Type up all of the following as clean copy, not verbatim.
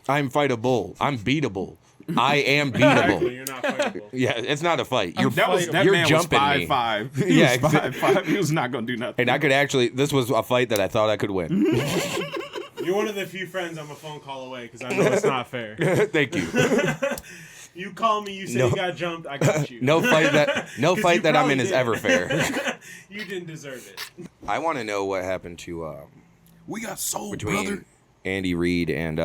I'm fightable. I'm beatable. I am beatable. You're not fightable. Yeah, it's not a fight. You're That you're man was jumping me. 5'5". Yeah, He was 5'5". He was not gonna do nothing. And I could actually. This was a fight that I thought I could win. You're one of the few friends I'm a phone call away because I know it's not fair. Thank you. You call me, you say you got jumped, I got you. No fight that I'm in is ever fair. You didn't deserve it. I want to know what happened to we got sold, between brother. Andy Reid and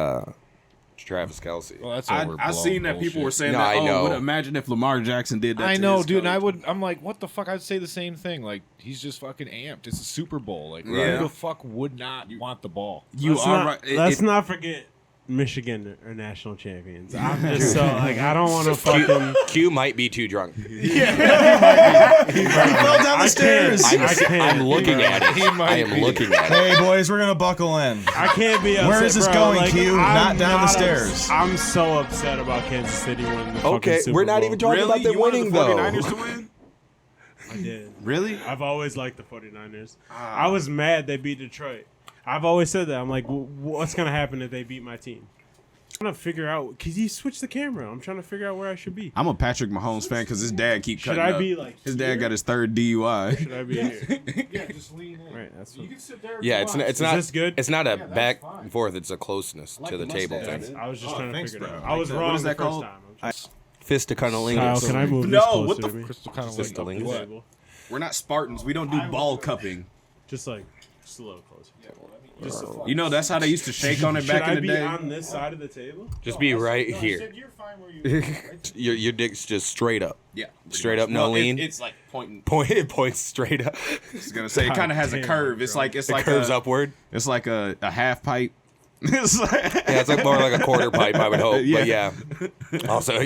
Travis Kelce. Well, that's I seen that people were saying No, that. I know. But imagine if Lamar Jackson did that. I to know, his dude. And coach. I'm like, what the fuck? I'd say the same thing. Like, he's just fucking amped. It's a Super Bowl. Like, Yeah. who the fuck would not want the ball? You Let's are not, right. Let's not forget Michigan are national champions. I'm just so like I don't want to fucking. Q might be too drunk. He fell down the stairs. I'm looking at it. I am looking at it. Hey, boys, we're going to buckle in. I can't be upset. Where is this bro. going, Like, Q? I'm Not down the stairs. I'm so upset about Kansas City winning the Okay, fucking Super we're not Bowl. even talking about them You wanted winning the though. 49ers to win? I did. Really? I've always liked the 49ers. I was mad they beat Detroit. I've always said that. I'm like, what's going to happen if they beat my team? I'm trying to figure out, because he switched the camera. I'm trying to figure out where I should be. I'm a Patrick Mahomes fan because his dad keeps Should cutting I up. be like His here? dad got his third DUI. Should I be here? Yeah, just lean in. Right, that's You what, can sit there. Yeah, it's not. this good? It's not a that's back fine. and forth. It's a closeness to the the table mustache. thing. I was just trying to thanks, figure it bro. out. I was What wrong is the that first called? time. I'm just, Fist to Kyle, cunnilingus. can I move No, this closer what the to me? Crystal kind of Just like a link. The table? We're not Spartans. We don't do ball cupping. Just a little closer. You know, that's how they used to shake on it Should back I in the be day. on this side of the table? Just be right here. You're fine where you Your dick's just straight up. Yeah. Straight up, no lean. It's like pointing. It points straight up. I was gonna say it kind of has a damn, curve. It's bro. like It curves upward. It's like a half pipe. It's like, Yeah, it's like more like a quarter pipe, I would hope. But Yeah. yeah. Also,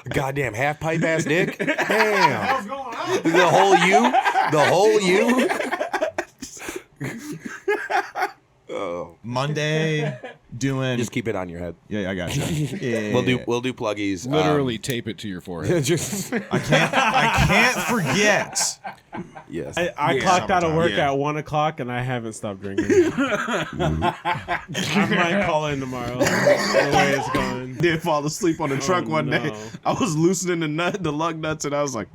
goddamn half pipe ass dick. Damn. going on? The whole you. The whole you. Oh. Monday, doing. Just keep it on your head. Yeah, I got you. Yeah. We'll do pluggies. Literally tape it to your forehead. Just I can't forget. yes. I Yeah, clocked out of work yeah. at 1 o'clock and I haven't stopped drinking. I might call in tomorrow. The way it's going. did fall asleep on the truck one day. no. I was loosening the lug nuts, and I was like,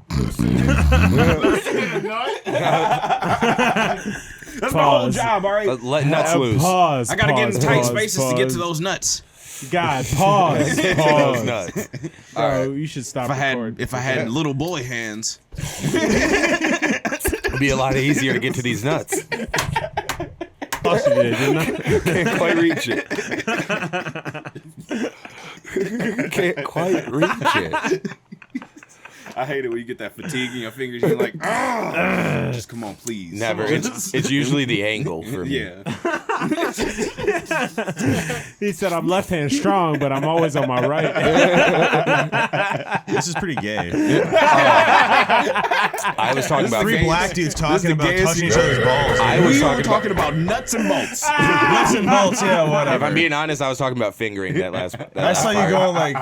"That's my whole Pause. job, all right." Let nuts loose. Pause. I gotta get in pause, tight pause, spaces to get to pause. those nuts. God, pause. Those Pause. nuts. Bro, you should stop recording. If I had little boy hands, It'd be a lot easier to get to these nuts. Plus you did, didn't I? Can't quite reach it. Can't quite reach it. I hate it when you get that fatigue in your fingers. You're like, "Ah, just come on, please." Never. It's usually the angle for me. Yeah. He said, I'm left hand strong, but I'm always on my right. This is pretty gay. I was talking about Three black dudes talking about gayest touching each thing. other's balls. I was We were talking talking about nuts and bolts. Nuts and bolts, yeah, whatever. If I'm being honest, I was talking about fingering that last. I saw you going like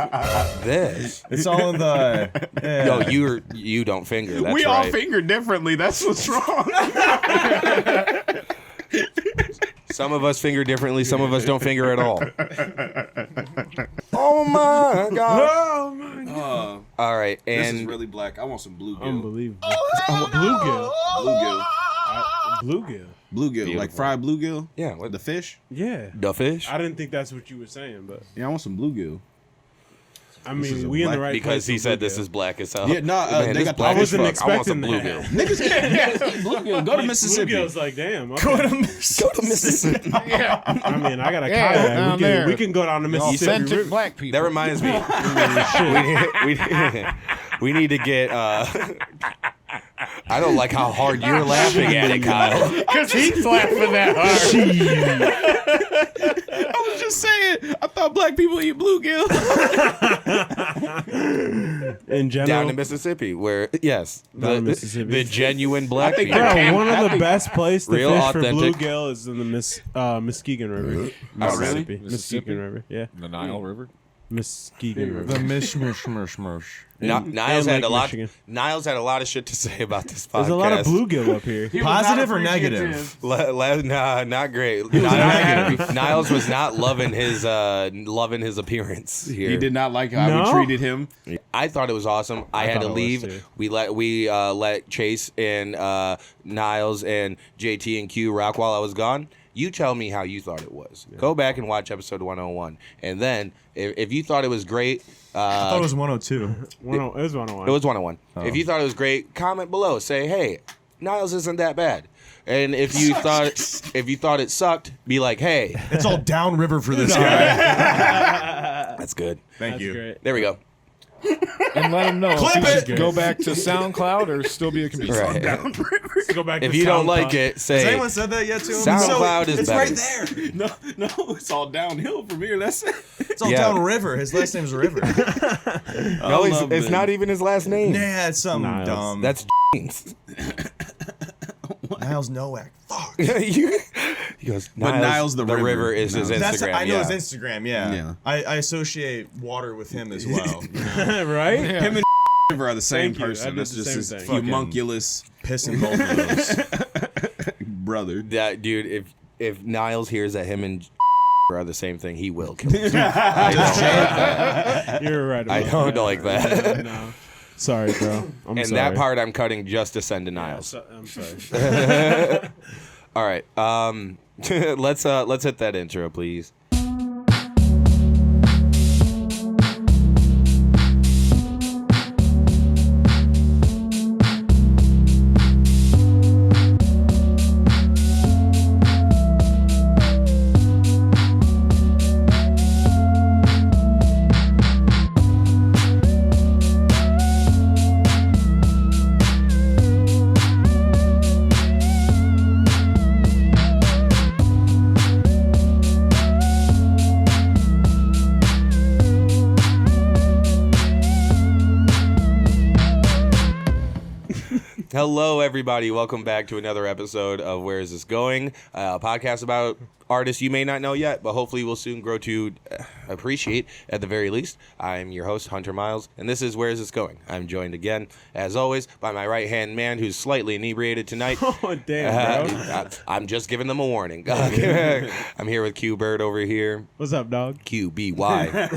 this. it's all in the. Yeah. Yo, you don't finger. That's We right. all finger differently. That's what's wrong. Some of us finger differently. Some of us don't finger at all. Oh my god! Oh, my God. All right, This is and really black. I want some bluegill. Unbelievable. Bluegill. Bluegill. Bluegill. Bluegill. Beautiful. Like fried bluegill? yeah, what The fish? Yeah. the fish? I didn't think that's what you were saying, but Yeah, I want some bluegill. I This is mean, a we in the black- right Because place he with said this bluegill. is black as hell. Yeah, no, Man, they this got black I wasn't as fuck. I want some expecting bluegill. that. Niggas, bluegill. Go to Mississippi. Bluegill's like, damn. Okay. Go to Go to Mississippi. I mean, I got a Yeah, kayak. down We there. can go down to Mississippi Authentic River. black people. That reminds me. we need to get. I don't like how hard you're laughing at it, Kyle. Because he's laughing that hard. I was just saying. I thought black people eat bluegill. In general. Down to Mississippi, where yes, Down to Mississippi. the genuine black think people. Bro, one of the best places to Real fish authentic. for bluegill is in the Muskegon River. Oh, really? Mississippi. Mississippi? Muskegon River, yeah. The Nile River. Muskegon River. The mish. Niles And had a Lake lot. Michigan. Niles had a lot of shit to say about this podcast. There's a lot of bluegill up here. He was not Positive or appreciative. negative? Nah, not great. Niles was not loving his appearance here. He did not like how No? we treated him. I thought it was awesome. I had thought to it was leave. too. We let Chase and Niles and JT and Q rock while I was gone. You tell me how you thought it was. Go back and watch episode 101, and then if you thought it was great, I thought it was 102. It was 101. it was 101. If you thought it was great, comment below. Say, hey, Niles isn't that bad. And if you thought it sucked, be like, hey, It's all downriver for this guy. that's good. Thank That's you. great. There we go. And let him know Clip if he it! should go back to SoundCloud or still be a comedian. Right. Let's go back If to you don't SoundCloud. like it, Has say anyone said that yet to him? SoundCloud is it's better. right there. No, it's all downhill from here. That's it. It's all Yeah. downriver. His last name's River. no. It's not even his last name. Nah, it's something Niles. dumb. That's Niles Nowak. Fuck. he goes. But Niles the river river. is his Niles. Instagram. I know yeah. his Instagram, yeah. Yeah. I associate water with him as well. You know? right? Him and are the same Thank you. I person. did That's the just same his thing. homunculus Pissing both of those. brother. That dude. If Niles hears that him and are the same thing, he will kill him. You're right. I about don't like that. No. Sorry, bro. I'm And sorry. that part I'm cutting just to send to Niles. I'm sorry. All right. Let's hit that intro, please. Hello, everybody. Welcome back to another episode of Where Is This Going? A podcast about artists you may not know yet, but hopefully will soon grow to appreciate at the very least. I'm your host, Hunter Miles, and this is Where Is This Going? I'm joined again, as always, by my right-hand man who's slightly inebriated tonight. Oh, damn, bro. I'm just giving them a warning. I'm here with Q Bird over here. What's up, dog? QBY.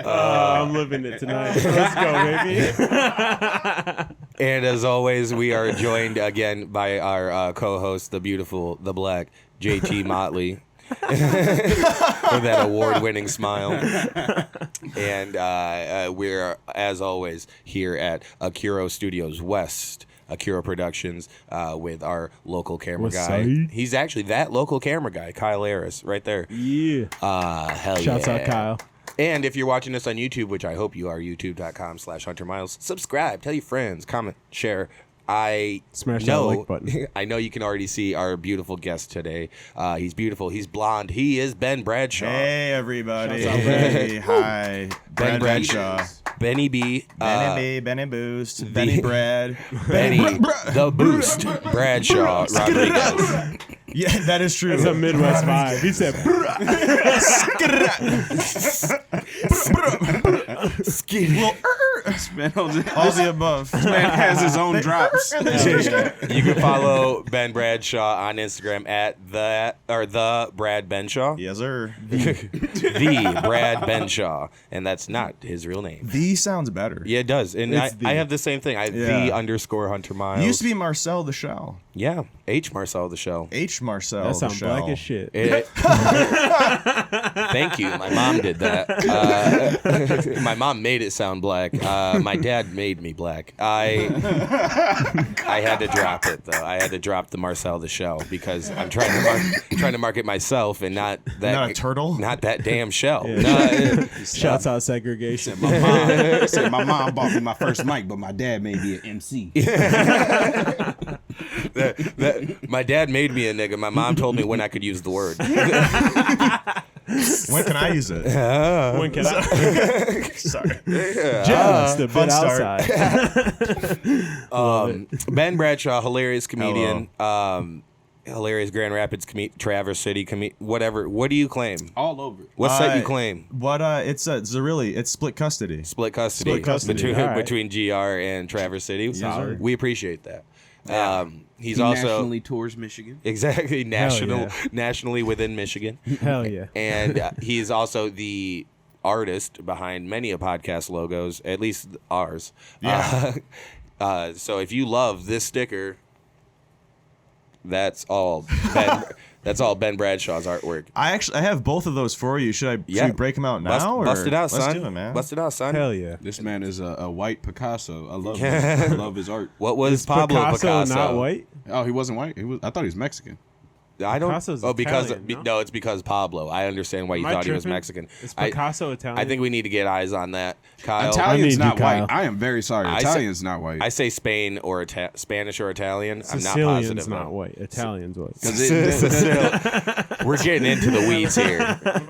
I'm living it tonight. Let's go, baby. And as always, we are joined again by our co-host, the beautiful, the black, JT Motley. With that award-winning smile. And we're, as always, here at Akiro Studios West, Akiro Productions, with our local camera West guy. side. He's actually that local camera guy, Kyle Harris, right there. Yeah. Hell Shouts yeah. out, Kyle. And if you're watching us on YouTube, which I hope you are, youtube.com/Hunter Miles, subscribe, tell your friends, comment, share. I Smash that know, like button. I know you can already see our beautiful guest today. He's beautiful. He's blonde. He is Ben Bradshaw. Hey, everybody. Shouts out, Hey, hi. Ben Bradshaw. Benny B. Benny B, Benny Boost, Benny Brad. Benny the Boost Bradshaw Rodriguez. Yeah, that is true. It's a Midwest vibe. He said, all the above. Man has his own drops. You can follow Ben Bradshaw on Instagram at the Brad Benshaw. Yes, sir. The Brad Benshaw. And that's not his real name. The sounds better. Yeah, it does. And It's the. I have the same thing. I have Yeah. the _Hunter Miles. It used to be Marcel the Shell. Yeah, H Marcel the Shell. H Marcel that the sounds Shell. black as shit. Thank you. My mom did that. My mom made it sound black. My dad made me black. I had to drop it though. I had to drop the Marcel the Shell because I'm trying to market myself and not that Not a turtle? not that damn shell. Yeah. No, Shouts out segregation. My mom bought me my first mic, but my dad made me an MC. my dad made me a nigga. My mom told me when I could use the word. When can I use it? When can I? Sorry. Just a Fun bit start. outside. Ben Bradshaw, hilarious comedian. hilarious Grand Rapids, Traverse City, whatever. What do you claim? All over. What set you claim? It's split custody. Split custody. Split custody. Between GR and Traverse City. sir. We appreciate that. He's He also nationally tours Michigan. exactly yeah. nationally within Michigan. Hell yeah. And he's also the artist behind many of podcast logos, at least ours. Yeah. So if you love this sticker, that's all Ben, that's all Ben Bradshaw's artwork. I have both of those for you. Should we break them out now? Bust it out, son. Let's do it, man. Bust it out, son. Hell yeah. This man is a white Picasso. I love him. I love his art. What was Is Pablo Picasso not white? Oh, he wasn't white. I thought he was Mexican. I don't. Picasso's because Italian, no, it's because Pablo. I understand why you Am I thought he was tripping? Mexican. Is Picasso Italian? I think we need to get eyes on that, Kyle. Italian's I mean, not Kyle. white. I am very sorry. I Italian's not white. I say Spain or Spanish or Italian. I'm not Sicilian's positive. not white. Italian's white. We're getting into the weeds here.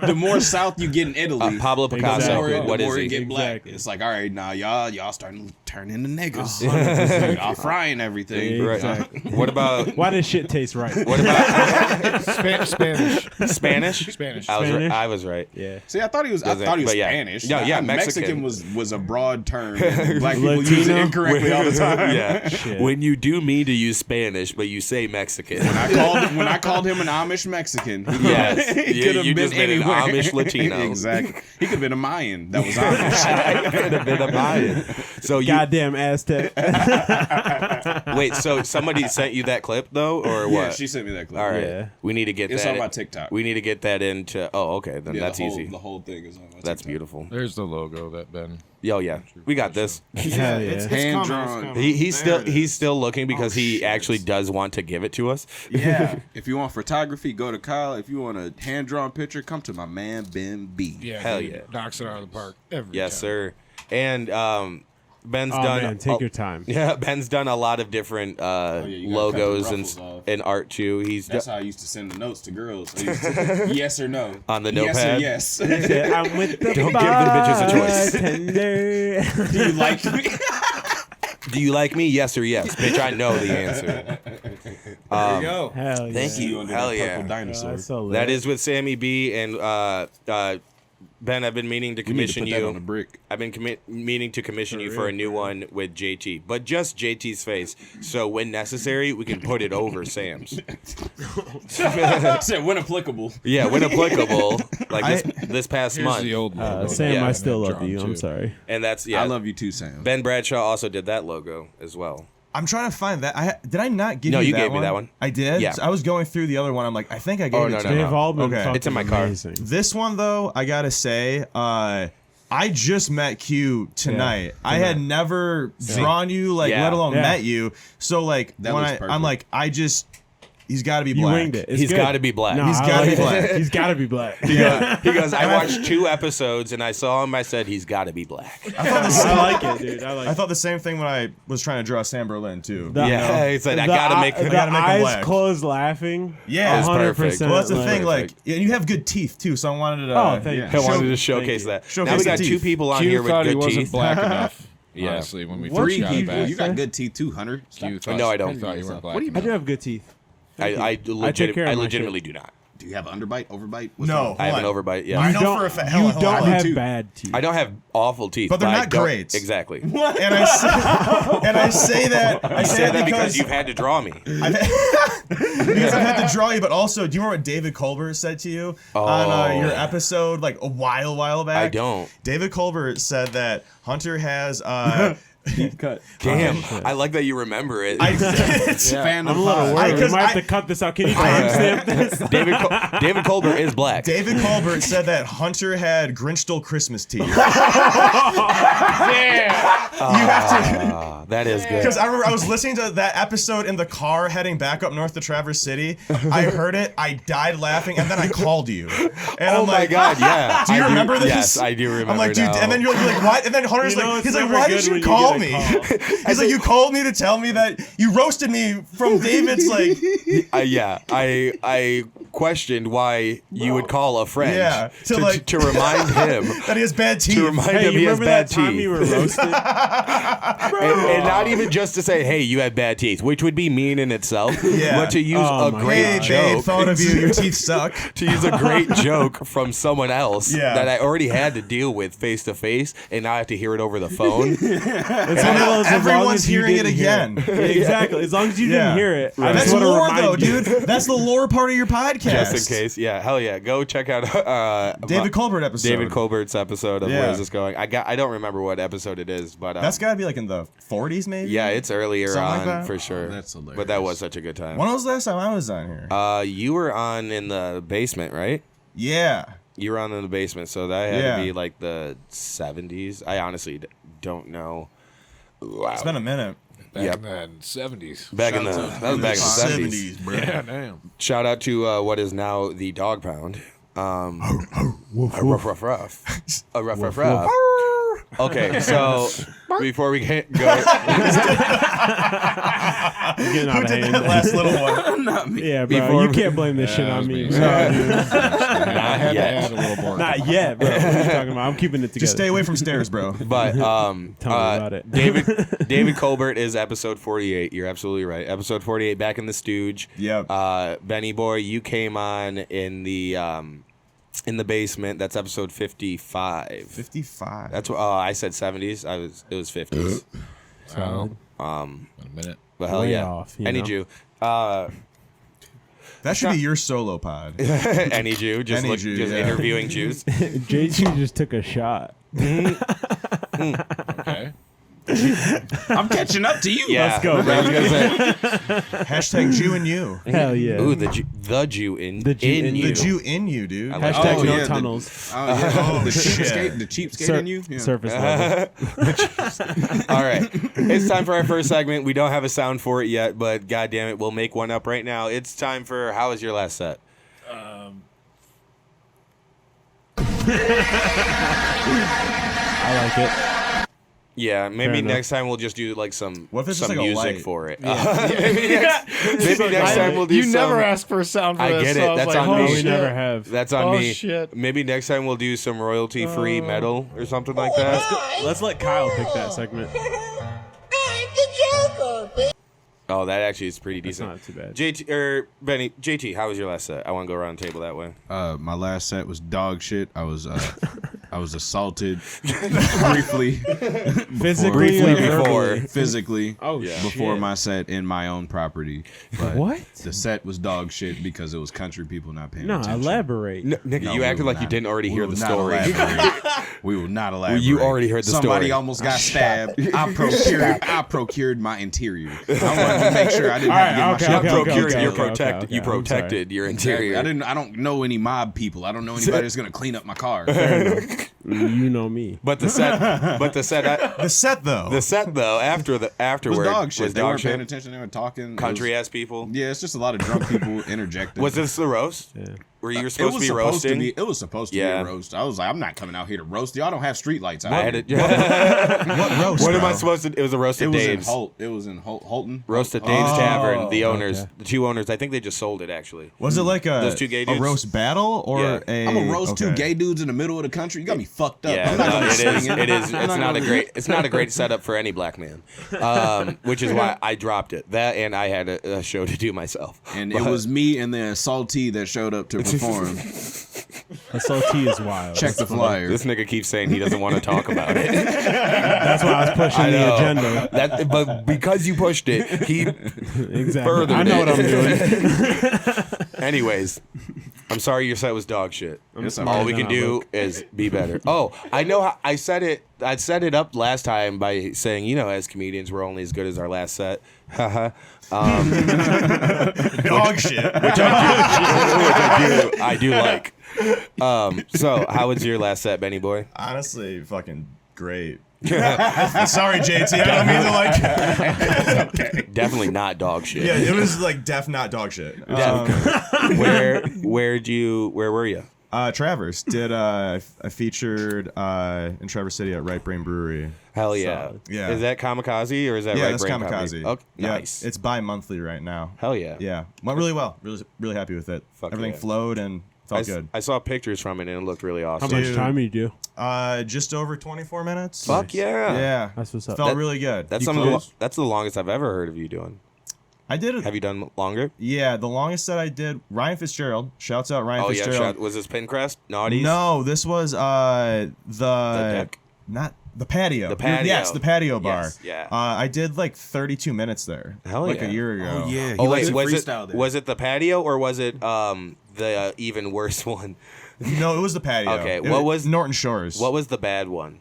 The more south you get in Italy, Pablo Picasso. Exactly. What the is more he? you get black. Exactly. It's like, all right, now y'all starting to turn into niggas. 100%. Y'all frying everything. Right. Exactly. What about Why does shit taste right? what about Spanish. Spanish? Spanish. I was right. Yeah. See, I thought he was But yeah. Spanish. No, yeah, Mexican Mexican. was a broad term. And black people use it Latino? incorrectly all the time. Yeah. Shit. When you do mean to use Spanish, but you say Mexican. When I called him an Amish Mexican, Yes. he You- could have you been just been an anywhere. Amish Latino. Exactly. He could have been a Mayan that was Amish. Could have been a Mayan. So you Goddamn Aztec. wait. So somebody sent you that clip though, or what? Yeah, she sent me that clip. All right. Yeah. We need to get It's that. on my TikTok. We need to get that into. Oh, okay. Then Yeah, that's the whole, easy. The whole thing is on my TikTok. That's beautiful. There's the logo that Ben. Yo, yeah. We got this. Hell yeah. Hand drawn. He's still looking because he actually does want to give it to us. Yeah. If you want photography, go to Kyle. If you want a hand drawn picture, come to my man Ben B. Yeah, Hell dude, yeah. knocks it out of the park every Yes, time. sir. And Ben's Oh done. man, take your time. Yeah, Ben's done a lot of different you gotta cut the logos ruffles off. and art too. He's That's how I used to send the notes to girls. I used to, yes or no. On the Yes notepad? or yes. Yeah, I'm with the Don't give the bitches a choice. bartender. Do you like me? Do you like me? Yes or yes, bitch. I know the answer. There you go. Hell yeah. Thank you. Under Hell that yeah. purple dinosaur. That's so lit. That is with Sammy B and Ben. I've been meaning to We need to commission put that on a you. brick. I've been meaning to commission you for a real, new one with JT, but just JT's face. So when necessary, we can put it over Sam's. Said when applicable. Yeah, when applicable, like this past Here's month. the old logo. Sam, Yeah. I still love Drawn you. I'm too. sorry. And that's I yeah. love you too, Sam. Ben Bradshaw also did that logo as well. I'm trying to find that. Did I not give No, you you that gave me one? that one. I did? Yeah. So I was going through the other one. I'm like, I think I gave Oh, it no, to no, you. They've all been Okay. fucking It's in my car. amazing. This one, though, I got to say, I just met Q tonight. I had never drawn you, like, Yeah. let alone Yeah. met you. So, like, That when looks I'm perfect. like, he's got to be You black. winged it. It's He's good. got to be black. No, He's I gotta like be it. black. He's got to be black. He goes, I watched 2 episodes and I saw him. I said, he's got to be black. I like it, dude. I like I it. thought the same thing when I was trying to draw Sam Berlin, too. The- Yeah, he said, I The got to eye- make the gotta make him eyes black. closed laughing. Yeah. It's 100%. perfect. Well, that's the like- thing. Like, Perfect. and you have good teeth, too, so I wanted to... Oh, thank you. I wanted to Show- showcase thank that. Showcase Now we the got 2 teeth. people on Q here with thought he good wasn't teeth. black enough. Yeah. Honestly, when we What first do got you back, You got good teeth too, Hunter. Q thought, No, I don't. He thought you weren't black What do you I enough. do have good teeth. I take care of my legitimately do not. Do you have underbite, overbite? What's No. wrong? I have an What? overbite, yeah. I You know don't, for a fact. you Hold on, don't hold on. have too. bad teeth. I don't have awful teeth. But they're I not don't- great. Exactly. And I say that... I I said that because because you've had to draw me. because I had to draw you, but also, do you remember what David Colbert said to you on your episode, like a while back? I don't. David Colbert said that Hunter has. cut. Damn. I like that you remember it. It's Fan of I'm a little five. worried. We because might have I- to cut this out. Can you timestamp this? David Colbert is black. David Colbert said that Hunter had Grinch stole Christmas teeth. You have to. That is good. Because I remember I was listening to that episode in the car heading back up north to Traverse City. I heard it. I died laughing, and then I called you. And Oh I'm my like, God, yeah. Do you I remember this? Yes, I do remember I'm like, dude, now. and then you're like, what? And then Hunter's You know, like, it's he's like, never why good did you when you call get me? a call. He's like, you called me to tell me that you roasted me from David's like. Yeah, I questioned why you would call a friend Yeah, to remind him that he has bad teeth. to remind Hey, him you he has remember bad that time teeth. you were roasted? And not even just to say, hey, you had bad teeth, which would be mean in itself, Yeah. but to use Oh a my great Hey, joke. babe, thought of you. Your teeth suck. To use a great joke from someone else Yeah. that I already had to deal with face to face, and now I have to hear it over the phone. It's one of those, as long Everyone's as you hearing it didn't hear again. Yeah, exactly. As long as you Yeah. didn't hear it. I That's just want to lore, remind though, you. dude. That's the lore part of your podcast. Just in case, yeah, hell yeah, go check out David Colbert episode. David Colbert's episode of Yeah. Where Is This Going? I don't remember what episode it is, but That's got to be like in the 40s, maybe? yeah, it's earlier Something like on that? for sure. that's hilarious. But that was such a good time. When was the last time I was on here? You were on in the basement, right? Yeah. You were on in the basement, so that had Yeah. to be like the 70s. I honestly don't know. Wow. It's been a minute. Back Yep. in the 70s. Back in the that was back in the 70s. bro. Yeah, damn. Shout out to what is now the dog pound. A rough, rough, rough. A rough, rough, rough. Okay, so before we go, Getting Who out of did hand. that last little one? Not me. Yeah, bro. Before- You can't blame this shit that on was me. me. No, dude. I had to add a little more. Not yet, bro. What are you talking about? I'm keeping it together. Just stay away from stairs, bro. but Tell me about it. David Colbert is episode 48. You're absolutely right. Episode 48, back in the Stooge. Yep. Benny boy, you came on in the basement. That's episode 55. 55. That's what I said 70s. It was 50s. Solid. In a minute. But hell Way yeah. off, you Any know? Jew. That should be your solo pod. Any Jew. Just, Any Jew, just yeah. interviewing Jews. JT just took a shot. Okay. I'm catching up to you. Yeah. Let's go, I was gonna say, Hashtag Jew in you. Hell yeah. ooh, the Jew in The Jew in you. The Jew in you, dude. I like Hashtag Oh, no yeah, tunnels. Oh, yeah. the shit. cheapskate in you. Yeah. Surface level. All right, it's time for our first segment. We don't have a sound for it yet, but god damn it, we'll make one up right now. It's time for How was your last set? I like it. Yeah, maybe enough. next time we'll just do like some What if it's just some like a music light? for it. Maybe next time we'll do You some. never asked for a sound for I this. get so it. I was That's like, on oh, me. No, we shit. never have. That's on Oh, me. shit. Maybe next time we'll do some royalty-free metal or something like that. Let's let Kyle pick that segment. Oh, that actually is pretty That's decent. not too bad. JT or Benny, JT, how was your last set? I want to go around the table that way. My last set was dog shit. I was assaulted briefly Physically or before. verbally? physically Oh, Yeah. before shit. my set in my own property. But What? The set was dog shit because it was country people not paying No, attention. elaborate. Nigga, No, you we acted will like you not- didn't already we hear will the not story. elaborate. We will not elaborate. You already heard the Somebody story. almost got stabbed. I procured my interior. I wanted to make sure I didn't have to get my okay, shit okay, procured. okay, you okay, okay, you I'm protected your Exactly. interior. I don't know any mob people. I don't know anybody that's gonna clean up my car. You know me. But the set, The set, though. afterward was dog shit. was They dog weren't paying shit. attention. They were talking. Country ass people. Yeah, it's just a lot of drunk people interjecting. Was this the roast? Yeah. Were you It supposed was to be roasting? it was supposed to Yeah. be a roast. I was like, I'm not coming out here to roast. Y'all don't have street lights. I had it. it. What roast, What am I bro? supposed to? It was a roast It at was in Dave's. Holt. It was in Holton. Roast at Holton. Dave's Tavern. The owners, okay. the two owners. I think they just sold it actually. Was it like Those two gay a dudes? roast battle or Yeah. a? I'm gonna roast two okay. gay dudes in the middle of the country. You got me fucked up. Yeah, I'm not no, gonna it swing is. It is. I'm It's not a gonna- great. It's not a great setup for any black man. Which is why I dropped it. That and I had a show to do myself. And it was me and the assaultee that showed up to perform. SLT is wild. Check the flyer. This nigga keeps saying he doesn't want to talk about it. That's why I was pushing I the know. agenda. But because you pushed it, he. Exactly. Furthered I know it. what I'm doing. Anyways, I'm sorry your set was dog shit. It's I'm all All right. we can do is be better. Oh, I know how I said it. I set it up last time by saying, you know, as comedians, we're only as good as our last set. Haha. Dog shit. Which I do like. So, how was your last set, Benny boy? Honestly, fucking great. Sorry, JT. I don't mean to like. Definitely not dog shit. Yeah, it was like def not dog shit. Where were you? Travers did I featured in Traverse City at Right Brain Brewery. Hell yeah. So, yeah. Is that Kamikaze or is that Yeah, Right that's Brain Kamikaze. Comedy? Okay, Yeah, nice. it's bi-monthly right now. Hell yeah. Yeah, went really well. Really happy with it. Fuck Everything yeah. flowed and felt good. I saw pictures from it and it looked really How awesome. much Dude. time you do? Just over 24 minutes. Fuck yeah. Yeah, That's what's up. felt really good. That's You that's the longest I've ever heard of you doing. I did it. Have you done longer? Yeah, the longest that I did. Ryan Fitzgerald. Shouts out Ryan Oh yeah, Fitzgerald. was this Pincrest? Naughties? No, this was the deck? not the patio. The patio. Yes, the patio bar. Yes, yeah. I did like 32 minutes there. Hell like yeah. a year ago. Oh yeah. He Oh likes wait, to was it freestyle there. was it the patio or was it the even worse one? No, it was the patio. Okay, It what was- Norton Shores? What was the bad one?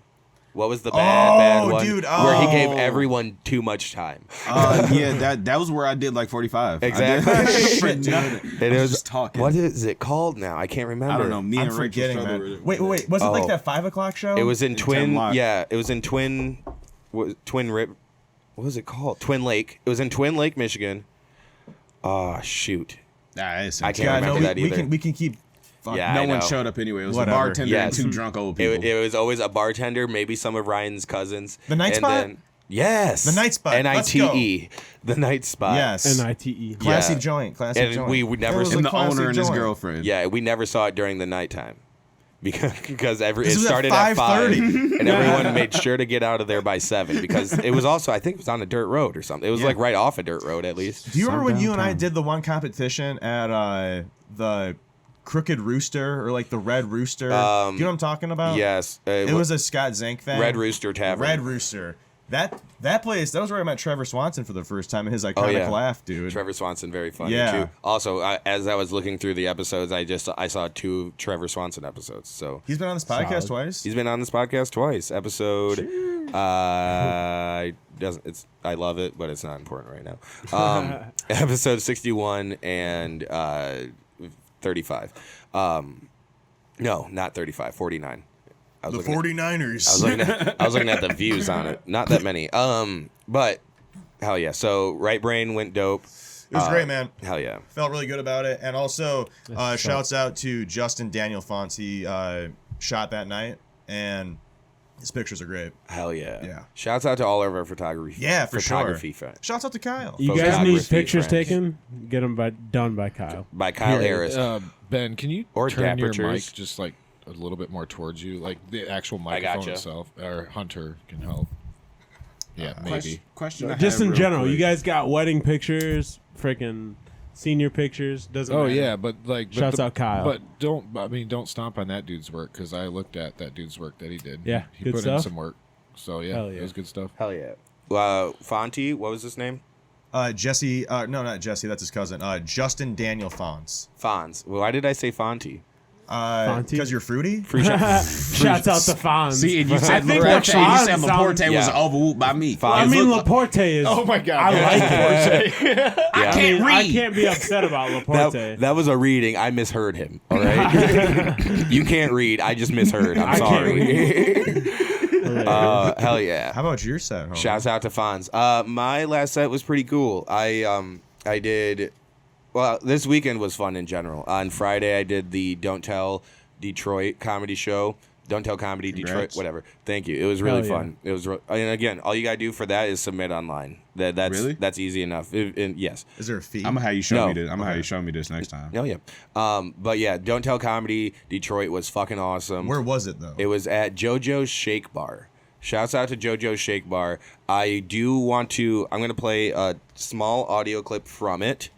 What was the bad one? Dude, where he gave oh. everyone too much time. Yeah, that was where I did like 45. Exactly. I did for nothing. It I was was just talking. What is it called now? I can't remember. I don't know. Me I'm and Rachel forgetting, struggled man. with it. Wait. Was it Oh. like that 5 o'clock show? It was in Twin. Lock. Yeah, it was in Twin. Twin Rip. What was it called? Twin Lake. It was in Twin Lake, Michigan. Oh shoot. Nah, it's I can't Yeah, remember no, that we either. can keep. Fuck. Yeah, no I one know. showed up anyway. It was Whatever. a bartender Yes. and 2 drunk old people. It was always a bartender, maybe some of Ryan's cousins. The Night and Spot? Then, yes. The Night Spot. Let's NITE. The Night Spot. Yes. NITE. Classy Yeah. joint. Classy And joint. we would never It was see- a and the classy owner and his joint. girlfriend. Yeah, we never saw it during the nighttime. Because it was at started at 5 5:30. and everyone made sure to get out of there by 7 because it was also I think it was on a dirt road or something. It was like right off a dirt road at least. Do you remember when you and I downtown. did the one competition at the Crooked Rooster or like the Red Rooster? Do you know what I'm talking about? Yes, It was a Scott Zank thing. Red Rooster Tavern. Red Rooster. That place, that was where I met Trevor Swanson for the first time and his iconic yeah. laugh, dude. Trevor Swanson, very funny Yeah. too. Also, as I was looking through the episodes, I saw 2 Trevor Swanson episodes. So He's been on this podcast Solid. twice. he's been on this podcast twice. Episode, I love it, but it's not important right now. Episode 61 and 35. No, not 35. 49. I was The looking at- 49ers. I was looking at the views on it. Not that many. But hell yeah. So Right Brain went dope. It was great, man. Hell yeah. Felt really good about it. And also, That's shouts out to Justin Daniel Fonts. He shot that night, and his pictures are great. Hell yeah. Yeah. Shouts out to all of our photography. Yeah, for photography sure. friends. Shouts out to Kyle. You guys Photography need pictures friends. taken? Get them done by Kyle. By Kyle Harris. Ben, can you Or turn your Dappertures. mic just like a little bit more towards you, like the actual I microphone gotcha. itself, or Hunter can help. Yeah, maybe. Question I Just have in real general, quick. you guys got wedding pictures, freaking senior pictures. Doesn't Oh matter. yeah, but like, Shouts out Kyle. But don't stomp on that dude's work because I looked at that dude's work that he did. Yeah, he good put in stuff. some work. So yeah, Hell yeah. it was good stuff. Hell yeah. Fonty, what was his name? Jesse, no, not Jesse, that's his cousin. Justin Daniel Fonts. Fonz. Why did I say Fonty? Fonty? Because you're fruity? Free shot. Shouts out to Fonz. See, and you said think Laporte. that You said Fonz Laporte sounds- was Yeah. overruled by me. Fonz. I It mean, looked- Laporte is. Oh my god! I like it. Yeah. can't I read. can't be upset about Laporte. That was a reading. I misheard him. All right. You can't read. I just misheard. I'm I can't sorry. Hell yeah. How about your set, homie? Shouts out to Fonz. My last set was pretty cool. I did. Well, this weekend was fun in general. On Friday, I did the Don't Tell Detroit comedy show. Don't Tell Comedy Detroit, Congrats. whatever. Thank you. It was really Hell yeah. fun. It was. And again, all you gotta do for that is submit online. That's Really? that's easy enough. Yes. Is there a fee? I'm gonna have you show No. me this. I'm gonna have you show me this next time. Oh yeah. But yeah, Don't Tell Comedy Detroit was fucking awesome. Where was it, though? It was at JoJo's Shake Bar. Shouts out to JoJo's Shake Bar. I do want to. I'm gonna play a small audio clip from it,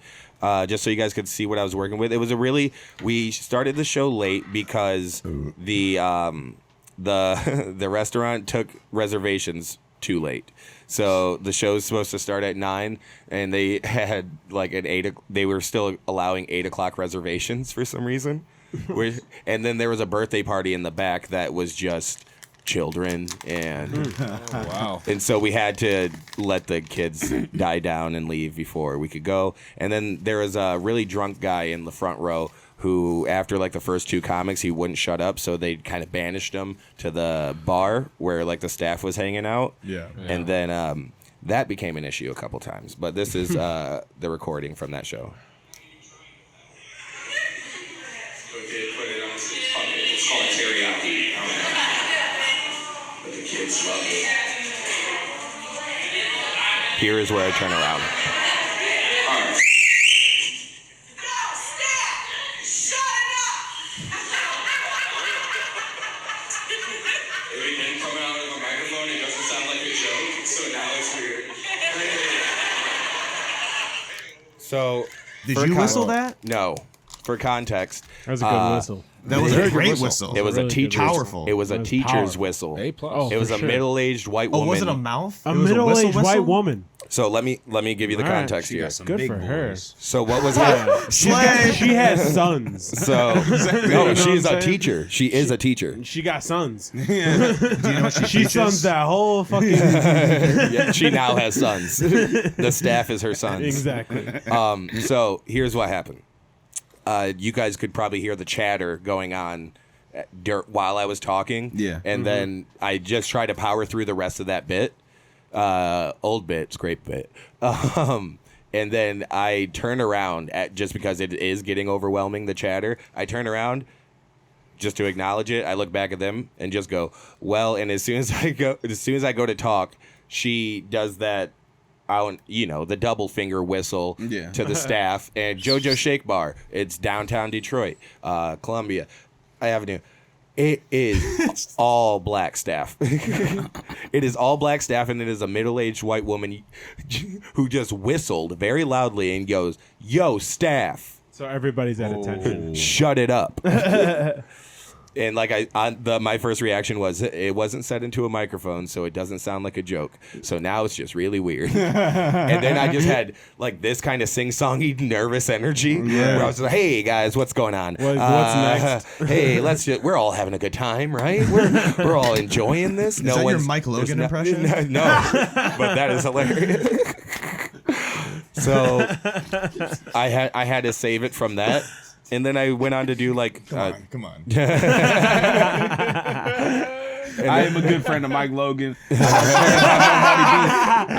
just so you guys could see what I was working with. It was a really. We started the show late because the the restaurant took reservations too late. So the show's supposed to start at 9, and they had like an 8. They were still allowing 8 o'clock reservations for some reason. And then there was a birthday party in the back that was just children, and Wow. and so we had to let the kids die down and leave before we could go. And then there was a really drunk guy in the front row who, after like the first 2 comics, he wouldn't shut up, so they kind of banished him to the bar where like the staff was hanging out. Yeah. And then that became an issue a couple times. But this is the recording from that show. Okay, put it on. call it teriyaki. But the kids love it. Here is where I turn around. All right. Everything coming out of a microphone, it doesn't sound like a joke, so now it's weird. So, Did you whistle that? No. For context, That was a good whistle. That was a great whistle. it was a Really good teacher's whistle. Powerful. It was a It was teacher's powerful. whistle. A+. Oh, It was for a sure. middle-aged white Oh, woman. was it a mouth? A It was middle-aged whistle white whistle? woman. So let me give you the All right. context She here. got some Good big for her. boys. So what was happening? Slay. She has sons. So know no, what she's I'm a saying? teacher. She is a teacher. She got sons. Do you know what she She teaches? sons that whole fucking. Yeah, she now has sons. The staff is her sons. Exactly. So here's what happened. You guys could probably hear the chatter going on while I was talking. Yeah. And then I just tried to power through the rest of that bit. Old bit, it's a great bit. And then I turned around just because it is getting overwhelming, the chatter. I turn around just to acknowledge it. I look back at them and just go, well, and as soon as I go to talk, she does that, the double finger whistle Yeah. to the staff. And JoJo Shake Bar, it's downtown Detroit, Columbia Avenue. It is all black staff. It is all black staff, and it is a middle-aged white woman who just whistled very loudly and goes, "Yo, staff, So everybody's at attention. shut it up." And like my first reaction was, it wasn't set into a microphone, so it doesn't sound like a joke. So now it's just really weird. And then I just had like this kind of sing-songy, nervous energy where I was like, "Hey guys, what's going on? What's next?" Hey, we're all having a good time, right? We're all enjoying this. Is that your Mike Logan impression? No, but that is hilarious. So I had to save it from that. And then I went on to do like... Come on. I am a good friend of Mike Logan. I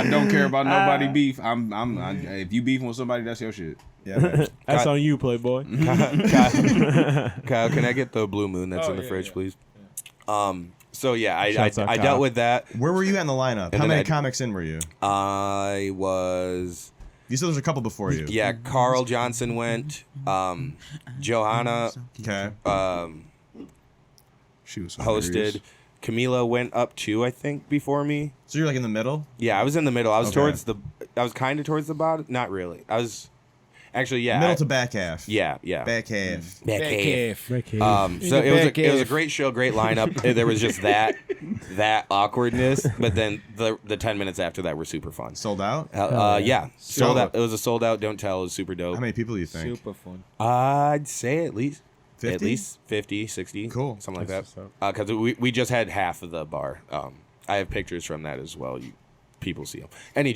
don't care about nobody beef. If you beefing with somebody, that's your shit. Yeah, man. That's on you, Playboy. Kyle, can I get the Blue Moon that's in the fridge, please? So yeah, I Shouts out, Kyle. dealt with that. Where were you at in the lineup? How then many I'd- comics in were you? I was... You said there's a couple before you. Yeah, Carl Johnson went. Johanna Okay. She was hosted. hilarious. Camila went up too, I think, before me. So you're like in the middle? Yeah, I was in the middle. I was Okay. I was kind of towards the bottom. Not really. I was actually, yeah. Middle to back half. Yeah. Back half. Back half. Ricky. So it was a great show, great lineup. There was just that awkwardness, but then the 10 minutes after that were super fun. Sold out? Yeah, sold So- out. It was a sold out. Don't tell. It was super dope. How many people do you think? Super fun. I'd say at least 50? At least 50, 60. Cool. Something like That's that. what's Because we just had half of the bar. I have pictures from that as well. People see them. Any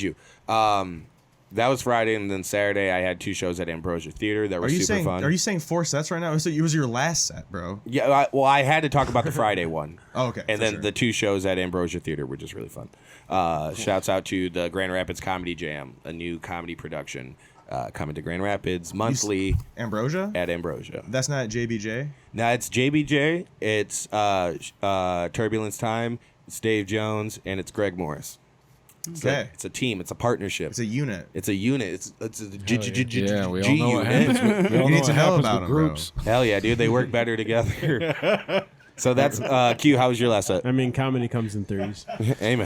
that was Friday, and then Saturday I had 2 shows at Ambrosia Theater that were super fun. Are you saying 4 sets right now? It was your last set, bro. Yeah, I had to talk about the Friday one. Oh, okay. And for then sure. the 2 shows at Ambrosia Theater were just really fun. Shouts out to the Grand Rapids Comedy Jam, a new comedy production coming to Grand Rapids monthly Ambrosia? at Ambrosia. That's not JBJ? Now it's JBJ, it's Turbulence Time, it's Dave Jones, and it's Greg Morris. Okay. It's a team. It's a partnership. It's a unit. It's a unit. It's a Yeah, we all G know what unit. happens. We all You need know to what know happens about with 'em, bro. groups. Hell yeah, dude. They work better together. So that's Q. How was your last set? I mean, comedy comes in threes. Amen.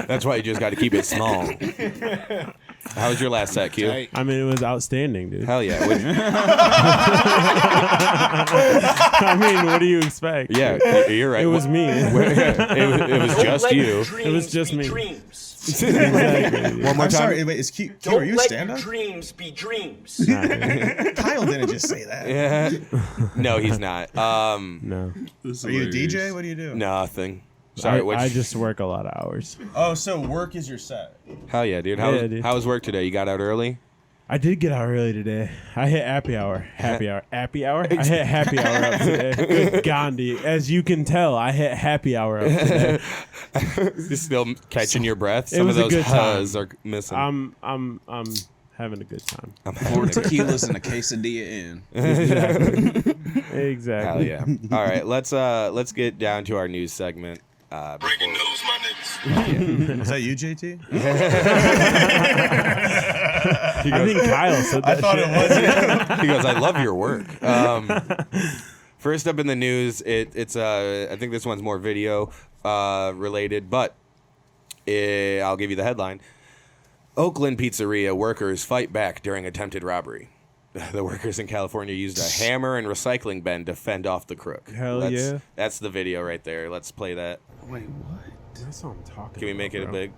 That's why you just got to keep it small. How was your last set, Q? Tight. I mean, it was outstanding, dude. Hell yeah. I mean, what do you expect? Yeah, you're right. It was me. it was just you. It was just me. Dreams. Exactly. One more I'm time. sorry. Wait, is Q, Don't are you a let stand-up? dreams be dreams. Kyle didn't just say that. Yeah. No, he's not. No. Are you a DJ? What do you do? Nothing. Sorry. I just work a lot of hours. Oh, so work is your set. Hell yeah, dude. Yeah, dude. How was work today? You got out early? I did get out early today. I hit happy hour. Happy hour. Happy hour? I hit happy hour up today. Good Gandhi. As you can tell, I hit happy hour up today. You're still catching your breath. It Some was of a those good time. huhs are missing. I'm having a good time. I'm 4 tequilas and a quesadilla in. Exactly. Hell yeah! All right, let's get down to our news segment. Breaking news, my niggas. Was that you, JT? I think Kyle said that. I thought it was you. He goes, "I love your work." First up in the news, it's I think this one's more video related, but I'll give you the headline. Oakland pizzeria workers fight back during attempted robbery. The workers in California used a hammer and recycling bin to fend off the crook. Hell yeah. That's the video right there. Let's play that. Wait, what? That's what I'm talking Can we about, make it a bro. big?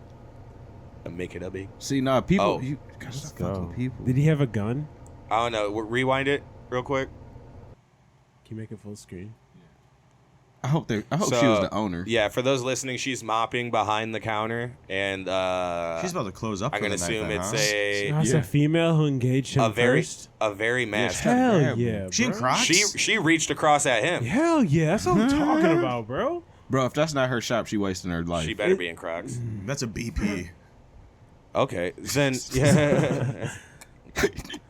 Make it a big? See, nah, people. Oh. You gotta Let's stop fucking go. with people. Did he have a gun? I don't know. Rewind it real quick. Can you make it full screen? I hope she was the owner. Yeah, for those listening, she's mopping behind the counter, and She's about to close up. I'm for gonna the night assume then, it's huh? That's a female who engaged him a very first. masked. Hell yeah, She in bro. Crocs? She reached across at him. Hell yeah, that's what I'm talking about, bro. Bro, if that's not her shop, she wasting her life. She better be in Crocs. That's a BP. Okay, then yeah.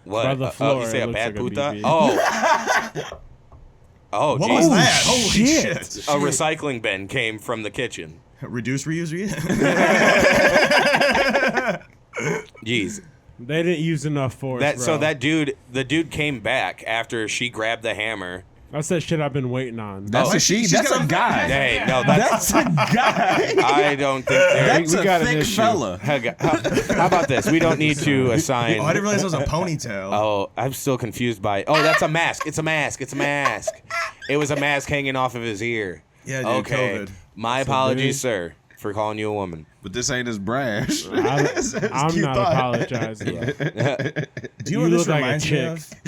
What? By the Oh, floor, you say it a looks bad like a puta? BB. Oh. Oh, What geez. was that? Holy shit. shit. A recycling bin came from the kitchen. Reduce, reuse, Jeez. They didn't use enough force, bro. So the dude came back after she grabbed the hammer. That's that shit I've been waiting on. That's a she. she's That's got a a- guy. Hey, no, that's That's a guy. I don't think there. That's we a got an thick issue. fella. How about this? We don't need to assign. Oh, I didn't realize it was a ponytail. Oh, I'm still confused by. Oh, that's a mask. It's a mask. It's a mask. It was a mask hanging off of his ear. Yeah, dude, Okay. COVID. My apologies, sir, for calling you a woman. But this ain't as brash. I'm cute not thought. apologizing. Do you know what You this look like a reminds me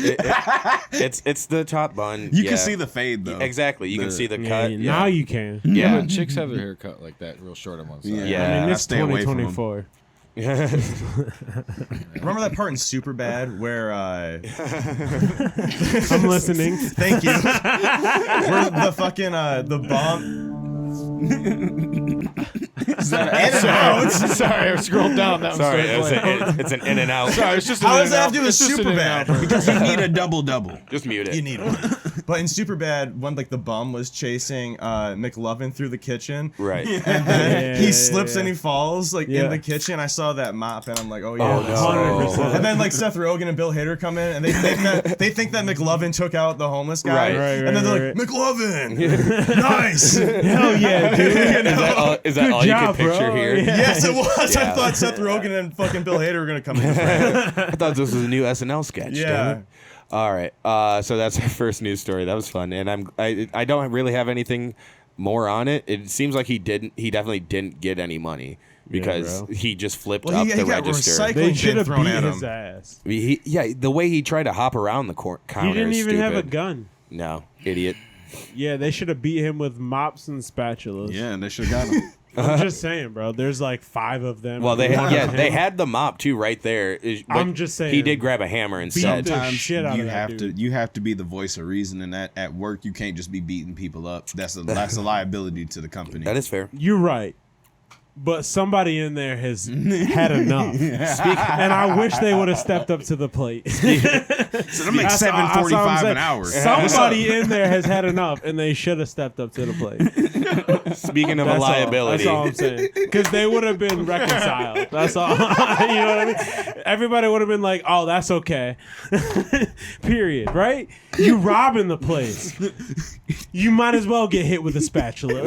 chick. of? It's the top bun. You yeah. can see the fade though. Exactly. You can see the Yeah, cut. now you can. Yeah. When chicks have their hair cut like that, real short on one side. Yeah. I mean, I it's stay away from 2024. Remember that part in Superbad where I'm listening. thank you. Where the fucking the bomb Sorry, I scrolled down. That Sorry, was it's an in and out. Sorry, it's just How an does that have to do with it's just an Superbad? in-and-out. because you need a double. Just mute it. You need one. But in Superbad, when like the bum was chasing McLovin through the kitchen, Right. and then Yeah, he yeah, slips yeah. and he falls like Yeah. in the kitchen. I saw that mop and I'm like, oh yeah. Oh, that's no. right. 100%. And then like Seth Rogen and Bill Hader come in and they think that McLovin took out the homeless guy. Right. Right, And then they're right, like, McLovin, nice. Hell yeah, dude. Is that Good all job, you could picture bro. here? Yeah. Yes, it was. Yeah. I thought Seth Rogen and fucking Bill Hader were gonna come in. I thought this was a new SNL sketch. Yeah. Damn it. All right. So that's our first news story. That was fun, and I don't really have anything more on it. It seems like he definitely didn't get any money because bro. he just flipped Well, up he the got register. recycled. They should have thrown beat at his him. ass. The way he tried to hop around the counter. He didn't is even have a stupid. gun. No, idiot. Yeah, they should have beat him with mops and spatulas. Yeah, and they should have got him. I'm just saying, bro. There's like 5 of them. Well, they One of they him. had the mop too right there. But I'm just saying. he did grab a hammer instead. the Sometimes shit out you of that have dude. to you have to be the voice of reason, and that at work you can't just be beating people up. That's a liability to the company. That is fair. You're right. But somebody in there has had enough. And I wish they would have stepped up to the plate. So that makes That's all I'm $7.45 saying. an hour. Somebody in there has had enough, and they should have stepped up to the plate. Speaking of a That's all. liability, That's all I'm saying. Because they would have been reconciled. That's all. You know what I mean? Everybody would have been like, "Oh, that's okay." Period. Right? You robbing the place. You might as well get hit with a spatula.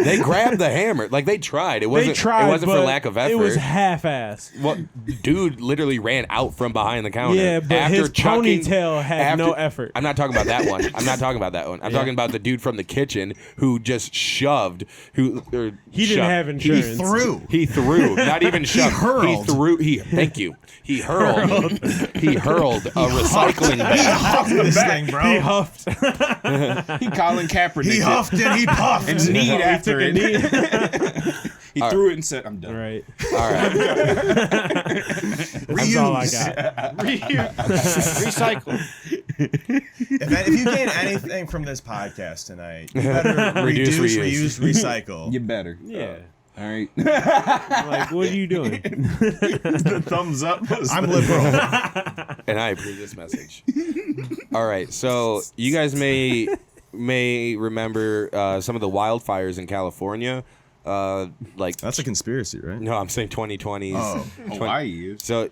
they grabbed the hammer. Like they tried. It wasn't. They tried. It wasn't for but lack of effort. It was half-assed. Well, dude literally ran out from behind the counter. Yeah, but his ponytail had no effort. I'm not talking about that one. I'm not talking about that one. I'm talking about the dude from the kitchen who just shoved. He didn't have insurance. He threw. Not even shoved. hurled. He threw. He He hurled. He hurled a recycling bag. this thing, bro. He huffed. He Colin Kaepernick. He huffed and he puffed. and kneed after took a it. He threw it and said, "I'm done." Right. All right. That's all I got. Recycle. If you gain anything from this podcast tonight, you better Reduce, reduce, reuse, recycle. You better. Yeah. All right. Like, what are you doing? The thumbs up. I'm liberal. And I approve this message. All right, so you guys may remember some of the wildfires in California. Like That's a conspiracy, right? no, I'm saying 2020s. Oh. Hawaii is. So,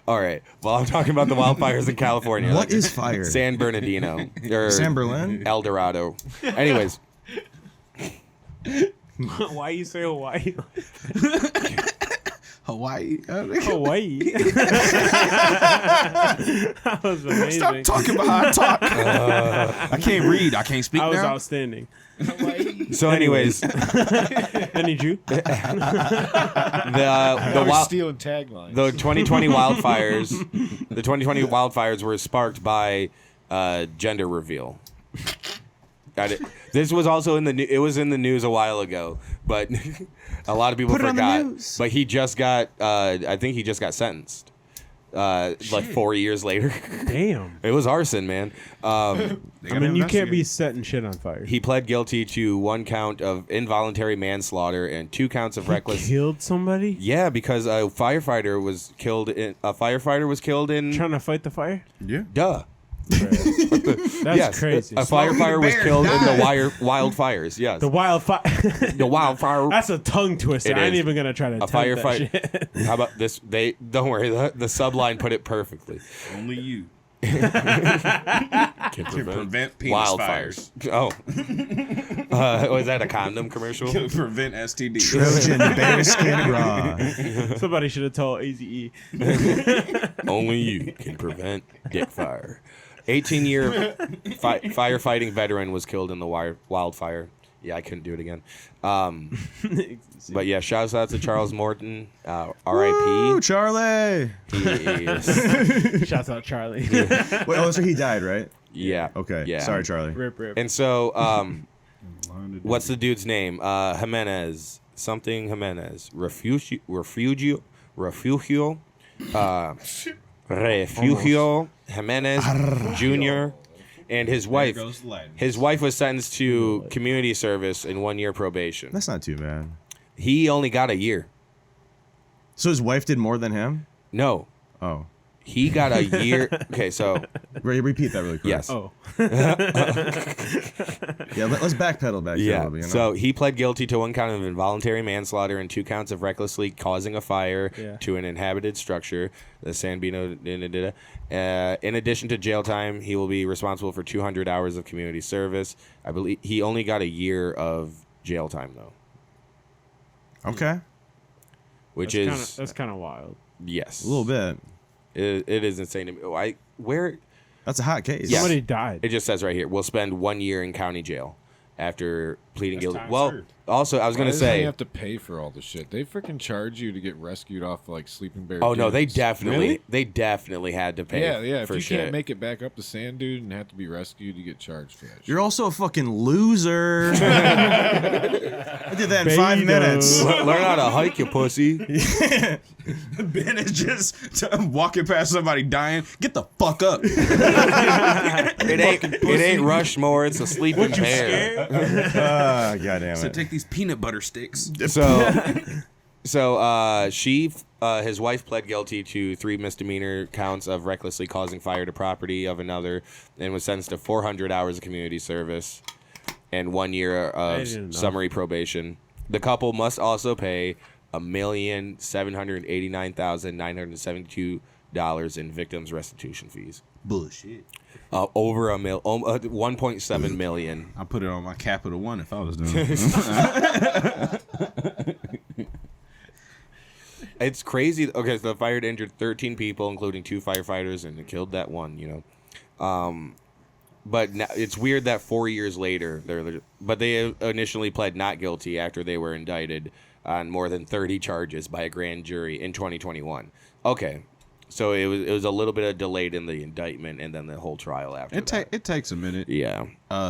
all right. Well, I'm talking about the wildfires in California. What is fire? San Bernardino or San Berlin? El Dorado. Anyways, Why you say Hawaii? Hawaii. Hawaii. That was amazing. Stop talking about how I talk. I can't read. I can't speak That was now. outstanding. so anyways, Any Jew? the I was wild, stealing taglines. the 2020 wildfires, the 2020 wildfires were sparked by gender reveal. Got it. This was also it was in the news a while ago, but a lot of people Put it on the forgot. news. But he just got, I think he just got sentenced, like 4 years later. Damn. It was arson, man. I mean, you can't be setting shit on fire. He pled guilty to 1 count of involuntary manslaughter and 2 counts of reckless. Killed somebody? Yeah, because a firefighter was killed in. Trying to fight the fire? Yeah. Duh. That's Yes, crazy. a firefighter was bear killed in the died. wildfires. Yes, The wildfire. the wildfire. That's a tongue twister. It I ain't is. even gonna try to A attempt that firefight. shit. How about this? They don't worry. The subline put it perfectly. Only you Can can prevent penis wildfires. Oh, was that a condom commercial? fires. Prevent STD. Trojan bearskin bra. Somebody should have told AZE. Only you can prevent dick fire. 18-year firefighting veteran was killed in the wildfire. Yeah, I couldn't do it again. But yeah, shouts out to Charles Morton, Woo, R.I.P. Charlie. Shouts out Charlie. Wait, oh, so he died, right? Yeah. Okay. Yeah. Sorry, Charlie. Rip, rip. And so, what's the dude's name? Jimenez. Something Jimenez. Refugio. Refugio Jimenez Jr. and his wife. goes the light. His wife was sentenced to community service and 1 year probation. That's not too bad. He only got a year. So his wife did more than him? No, Oh. he got a year. Okay, so Repeat that really quick. yes. Oh. Yeah, let's backpedal back here a Yeah. little bit. You know? So he pled guilty to 1 count of involuntary manslaughter and 2 counts of recklessly causing a fire Yeah. to an inhabited structure, the San Bino. In addition to jail time, he will be responsible for 200 hours of community service. I believe he only got a year of jail time though, Okay. which That's kind of wild. yes, A little bit. It is insane to me. Where That's a hot case. Yes. Somebody died. it just says right here, will spend 1 year in county jail after pleading guilty. time Well, served. also I was Why gonna doesn't say. he have to pay for all the shit? They freaking charge you to get rescued off like sleeping bear. Oh no, they dunes. definitely Really? had to pay. Yeah. If for you shit. can't make it back up the sand dune and have to be rescued, you get charged for that. You're also a fucking loser. I did that in Baby 5 minutes. Learn how to hike, you pussy. Ben is just walking past somebody dying. Get the fuck up. It ain't Rushmore. It's a sleeping bear. Goddamn So it. take these peanut butter sticks. So his wife pled guilty to 3 misdemeanor counts of recklessly causing fire to property of another, and was sentenced to 400 hours of community service and 1 year of didn't know. summary probation. The couple must also pay $1,789,972 in victims' restitution fees. Bullshit. Over 1.7 million. I put it on my Capital One if I was doing it. It's crazy. Okay, so the fire injured 13 people, including 2 firefighters, and it killed that one. But now, it's weird that 4 years later, they initially pled not guilty after they were indicted on more than 30 charges by a grand jury in 2021. Okay, So it was a little bit of delayed in the indictment and then the whole trial after. It takes a minute. Yeah.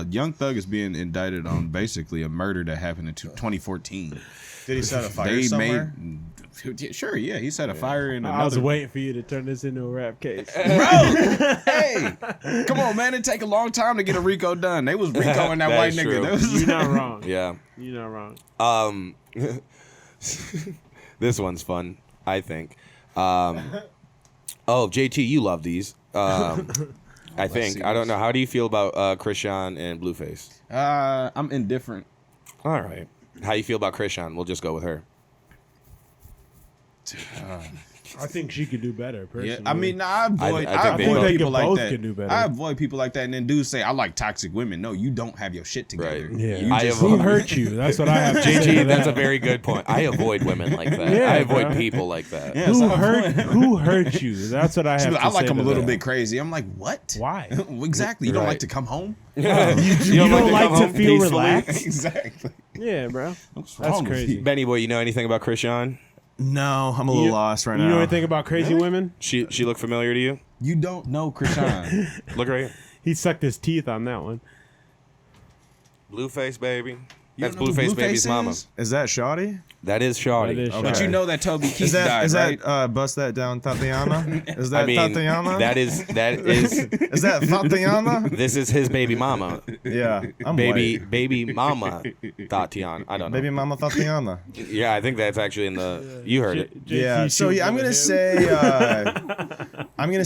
Young Thug is being indicted on basically a murder that happened in 2014. Did he set a fire somewhere? Sure, yeah, he set a fire in I was another. waiting for you to turn this into a rap case. Bro, hey, come on, man! It take a long time to get a Rico done. They was Ricoing that white is nigga. true. That was- You're not wrong. Yeah. You're not wrong. This one's fun, I think. JT, you love these. I think. I don't know. How do you feel about Krishan and Blueface? I'm indifferent. All right. How you feel about Krishan? We'll just go with her. I think she could do better, personally. Yeah, I mean, I avoid, I think they avoid both- people like both that. could do better. I avoid people like that, and then dudes say, "I like toxic women." No, you don't have your shit together. Right. Yeah. You I just- Who hurt you? That's what I have to say. JT, to that's a that. very good point. I avoid women like that. Yeah, I avoid bro. people like that. Yeah, Who so- Who hurt you? That's what I have She's to like, say. I like them a to little that. bit crazy. I'm like, what? Why? Exactly. You don't Right. like to come home? You don't like come to home feel peacefully? relaxed? Exactly. Yeah, bro. What's That's wrong with crazy. you? Benny boy, you know anything about Krishan? No, I'm a little lost right now. You know anything about crazy women? She look familiar to you? You don't know Krishan. Look right here. He sucked his teeth on that one. Blueface baby. You That's don't know who Blueface Blueface baby's mama. Is that Shawty? That is Shawty. That is But you know that Toby Keith died, Is right? that Bust That Down Tatiana? Is that I mean, Tatiana? that is Is that Tatiana? this is his baby mama. Yeah, I'm Baby white. baby mama Tatiana. I don't know. Baby mama Tatiana. Yeah, I think that's actually in the you heard it. Yeah. So yeah, I'm gonna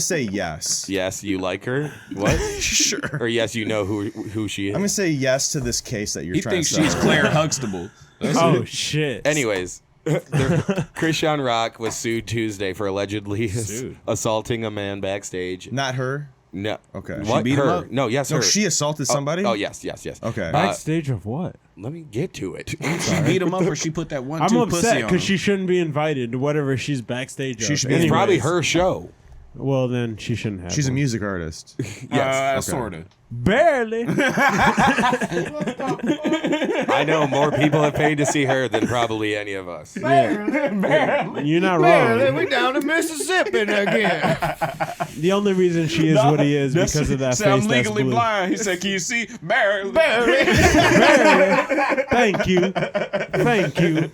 say yes. Yes, you like her? What? Sure. Or yes, you know who she is. I'm gonna say yes to this case that you're He trying thinks to sell. she's Claire Huxtable. Oh shit. Anyways, Krishan Rock was sued Tuesday for allegedly assaulting a man backstage. Not her. No. Okay. What? She beat him her? up? No, yes, No, her. she assaulted somebody. Oh, yes. Okay. Backstage of what? Let me get to it. She beat him up or she put that one I'm two upset pussy on him. because she shouldn't be invited to whatever she's backstage. She of. should be- It's probably Anyways. her show. Well, then she shouldn't have. She's a one. music artist. Yes. okay. Sorta. Barely. I know more people have paid to see her than probably any of us. Yeah. You're not wrong. We down to Mississippi again. The only reason she is what he is because of that Say, face I'm that's legally blue. blind. He said, "Can you see?" Barely. Barely. Thank you. Thank you.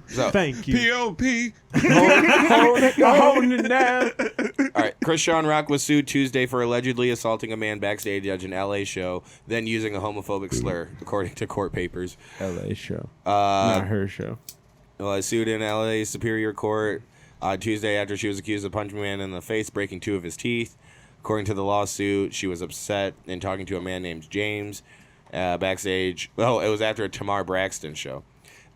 So, Thank you. P.O.P. Holding it down. all right. Krishan Rock was sued Tuesday for allegedly assaulting a man backstage at an LA show, then using a homophobic slur, according to court papers. LA show. Not her show. Sued in LA Superior Court Tuesday after she was accused of punching a man in the face, breaking 2 of his teeth. According to the lawsuit, she was upset and talking to a man named James backstage. Oh, it was after a Tamar Braxton show.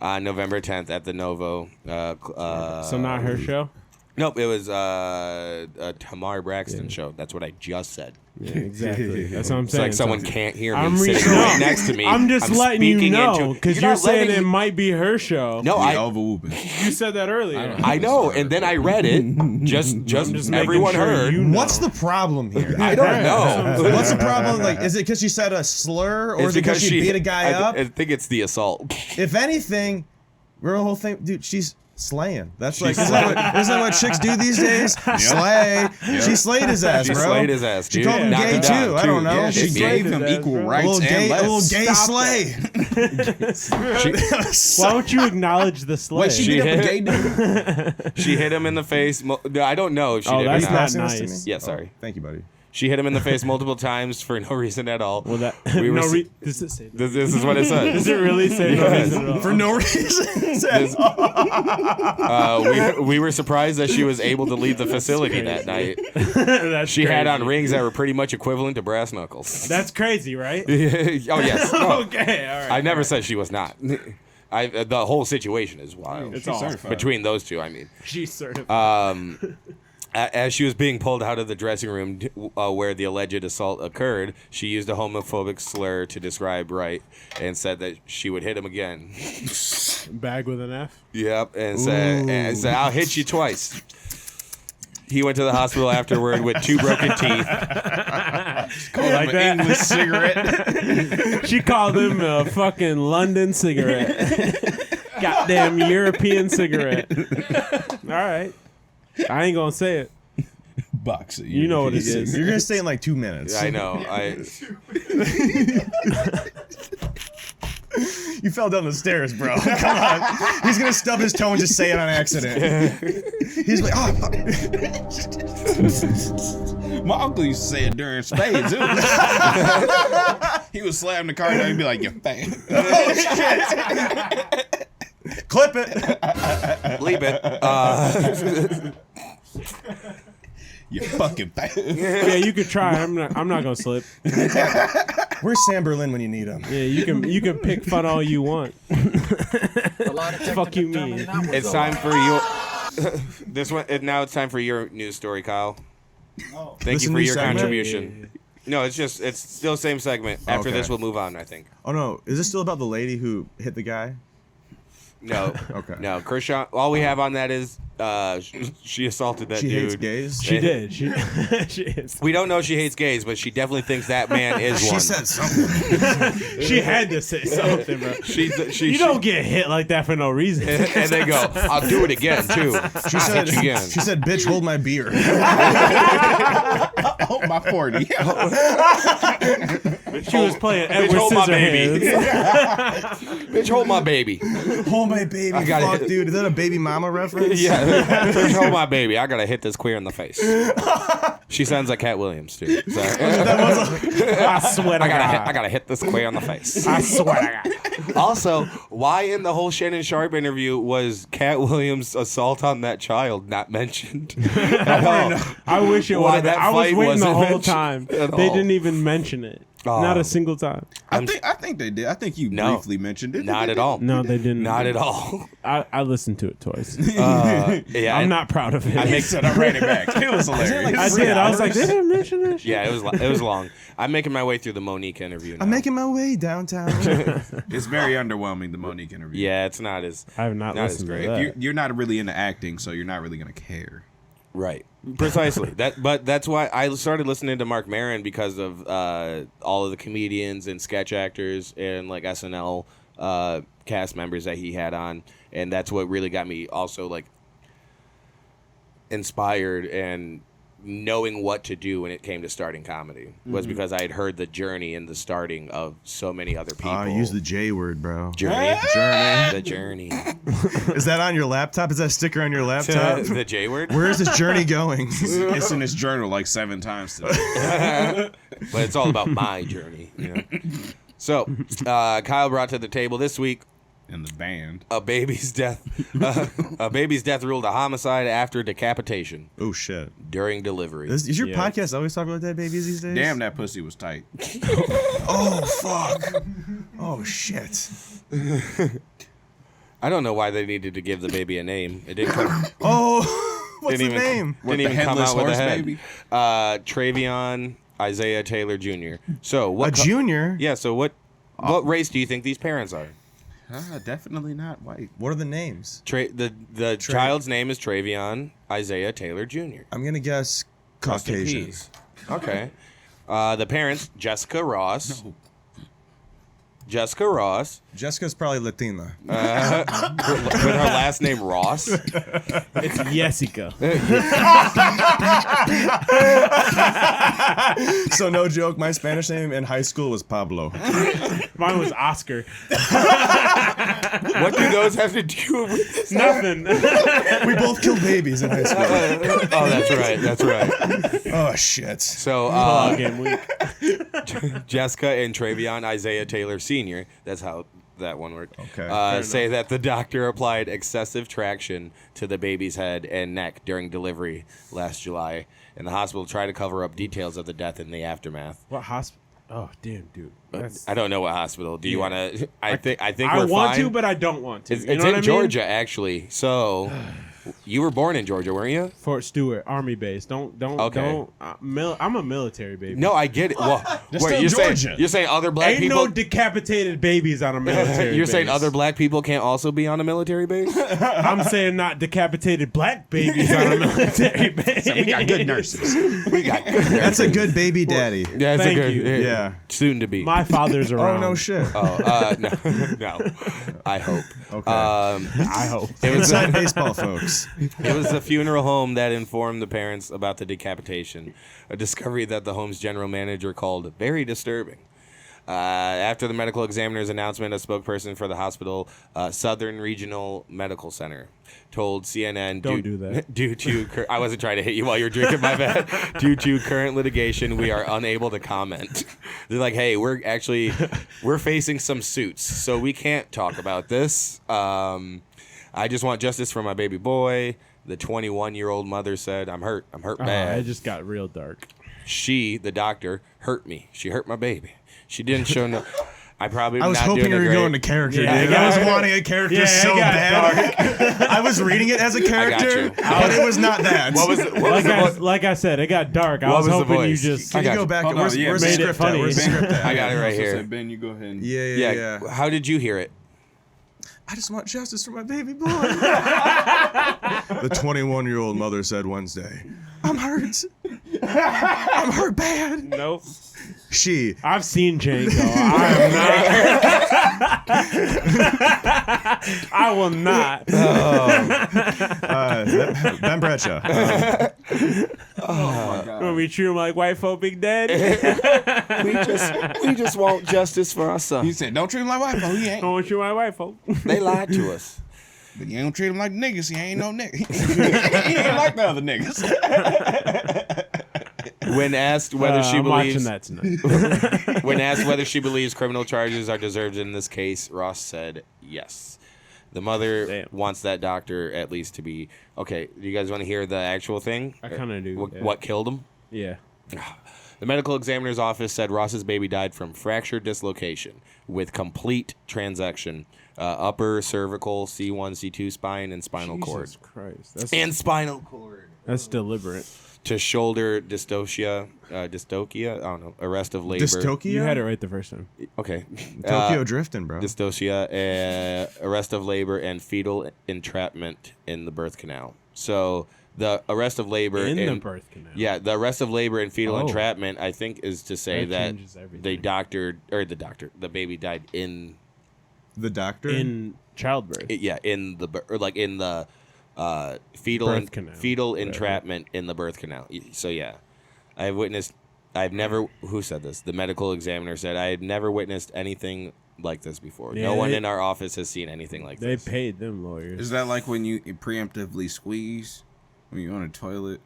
November 10th at the Novo. So not her show? Nope, it was a Tamar Braxton show. That's what I just said. Yeah, exactly. That's what I'm It's saying. like someone can't hear me I'm sitting no, right next to me. I'm just letting you speaking know into- because you're not saying letting it me- might be her show. No, I I overwhooping. You said that earlier. I know, and then I read it. Just making everyone sure heard. you know. What's the problem here? I don't know. What's the problem? Like, is it because she said a slur, or It's is it because she beat a guy I up? I think it's the assault. If anything, real whole thing, dude, she's slaying. That's like, isn't that what chicks do these days? Slay. She slayed his ass, She bro. slayed his ass, She dude. called him Knocked gay him too. down, I don't know. Yeah, she She gave slayed him his ass, equal bro. a rights little gay, and a little less. gay Stop slay. Why don't you acknowledge the slay? Wait, she She beat up a hit- gay dude? She hit him in the face. No, I don't know if she Oh, did that's or not not. Passing this to nice. me? Yeah, sorry. Thank you, buddy. She hit him in the face multiple times for no reason at all. Well, that We were no. s- Does it say? That? This is what it says. Does it really say no Yes. reason at all? For no reason. We were surprised that she was able to leave the facility that night. That's She had on crazy. rings that were pretty much equivalent to brass knuckles. That's crazy, right? Oh yes. No. Okay, all right. I never said she was not. The whole situation is wild. It's all Between those two, I mean. she's certified. As she was being pulled out of the dressing room where the alleged assault occurred, she used a homophobic slur to describe Wright and said that she would hit him again. Bag with an F. Yep, and said, "I'll hit you twice." He went to the hospital afterward with 2 broken teeth. Like that. English cigarette. She called him a fucking London cigarette. Goddamn European cigarette. All right. I ain't gonna say it. bucks. You know what it is. You're gonna stay in like 2 minutes. I know. You fell down the stairs, bro. Come on. He's gonna stub his toe and just say it on accident. He's like, oh, fuck. My uncle used to say it during spades. He would slam the car down and be like, "You fat." Oh shit. Clip it. Bleep it. You fucking fat. Yeah, you could try. I'm not gonna slip. Where's Sam Berlin when you need him? Yeah, you can pick fun all you want. Fuck you mean? It's time for your this one. Now it's time for your news story, Kyle. Thank you for your contribution. No, it's still same segment. After Okay. this, we'll move on, I think. Oh no, is this still about the lady who hit the guy? No. Okay. No, Krishan. All we have on that is she assaulted that She dude. hates gays. She did. She is. We don't know she hates gays, but she definitely thinks that man is She one. said something. She had to say something, bro. She You don't get hit like that for no reason. and they go, I'll do it again too. She said, hit you again. she said, bitch, hold my beer. Oh, my 40. She was playing Edward hold my baby. Scissorhands. Bitch, hold my baby. Hold my baby. I gotta Fuck, hit- dude. Is that a baby mama reference? Yeah, bitch, hold my baby. I gotta hit this queer in the face. She sounds like Cat Williams too. So, I swear to God. I gotta hit this queer in the face. I swear to God. Also, why in the whole Shannon Sharp interview was Cat Williams' assault on that child not mentioned? I wish it Why would have been. that I was fight waiting the wasn't whole mentioned time. at They all. didn't even mention it. Not a single time. I think they did. I think you No. briefly mentioned it. Not at all. No, they didn't. Not at all. I listened to it twice. Yeah, I'm not proud of it. I make I ran it back. It was hilarious. I did. I was like, they didn't mention this shit. Yeah, it was long. I'm making my way through the Monique interview now. I'm making my way downtown. It's very underwhelming, the Monique interview. Yeah, it's not as I have not Not as listened to great. that. You're not really into acting, so you're not really gonna care. right. Precisely. But that's why I started listening to Mark Maron because of all of the comedians and sketch actors and like SNL cast members that he had on, and that's what really got me also like inspired and knowing what to do when it came to starting comedy was because I had heard the journey and the starting of so many other people. Use the J word, bro. journey. Journey. The journey. Is that on your laptop? Is that sticker on your laptop? The J word. Where is this journey going? It's in his journal like 7 times today. But it's all about my journey. You know? So, Kyle brought to the table this week In the band. a baby's death. A baby's death ruled a homicide after decapitation Oh shit! during delivery. Is your Yes. podcast always talking about dead babies these days? Damn, that pussy was tight. Oh fuck! Oh shit! I don't know why they needed to give the baby a name. It didn't come. Oh, what's the didn't even, name? What, Didn't the even come headless out with a horse head. baby? Travion Isaiah Taylor Jr. So what? A junior? Yeah. So what race do you think these parents are? Definitely not white. What are the names? The child's name is Travion Isaiah Taylor Jr. I'm gonna guess Rest in Caucasian. peace. Okay. The parents, Jessica Ross. No. Jessica Ross. Jessica's probably Latina. With her last name Ross. It's Jessica. So no joke, my Spanish name in high school was Pablo. Mine was Oscar. What do those have to do with this? Nothing. We both killed babies in high school. Oh, that's right. That's right. Oh shit! So Game week. Jessica and Travion Isaiah Taylor Sr., that's how that one worked, Okay, say that the doctor applied excessive traction to the baby's head and neck during delivery last July, and the hospital tried to cover up details of the death in the aftermath. What hospital? Oh, damn, dude. That's, I don't know what hospital. Do you want to? I think I we're want fine. to, but I don't want to. It's, You it's know in what I mean? Georgia, actually. So you were born in Georgia, weren't you? Fort Stewart, Army base. Don't. Okay. I'm a military baby. No, I get it. Well, wait, still you're Georgia. saying you're saying other black Ain't people. no decapitated babies on a military You're base. saying other black people can't also be on a military base? I'm saying not decapitated black babies on a military base. We got good nurses. We got good. That's a good baby daddy. Yeah, it's Thank a good. you. Yeah. Soon to be. My father's around. Oh no shit. No, no. I hope. Okay. I hope. It was Inside baseball, folks. dogs. It was the funeral home that informed the parents about the decapitation, a discovery that the home's general manager called very disturbing. After the medical examiner's announcement, a spokesperson for the hospital, Southern Regional Medical Center, told CNN, Don't do that. Due to I wasn't trying to hit you while you were drinking, my bad. Due to current litigation, we are unable to comment. They're like, hey, we're facing some suits, so we can't talk about this. I just want justice for my baby boy. The 21-year-old mother said, I'm hurt bad. It just got real dark. She, the doctor, hurt me. She hurt my baby. She didn't show no. I I was hoping you were going to character, Yeah, dude. I was wanting a character so bad. I was reading it as a character, but it was not that. What was the voice? Like I said, it got dark. I What was was the hoping you voice? just. Can you go back? Hold on, Where's yeah, the made it script at? funny. Where's the script at? I got it right So here. said, Ben, you go ahead. And... Yeah. How did you hear it? I just want justice for my baby boy. The 21-year-old mother said Wednesday, I'm hurt. I'm hurt bad. Nope. She. I've seen Django. I am not. I will not. Ben Bradshaw. Oh my God. When we treat him like white folk, big daddy. We just want justice for our son. He said, don't treat him like white folk. He I ain't. want you my white folk. They lied to us. But you don't treat him like niggas. He ain't no nigga. He ain't like the other niggas. When asked whether she I'm believes watching that tonight. when asked whether she believes criminal charges are deserved in this case, Ross said yes. The mother Damn. wants that doctor at least to be okay. Do you guys want to hear the actual thing? I kind of do. What killed him? Yeah. The medical examiner's office said Ross's baby died from fracture dislocation with complete transection, upper cervical, C1, C2 spine, and spinal cord. Jesus Christ. That's, And spinal cord. that's deliberate. To shoulder dystocia, I don't know, arrest of labor. Dystocia? You had it right the first time. Okay. Tokyo drifting, bro. Dystocia, arrest of labor, and fetal entrapment in the birth canal. So the arrest of labor In the and- birth canal. Yeah, the arrest of labor and fetal Oh. entrapment, I think, is to say That that changes everything. the baby died in The doctor? In childbirth. in the fetal Birth canal. fetal Whatever. entrapment in the birth canal. So yeah, I've never. Who said this? The medical examiner said I had never witnessed anything like this before. Yeah, No one in our office has seen anything like They this. paid them lawyers. Is that like when you preemptively squeeze when you're on a toilet?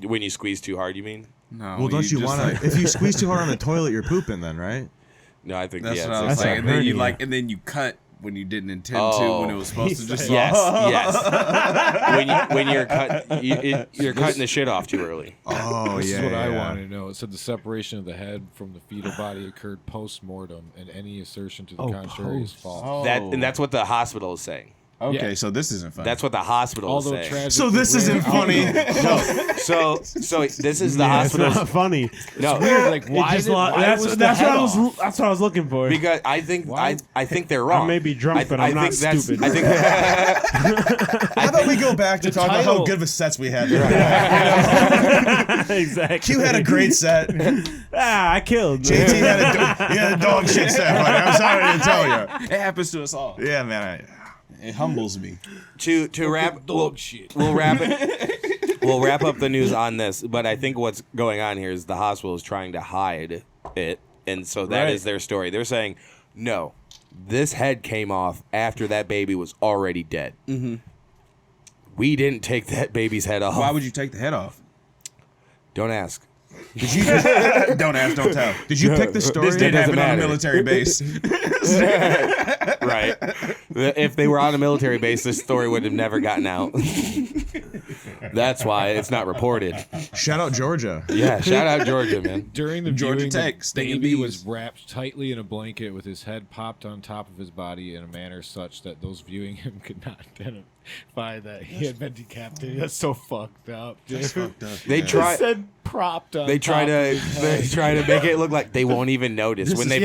When you squeeze too hard, you mean? No. Well, don't you just want like- to? If you squeeze too hard on the toilet, you're pooping then, right? No, I think That's yeah. what I it's was That's like. a And then you hernia. and then you cut when you didn't intend to Oh. when it was supposed to just. yes, yes. when you're you're cutting the shit off too early. Oh, This yeah. is what I yeah. wanted to know. It said the separation of the head from the fetal body occurred post-mortem, and any assertion to the Oh, contrary is post. false. That's what the hospital is saying. Okay, Yeah. so this isn't funny. That's what the hospital Although is saying. tragic, So this the isn't rare funny. So this is the Yeah, it's hospital's not funny. no. weird. Like, It why just did, lo- why that's was that's the what head I was off? that's what I was looking for. Because I think Why? I think they're wrong. I may be drunk, but I'm not think that's- stupid. I think How about we go back to talk about how title- good of a sets we had? exactly. Q had a great set. I killed. JT had a dog shit set, buddy. I'm sorry to tell you. It happens to us all. Yeah, man. It humbles me. to wrap dog shit. we'll wrap it. We'll wrap up the news on this, but I think what's going on here is the hospital is trying to hide it, and so that is Right. their story. They're saying, no, this head came off after that baby was already dead. Mm-hmm. We didn't take that baby's head off. Why would you take the head off? Don't ask. Did you Don't ask, don't tell. did you pick the story? This didn't doesn't happen on a matter. military base. Right. If they were on a military base, this story would have never gotten out. That's why it's not reported. Shout out Georgia. Yeah, shout out Georgia, man. During the Georgia viewing, Tech, the stinging baby bees. was wrapped tightly in a blanket with his head popped on top of his body in a manner such that those viewing him could not identify that he had been decapitated. That's so fucked up, dude. They It try. said propped on They try top to of his head. they try to make it look like they won't even notice when they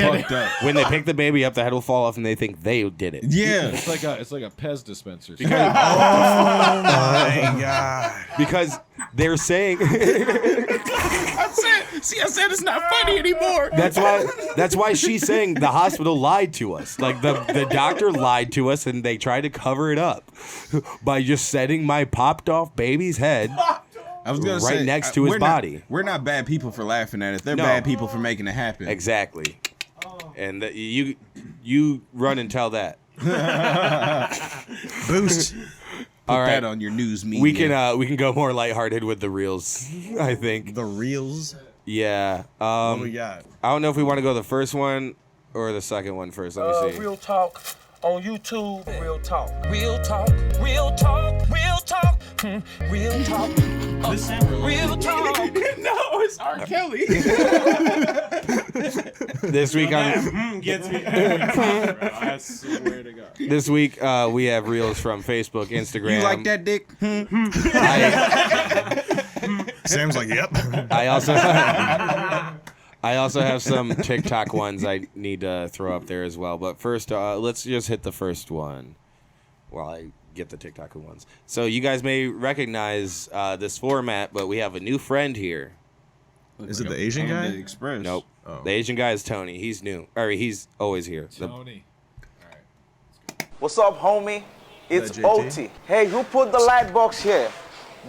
when they pick the baby up, the head will fall off, and they think they did it. Yeah. It's like a Pez dispenser. Oh my god. Because they're saying I I said it's not funny anymore. That's why she's saying the hospital lied to us. Like the doctor lied to us, and they tried to cover it up by just setting my popped off baby's head I was gonna right say, next to his body. We're not bad people for laughing at it. They're No. bad people for making it happen. Exactly. And you run and tell that. Boost. Put All right. that on your news media. We can go more lighthearted with the reels. I think. The reels. Yeah. What we got? I don't know if we want to go the first one or the second one first. Let me see. Real talk on YouTube. Real talk. Real talk. Real talk. Real talk. Real talk. Real talk. No, it's R. Kelly. This week on Gets me every time, bro. I swear to God. this week we have reels from Facebook, Instagram. You like that dick? Sam's like, yep. I also have some TikTok ones I need to throw up there as well. But first, let's just hit the first one while I get the TikTok ones. So you guys may recognize this format, but we have a new friend here. Is it the Asian guy? Panda Express. Nope. Oh. The Asian guy is Tony. He's new. Or he's always here. Tony. What's up, homie? It's JT? OT. Hey, who put the light box here?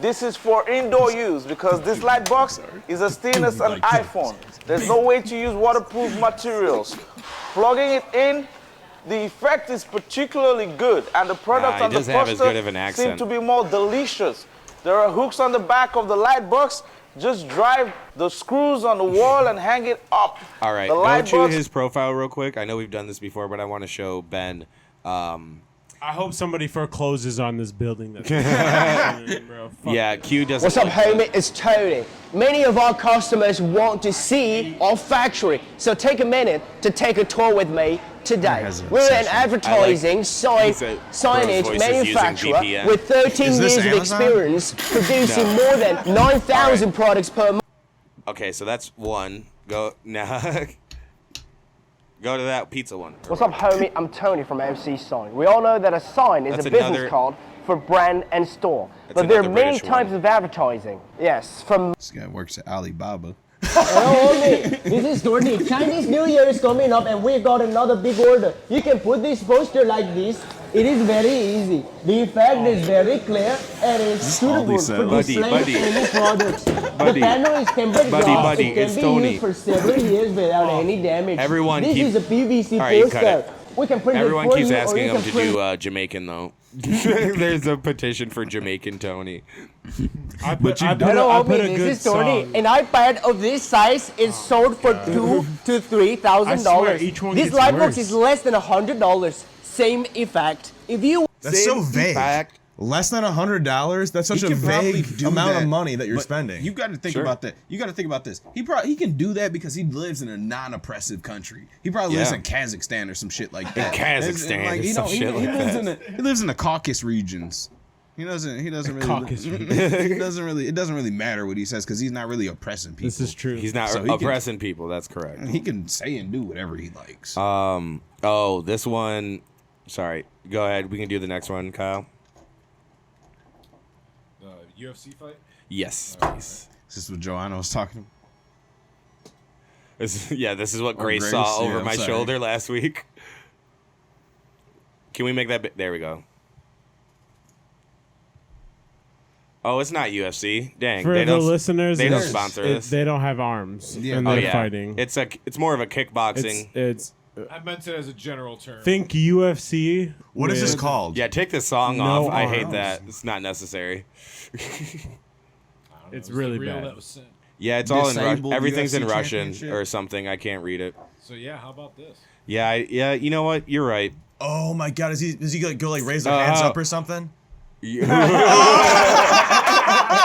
This is for indoor use because this light box is as thin as an iPhone. There's no way to use waterproof materials. Plugging it in, the effect is particularly good, and the product he on the doesn't have as good of poster an seem accent. to be more delicious. There are hooks on the back of the light box. Just drive the screws on the wall and hang it up. All right, The go light to box his profile real quick. I know we've done this before, but I want to show Ben. I hope somebody forecloses on this building. That's bro. Fuck Yeah, it. Q doesn't. What's up, like homie? It's Tony. Many of our customers want to see our factory, so take a minute to take a tour with me today. has an We're an obsession. advertising He said signage Bro's voice is using manufacturer VPN. with 13 Is this years of Amazon? experience producing more than 9,000 products per month. Okay, so that's one. Go now. Go to that pizza one. What's up, homie? I'm Tony from MC Sign. We all know that a sign is That's a business another- card for brand and store. That's But there are another many British types one. of advertising. Yes, from This guy works at Alibaba. Hello, homie. This is Tony. Chinese New Year is coming up and we got another big order. You can put this poster like this. It is very easy. The effect is very clear and is all he suitable said? for Buddy, displaying buddy. any products. Buddy. The panel is tempered glass. Buddy, It can it's be Tony. used for several years without any damage. Everyone this keep- is a PVC All right, you cut poster. it. We can print Everyone it for keeps you, or asking you him can to print do Jamaican though. There's a petition for Jamaican Tony. I put a Hello, good homie, this is Tony. song. An iPad of this size is sold for $2,000 to $3,000. I swear, each one This gets light box worse. is less than $100. Same effect. If you That's so vague. Fact. Less than $100? That's such He a could probably vague do amount that, of money that you're but spending. You got to think Sure. about that. You got to think about this. He can do that because he lives in a non-oppressive country. He probably lives Yeah. in Kazakhstan or some shit like that. Kazakhstan or some shit like lives that. he lives in the Caucasus regions. He doesn't really. Caucasus He doesn't really. It doesn't really matter what he says because he's not really oppressing people. This is true. He's not So he can- oppressing people. That's correct. He can say and do whatever he likes. Oh, this one. Sorry. Go ahead. We can do the next one, Kyle. UFC fight? Yes, please. Is this what Joanna was talking about? This is what Or Grace Grace, saw yeah, over I'm my sorry. shoulder last week. Can we make that? There we go. Oh, it's not UFC. Dang. For they the don't, listeners, they don't it's- sponsor it- this. They don't have arms, Yeah. and Oh they're yeah. fighting. It's more of a kickboxing. It's I meant it as a general term. think UFC. What is this with- called? Yeah, take this song No off. I hate arms. that. It's not necessary. It's Was the really reel bad. that was sent. Yeah, it's all in Disabled Russian. Everything's in UFC Russian championship? or something. I can't read it. So yeah, how about this? Yeah, you know what? You're right. Oh my god, does he like go like raise their hands up or something?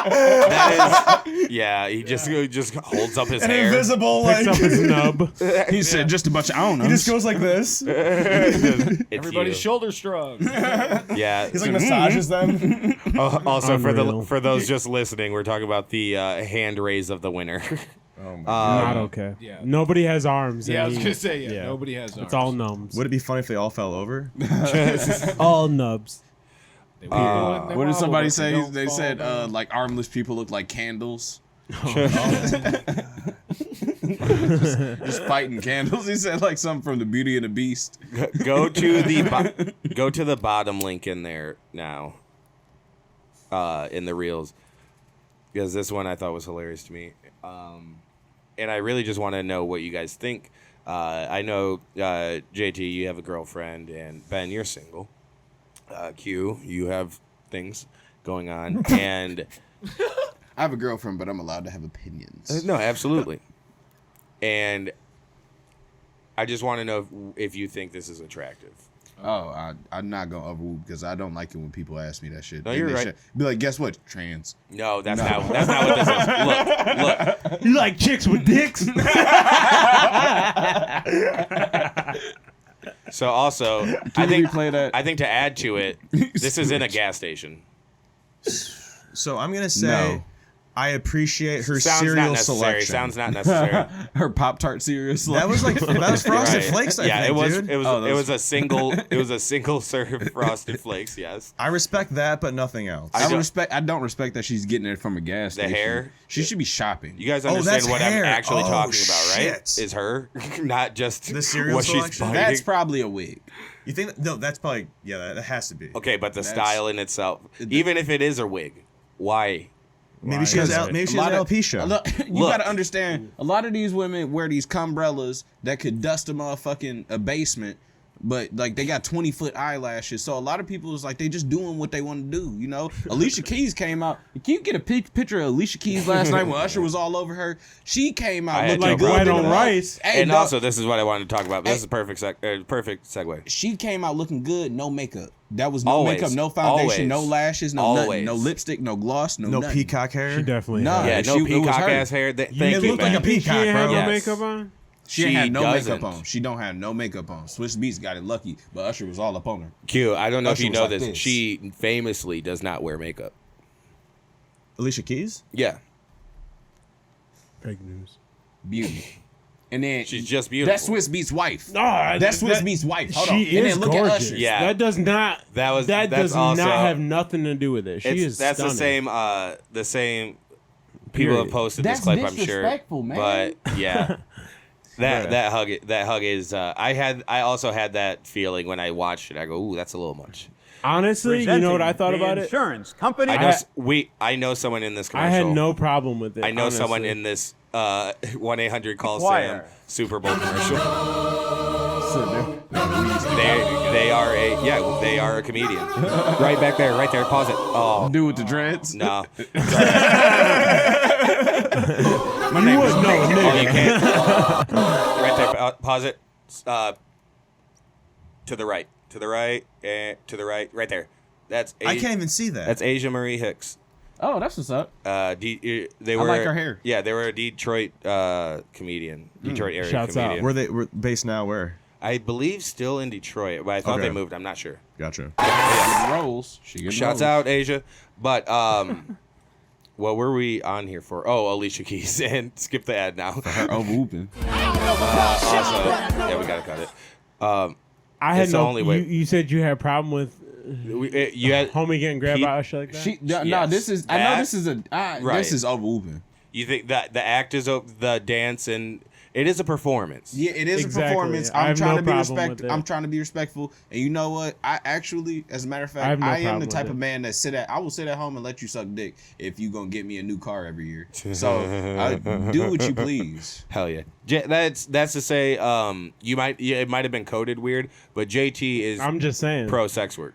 That is, yeah, he just holds up his hair. Invisible Picks up his nub. He said just a bunch of I don't know. He just goes like this. It's Everybody's you. shoulder strong. Yeah. He's like massages them. Also, Unreal. for those just listening, we're talking about the hand raise of the winner. Not okay. Yeah. Nobody has arms. Yeah, I and was he- gonna say nobody has arms. It's all numbs. Would it be funny if they all fell over? all nubs. They wobble and they What did wobble, somebody but say? don't They fall said down. like armless people look like candles. Just fighting candles. He said like something from the Beauty and the Beast. Go to the bottom link in there now. In the reels, because this one I thought was hilarious to me, and I really just want to know what you guys think. I know JT, you have a girlfriend, and Ben, you're single. Q, you have things going on, and I have a girlfriend, but I'm allowed to have opinions. no, absolutely. And I just want to know if you think this is attractive. Oh, I'm not gonna overrule because I don't like it when people ask me that shit. No, And you're they right. should Be like, guess what? Trans. No, that's not what this is. Look. You like chicks with dicks? So also, Can we replay that? I think to add to it, this is in a gas station. So I'm gonna say No. I appreciate her Sounds not cereal necessary. selection. Sounds not necessary. Her Pop-Tart cereal. That was Frosted Right. Flakes. I Yeah, think, it was. dude. It was. Oh, It was a single. It was a single serve Frosted Flakes. Yes. I respect that, but nothing else. I don't respect that she's getting it from a gas The station. hair? She should be shopping. You guys Oh, understand that's what hair. I'm actually Oh, talking about, right? shit. Is her, not just The cereal what selection? she's biting. That's probably a wig. You think? No, that's probably that has to be. Okay, but the That's- style in itself, even if it is a wig, why? Maybe she has Because maybe she a has lot of- alopecia. You Look. gotta understand, a lot of these women wear these cumbrellas that could dust a motherfucking a basement, but like they got 20-foot eyelashes. So a lot of people is like they just doing what they want to do, you know. Alicia Keys came out. Can you get a picture of Alicia Keys last night when Usher was all over her? She came I out had looking no good. problem White than on a mug. rice. Hey, And dog, also, this is what I wanted to talk about. This is a perfect segue. she came out looking good, no makeup. That was no Always. makeup, no foundation, Always. no lashes, no Always. nothing, no lipstick, no gloss, no no nothing. peacock hair. She definitely. Nah. has. Yeah, She- no it was peacock her. ass hair. Thank it you, looked like man. a peacock, She ain't have bro. no Yes. makeup on. She She had no doesn't. makeup on. She don't have no makeup on. Swiss Beats got it lucky, but Usher was all up on her. Q, I don't know if Usher you was know like this. this. She famously does not wear makeup. Alicia Keys. Yeah, Fake news. Beauty. And then she's just beautiful. that's Swiss Beats' wife. No, That's Swiss Beats' wife. Hold on. She And is then look at gorgeous. Usher. Yeah. That does not. That's does also- not have nothing to do with it. She is. That's stunning. the same. People have Period. posted That's this clip, I'm sure. disrespectful, man. But yeah, that hug is. I also had that feeling when I watched it. I go, ooh, that's a little much. Honestly, you know what I thought the about it? insurance company. I know someone in this I commercial. had no problem with it. I know honestly. someone in this 1-800 call Choir. Sam Super Bowl commercial. They are a comedian. Right back there, right there. Pause it. Oh Dude with the dreads. no. My name is No, Oh, nigga. you can't. Right there. Pause it. To the right. To the right. To the right. Right there. That's. I can't even see that. That's Asia Marie Hicks. Oh, that's what's up. They were. like her hair. Yeah, they were a Detroit comedian. Detroit area Shouts out. comedian. Were based now? Where? I believe still in Detroit, but I thought Okay. they moved. I'm not sure. Gotcha. Rolls. She getting Shouts rolls. out Asia. But what were we on here for? Oh, Alicia Keys, and skip the ad now. Her whooping. Also, yeah, we gotta cut it. I had It's the no. only way. You said you had a problem with You had homie getting grabbed He- by a shit like that. She no, Yes. this is. I That- know this is a. Right. This is over whooping. You think that the act is the dance, and it is a performance. Yeah, it is Exactly. a performance. I I'm have trying no to be problem with it. I'm trying to be respectful. And you know what? I actually, as a matter of I have fact, no I am problem the with type it. of man that I will sit at home and let you suck dick if you gonna get me a new car every year. So do what you please. Hell yeah. That's to say, it might have been coded weird, but JT is I'm just saying. pro sex work.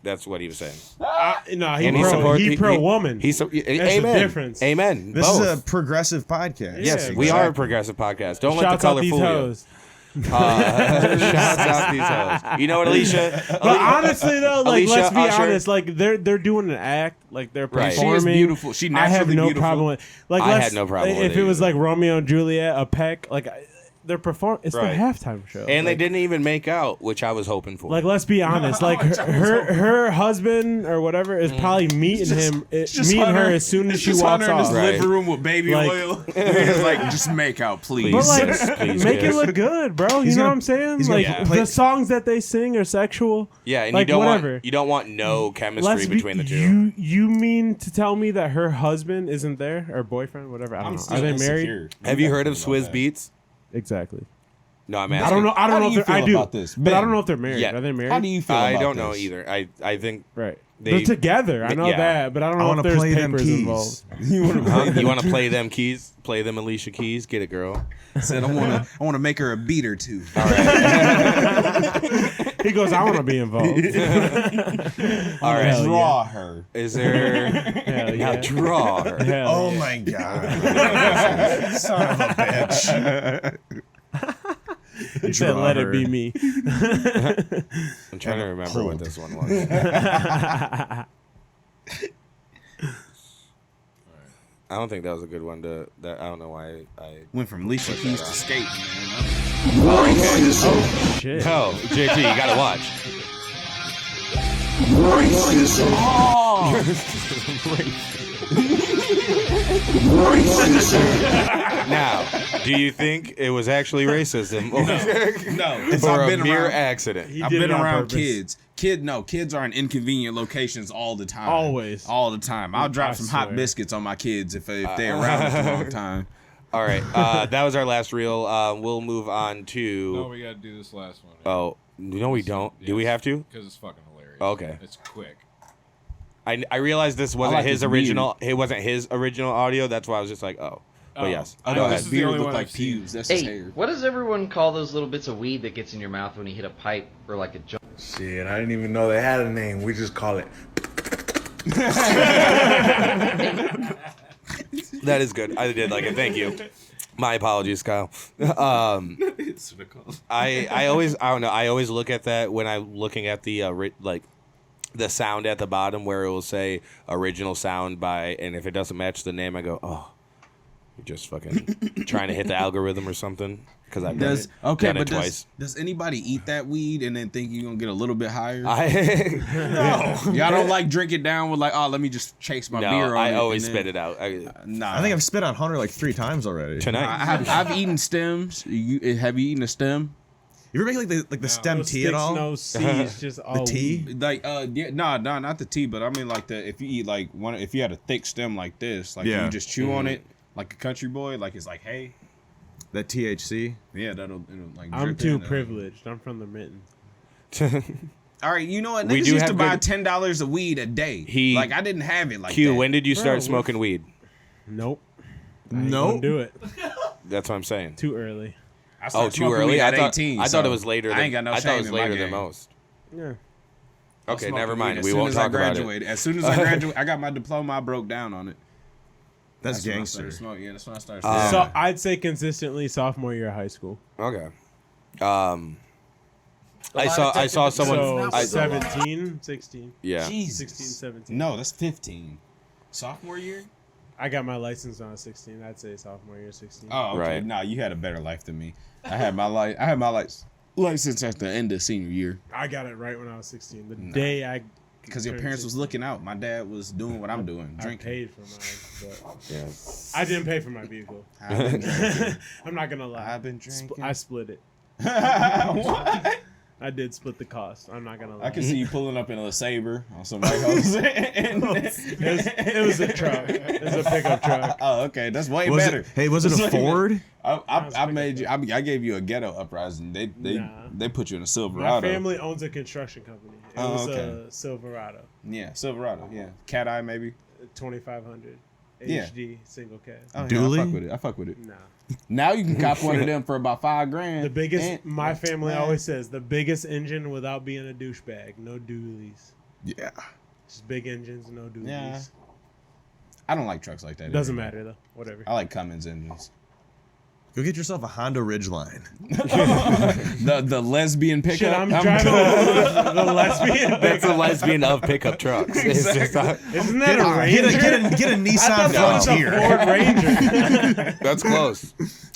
That's what he was saying. No, And he pro woman. He's the amen. difference. Amen. This Both. is a progressive podcast. Yes, Yeah, we are a exactly. progressive podcast. Don't let Shouts the out color these fool hoes. you. Shouts out these hoes. You know what, Alicia? But honestly, though, like Alicia, let's be Usher. honest, like they're doing an act, like they're Right. She is performing. beautiful. She I have naturally no beautiful. problem with. Like, I let's- had no problem with if it it was either. like Romeo and Juliet, a peck, like they're performing. It's Right. the halftime show, And they didn't even make out, which I was hoping for. Like, let's be honest. Like, her husband or whatever is probably meeting meeting her as soon as she walks in off. his Right. living room with baby Like- oil. He's like, just make out, please. But like, Please, make yes. it look good, bro. You know what I'm saying? he's Like, gonna play- the songs that they sing are sexual. yeah, and like, you don't whatever. want you don't want no chemistry between the two. You mean to tell me that her husband isn't there or boyfriend, whatever? I don't know. Are they married? Have you heard of Swizz Beatz? Exactly. No, I'm I asking. don't know. I How don't do know you if they're, I feel do, about this? but I Ben. don't know if they're married. Yeah. Are they married? How do you feel I about don't know this? either. I think Right. They- They're together. I know Yeah. that, but I don't I know want if to there's play them papers keys. involved. You want to play? you want to play them keys, play them Alicia Keys, get it, girl. Said I want to make her a beat or two. All right, He goes, I want to be involved. all right. Hell Draw her. Is there Hell now yeah. draw her? Hell Oh yeah. my god. Son of a bitch. He said, Draw let her. it be me. I'm trying to remember what this one was. I don't think that was a good one to. That I don't know why I. Went from Alicia Keys to skate. Man. Shit. No, JT, you gotta watch. Now, do you think it was actually racism or, No, it's or I've a been mere around. accident? He I've did been it on around purpose. kids. Kids are in inconvenient locations all the time. Always. All the time. I'll drop some hot swear. biscuits on my kids if they're around at the wrong time. All right, that was our last reel. We'll move on No, to. we gotta do this last one. Oh, no, we don't. Do we have to? Because it's fucking hilarious. Okay. It's quick. I realized this wasn't like his his original. It wasn't his original audio. That's why I was just like, oh. But yes, I go know ahead. this is the Beard only look one like I've seen. pews. That's his Hey, hair. what does everyone call those little bits of weed that gets in your mouth when you hit a pipe or like a joint? Shit, I didn't even know they had a name. We just call it. That is good. I did like it. Thank you. My apologies, Kyle. I always look at that when I'm looking at the like the sound at the bottom where it will say original sound by, and if it doesn't match the name, I go, oh, you're just fucking trying to hit the algorithm or something. Because I've done it, done it twice. Does anybody eat that weed and then think you're gonna get a little bit higher? No. Y'all don't like drink it down with like, oh, let me just chase my beer No, on I it. always and spit then- it out. Nah, I think I've spit on Hunter like 3 times already. Tonight. I've eaten stems. Have you eaten a stem? You ever make like the stem No tea at sticks, all? No C's, just all tea? weed. Like yeah, no, not the tea, but I mean like if you eat like if you had a thick stem like this, like Yeah. you just chew on it like a country boy, like it's like hey, That THC? yeah, it'll like. I'm drip too in there. privileged. I'm from the mitten. All right, you know what? We Niggas do used to have buy good- $10 of weed a day. Like I didn't have it like Q, that. when did you start Bro, smoking weed? Nope. Nope. Do it. That's what I'm saying. Too early. I started Too smoking early? weed I at thought 18. I thought it was later. I ain't got no I thought it shame was in my later than game. most. Yeah. Okay, Smoking never weed mind. as We soon won't as I talk about it. graduated. As soon as I graduated, I got my diploma. I broke down on it. That's when I gangster. started smoking. Yeah, that's when I started. So I'd say consistently sophomore year of high school. Okay. I saw someone. So I, 17, 16. yeah. 16, 17. No, that's 15. Sophomore year? I got my license when I was 16. I'd say sophomore year 16. Oh, okay. Right. Nah, you had a better life than me. I had my license at the end of senior year I got it right when I was 16. The day I because your turned parents was 16. looking out. My dad was doing what I'm doing, I drinking. paid for mine, but Yeah. I didn't pay for my vehicle. I've been drinking. I'm not gonna lie. I've been drinking. I split it. What? I did split the cost. I'm not gonna lie. I can see you pulling up in a Sabre on some white hose. It was a truck. It was a pickup truck. Oh, okay, that's way Was better. it, hey, was it a Ford? I made you. I gave you a ghetto uprising. They put you in a My Silverado. family owns a construction company. It Oh, was okay. a Silverado, Yeah, Silverado. Yeah, Cat Eye maybe. 2500 Yeah. HD single cab. Oh, yeah, Dually? I fuck with it. Nah. Now you can cop one of them for about $5,000. The biggest, And- my family Man. always says, the biggest engine without being a douchebag. No dualies. Yeah. Just big engines, no dualies. Yeah. I don't like trucks like that. Doesn't either. matter though. Whatever. I like Cummins engines. Go get yourself a Honda Ridgeline. the lesbian pickup. Shit, I'm driving the lesbian. That's a lesbian of pickup trucks. Exactly. It's just Isn't that a Ranger? Get a Nissan Frontier. Ford Ranger. that's close.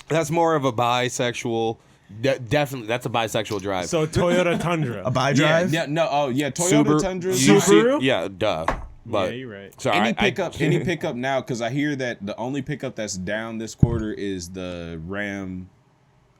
That's more of a bisexual. Definitely, that's a bisexual drive. So Toyota Tundra. A bi drive? Yeah, no, Toyota Tundra. Subaru? Yeah, duh. But, yeah, you're right. Sorry, Any pickup now, because I hear that the only pickup that's down this quarter is the Ram.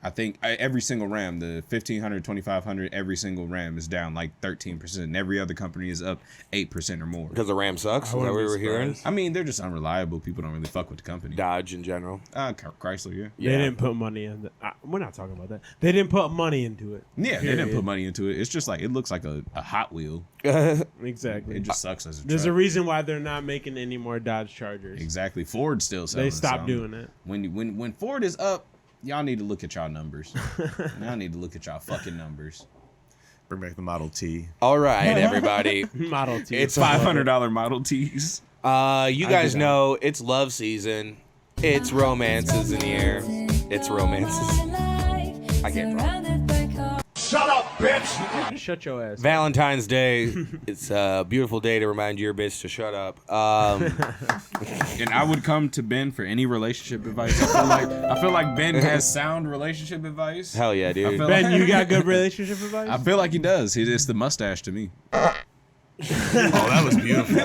I think every single Ram, the 1500, 2500, every single Ram is down like 13%, and every other company is up 8% or more. Because the Ram sucks. Is that what we were hearing? I mean, they're just unreliable. People don't really fuck with the company. Dodge in general. Chrysler, yeah. They didn't put money in. We're not talking about that. They didn't put money into it. Yeah, they didn't put money into it. It's just like it looks like a Hot Wheel. Exactly. It just sucks as a There's a truck. reason why they're not making any more Dodge Chargers. Exactly. Ford still selling. They stopped some. doing it. When Ford is up, y'all need to look at y'all numbers. Y'all need to look at y'all fucking numbers. Bring back the Model T. All right, everybody. Model T. It's $500 Model Ts. You guys know it's love season. It's romances in the air. It's romances. I can't talk. Shut up, bitch! Shut your ass. Valentine's Day. It's a beautiful day to remind your bitch to shut up. And I would come to Ben for any relationship advice. I feel like Ben has sound relationship advice. Hell yeah, dude. Ben, you got good relationship advice? I feel like he does. It's the mustache to me. Oh, that was beautiful.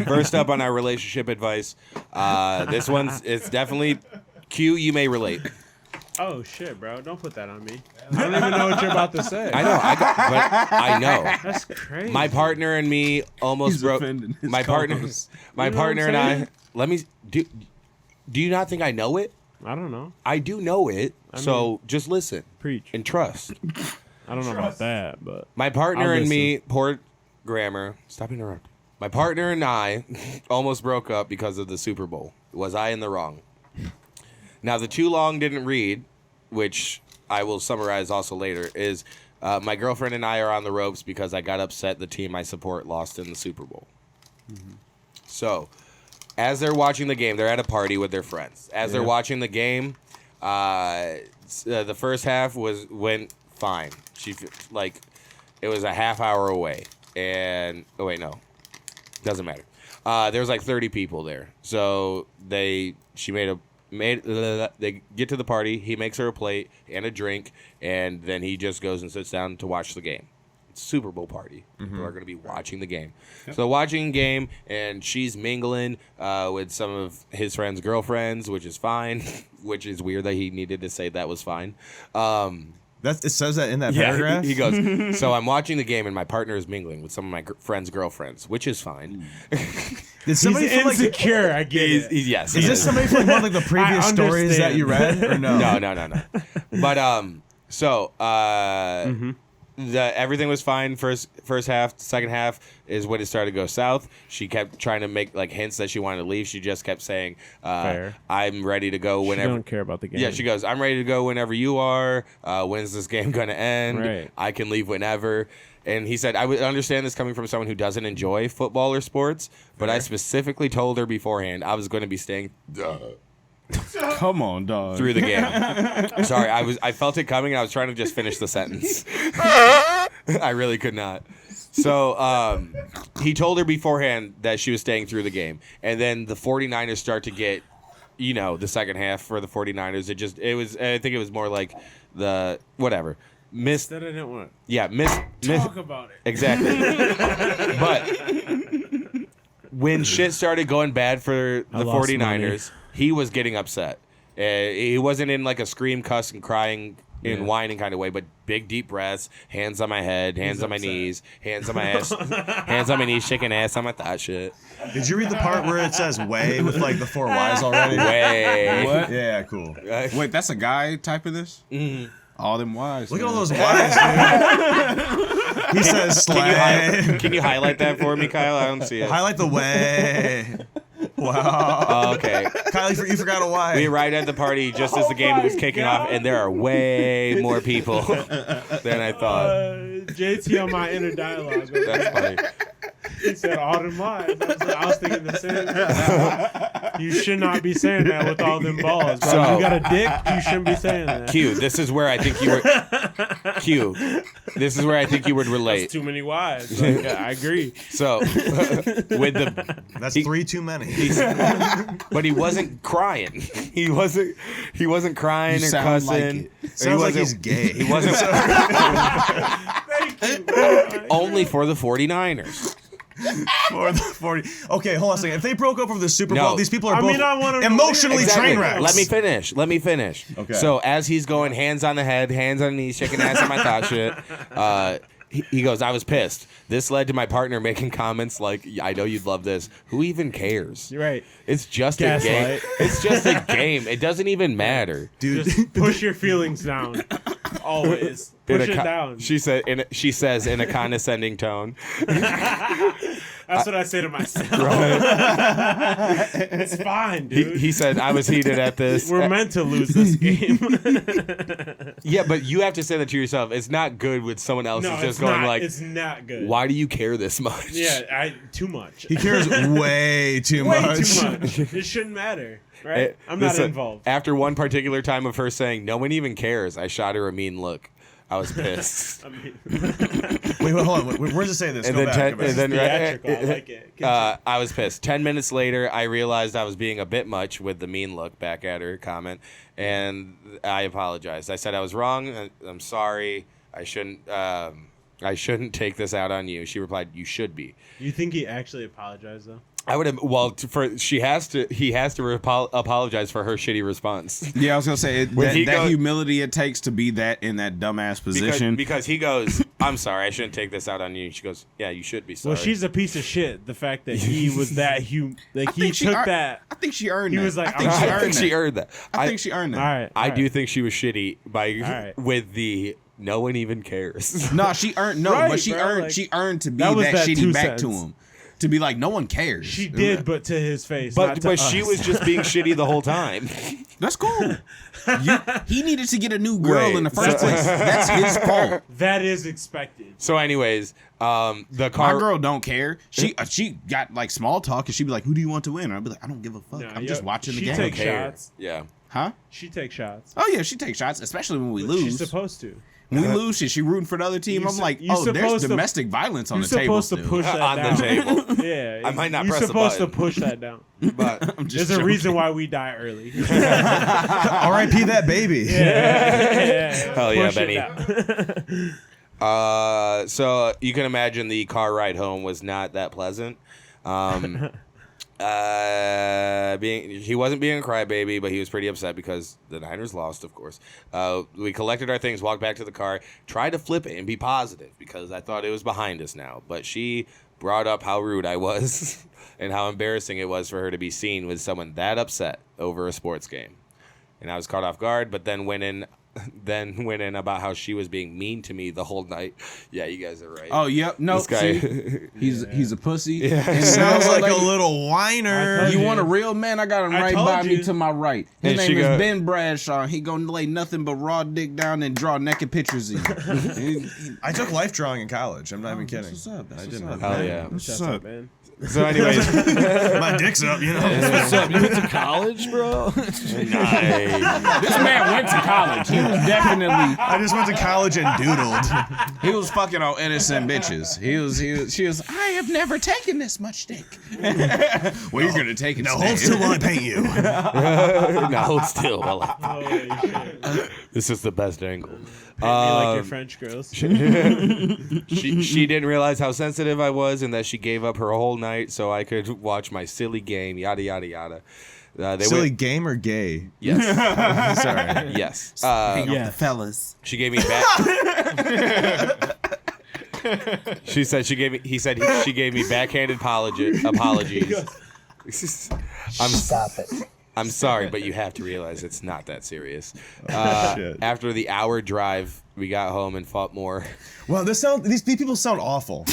First up on our relationship advice. This it's definitely Q. You may relate. Oh shit, bro! Don't put that on me. I don't even know what you're about to say. I know, but I know. That's crazy. My partner and me almost broke. My partner and I. Let me do. Do you not think I know it? I don't know. I do know it. So just listen. Preach. And trust. I don't know about that, but My partner and me, poor grammar. Stop interrupting. My partner and I almost broke up because of the Super Bowl. Was I in the wrong? Now, the too long didn't read, which I will summarize also later, is my girlfriend and I are on the ropes because I got upset the team I support lost in the Super Bowl. Mm-hmm. So, as they're watching the game, they're at a party with their friends. As they're watching the game, the first half went fine. It was a half hour away. And, oh wait, no. Doesn't matter. There was like 30 people there. So, they get to the party. He makes her a plate and a drink, and then he just goes and sits down to watch the game. It's a Super Bowl party. People are going to be watching the game. Yep. So watching game, and she's mingling with some of his friends' girlfriends, which is fine. Which is weird that he needed to say that was fine. It says that in that paragraph? He goes, so I'm watching the game, and my partner is mingling with some of my friends' girlfriends, which is fine. Did somebody he's insecure, I get it. Yes. Is this somebody from one of the previous stories that you read, or no? No. But everything was fine. First half, second half is when it started to go south. She kept trying to make like hints that she wanted to leave. She just kept saying, "I'm ready to go whenever." She don't care about the game. Yeah, she goes, "I'm ready to go whenever you are. When's this game gonna end? Right. I can leave whenever." And he said, I would understand this coming from someone who doesn't enjoy football or sports, but I specifically told her beforehand I was going to be staying Come on, dog. through the game. Sorry, I felt it coming, and I was trying to just finish the sentence. I really could not. So he told her beforehand that she was staying through the game. And then the 49ers start to get, the second half for the 49ers. I think it was more like the, whatever. Missed that I didn't want. Yeah, talk about it. Exactly. But when shit started going bad for the 49ers, he was getting upset. He wasn't in like a scream, cuss, and crying and whining kind of way, but big deep breaths, hands on my head, hands on my knees, hands on my ass, hands on my knees, shaking ass on my thought shit. Did you read the part where it says "way" with like the 4 Y's already? Way. What? Yeah, cool. Wait, that's a guy typing this? Mm-hmm. All them Y's. Look at all those Y's, dude. He says slay. Can you highlight that for me, Kyle? I don't see it. Highlight the way. Wow. Oh, okay. Kyle, you forgot a Y. We arrived at the party just as the game was kicking off, and there are way more people than I thought. JT on my inner dialogue. That's funny. He said all them lies. I was thinking the same thing. You should not be saying that with all them balls, bro. So- You got a dick, you shouldn't be saying that. Q, this is where I think you were. Q, this is where I think you would relate. That's too many wives. Like, I agree. So, with the That's he- 3 too many. but he wasn't crying. He wasn't crying You or sound like cussing. it. Sounds like he's gay. He wasn't Thank you, bro. only for the 49ers. For the 40. Okay, hold on a second. If they broke up over the Super No. Bowl, these people are I both mean, I want 'em to emotionally win. train wrecks. Let me finish. Okay. So as he's going hands on the head, hands on the knees, shaking ass on my thought shit, he goes, I was pissed. This led to my partner making comments like, I know you'd love this. Who even cares? You're right. It's just a game. Gaslight. It's just a game. It doesn't even matter. Dude, Just push your feelings down. Always. In Push a it co- down. She says in a condescending tone. That's what I say to myself. It's fine, dude. He said, I was heated at this. We're meant to lose this game. Yeah, but you have to say that to yourself. It's not good with someone else No, who's just it's going not. like, It's not good. why do you care this much? Yeah, too much. he cares way too Way much. too much. It shouldn't matter, right? I'm not Listen, involved. After one particular time of her saying, no one even cares, I shot her a mean look. I was pissed. I mean, Wait, hold on. Where does it say this? And Go then, back, go back. theatrical. I like it. I was pissed. 10 minutes later, I realized I was being a bit much with the mean look back at her comment, and I apologized. I said I was wrong. I'm sorry. I shouldn't take this out on you. She replied, "You should be." You think he actually apologized though? I would have. Well, he has to apologize for her shitty response. Yeah, I was gonna say When he that goes- humility it takes to be that in that dumbass position. Because he goes, I'm sorry, I shouldn't take this out on you. She goes, yeah, you should be sorry. Well, she's a piece of shit. The fact that he was that like he took that. I think she earned He that. was like, I think I'm she sorry. I earned think that. she earned that. I think she earned that. All right. I do think she was shitty right. with the no one even cares. No, she earned Right, but she bro, earned like, she earned to be that was that that shitty 2 back to cents. him. To be like, no one cares. She did, but to his face. not to But she us. was just being shitty the whole time. That's cool. He needed to get a new girl Right, in the first place. That's his fault. That is expected. So, anyways, the My car. girl don't care. She got like small talk and she'd be like, "Who do you want to win?" And I'd be like, "I don't give a fuck. No, I'm just watching the she game." takes Care. shots. Yeah. Huh? She takes shots. Oh yeah, she takes shots, especially when we lose. She's supposed to. When we lose, she rooting for the other team. You I'm su- like, you oh, there's supposed to- domestic violence on You're the table. supposed to still. push that On the down. table. Yeah, I might not You're press the supposed to button. push that down. But I'm just There's a reason joking. why we die early. R.I.P. that baby. Yeah. Hell yeah, Push it Benny. down. So you can imagine the car ride home was not that pleasant. He wasn't being a crybaby, but he was pretty upset because the Niners lost, of course. We collected our things, walked back to the car, tried to flip it and be positive because I thought it was behind us now. But she brought up how rude I was and how embarrassing it was for her to be seen with someone that upset over a sports game. And I was caught off guard, but then went in about how she was being mean to me the whole night. Yeah, you guys are right. Oh yep, no, This guy. see, he's a pussy. Yeah. And Sounds you know like what, a lady? little whiner. You want a real man? I got him I right told by me you. to my right. His And she name is go- Ben Bradshaw. He gonna lay nothing but raw dick down and draw naked pictures of you. I took life drawing in college. I'm not even kidding. What's up? That's I what's didn't. up. Hell yeah. Shut up, man. So anyways, My dick's up, you know. What's up? You went to college, bro? nice. This man went to college. He was definitely. I just went to college and doodled. He was fucking on innocent bitches. She was. I have never taken this much dick. Well, you're gonna take it. Now today. hold still while I paint you. Now hold still. Holy shit. This is the best angle. Paint me like your French girls. She didn't realize how sensitive I was and that she gave up her whole night so I could watch my silly game. Yada yada yada. They Silly went, game or gay? yes, Sorry. yes. Hang Yeah. up the fellas. She gave me back. She said she gave me. He said she gave me backhanded apologies. Stop it. I'm sorry, but you have to realize it's not that serious. Shit. After the hour drive, we got home and fought more. Well, these people sound awful.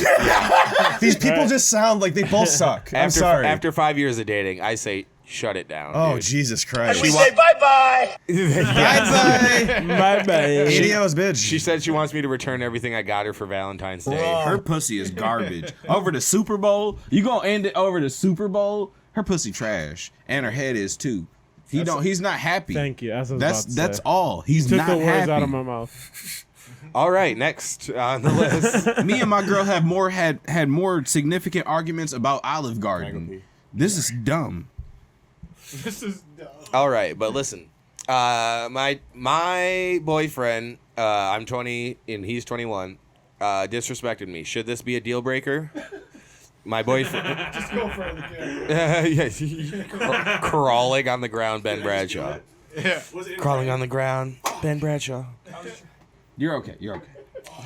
These people just sound like they both suck. I'm sorry. After 5 years of dating, I say shut it down. Oh, dude. Jesus Christ. We say bye-bye. Bye-bye. Idios, bitch. She said she wants me to return everything I got her for Valentine's Day. Her pussy is garbage. Over the Super Bowl, you gonna end it over the Super Bowl? Her pussy trash, and her head is too. He's not happy. Thank you. That's what I was about to That's say. all. He's Took not the words happy. out of my mouth. All right, next on the list. Me and my girl have had more significant arguments about Olive Garden. This is dumb. All right, but listen. My boyfriend, I'm 20 and he's 21, disrespected me. Should this be a deal breaker? My boyfriend. Just go for it. Yeah, crawling on the ground, Ben Bradshaw. Yeah. Crawling on the ground, Ben Bradshaw. You're okay. You're okay.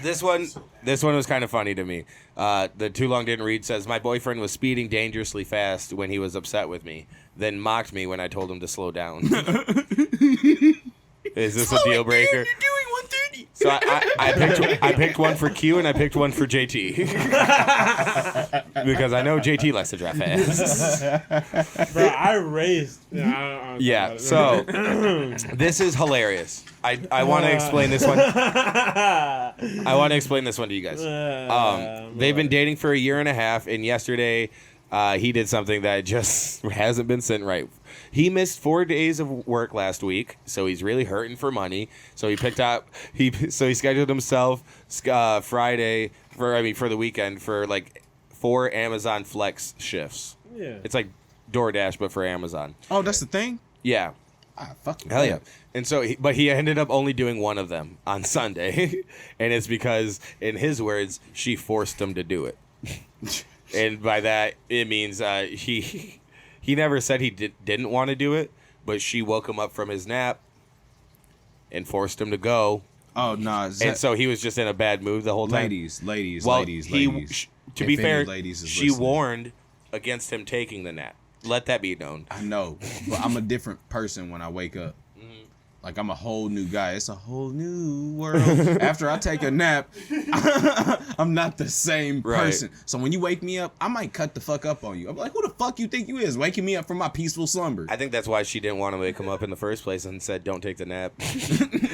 This one was kind of funny to me. The Too Long Didn't Read says, my boyfriend was speeding dangerously fast when he was upset with me, then mocked me when I told him to slow down. Is this a deal breaker? You're doing 130. So I picked one for Q and I picked one for JT. Because I know JT likes to drive fast. Bro, I raced. Yeah, so this is hilarious. I want to explain this one. I want to explain this one to you guys. They've been dating for a year and a half, and yesterday he did something that just hasn't been sitting right. He missed 4 days of work last week, so he's really hurting for money. So he scheduled himself Friday for the weekend for like 4 Amazon Flex shifts. Yeah. It's like DoorDash, but for Amazon. Oh, that's the thing? Yeah. Fucking Hell yeah. And so, but he ended up only doing one of them on Sunday. And it's because, in his words, she forced him to do it. And by that, it means he never said he didn't want to do it, but she woke him up from his nap and forced him to go. Oh, no. And so he was just in a bad mood the whole time. Ladies. To be If fair, any ladies is she listening. warned against him taking the nap. Let that be known. I know, but I'm a different person when I wake up. Like, I'm a whole new guy. It's a whole new world. After I take a nap, I'm not the same person. Right. So when you wake me up, I might cut the fuck up on you. I'm like, who the fuck you think you is? Waking me up from my peaceful slumber. I think that's why she didn't want to wake him up in the first place and said, don't take the nap.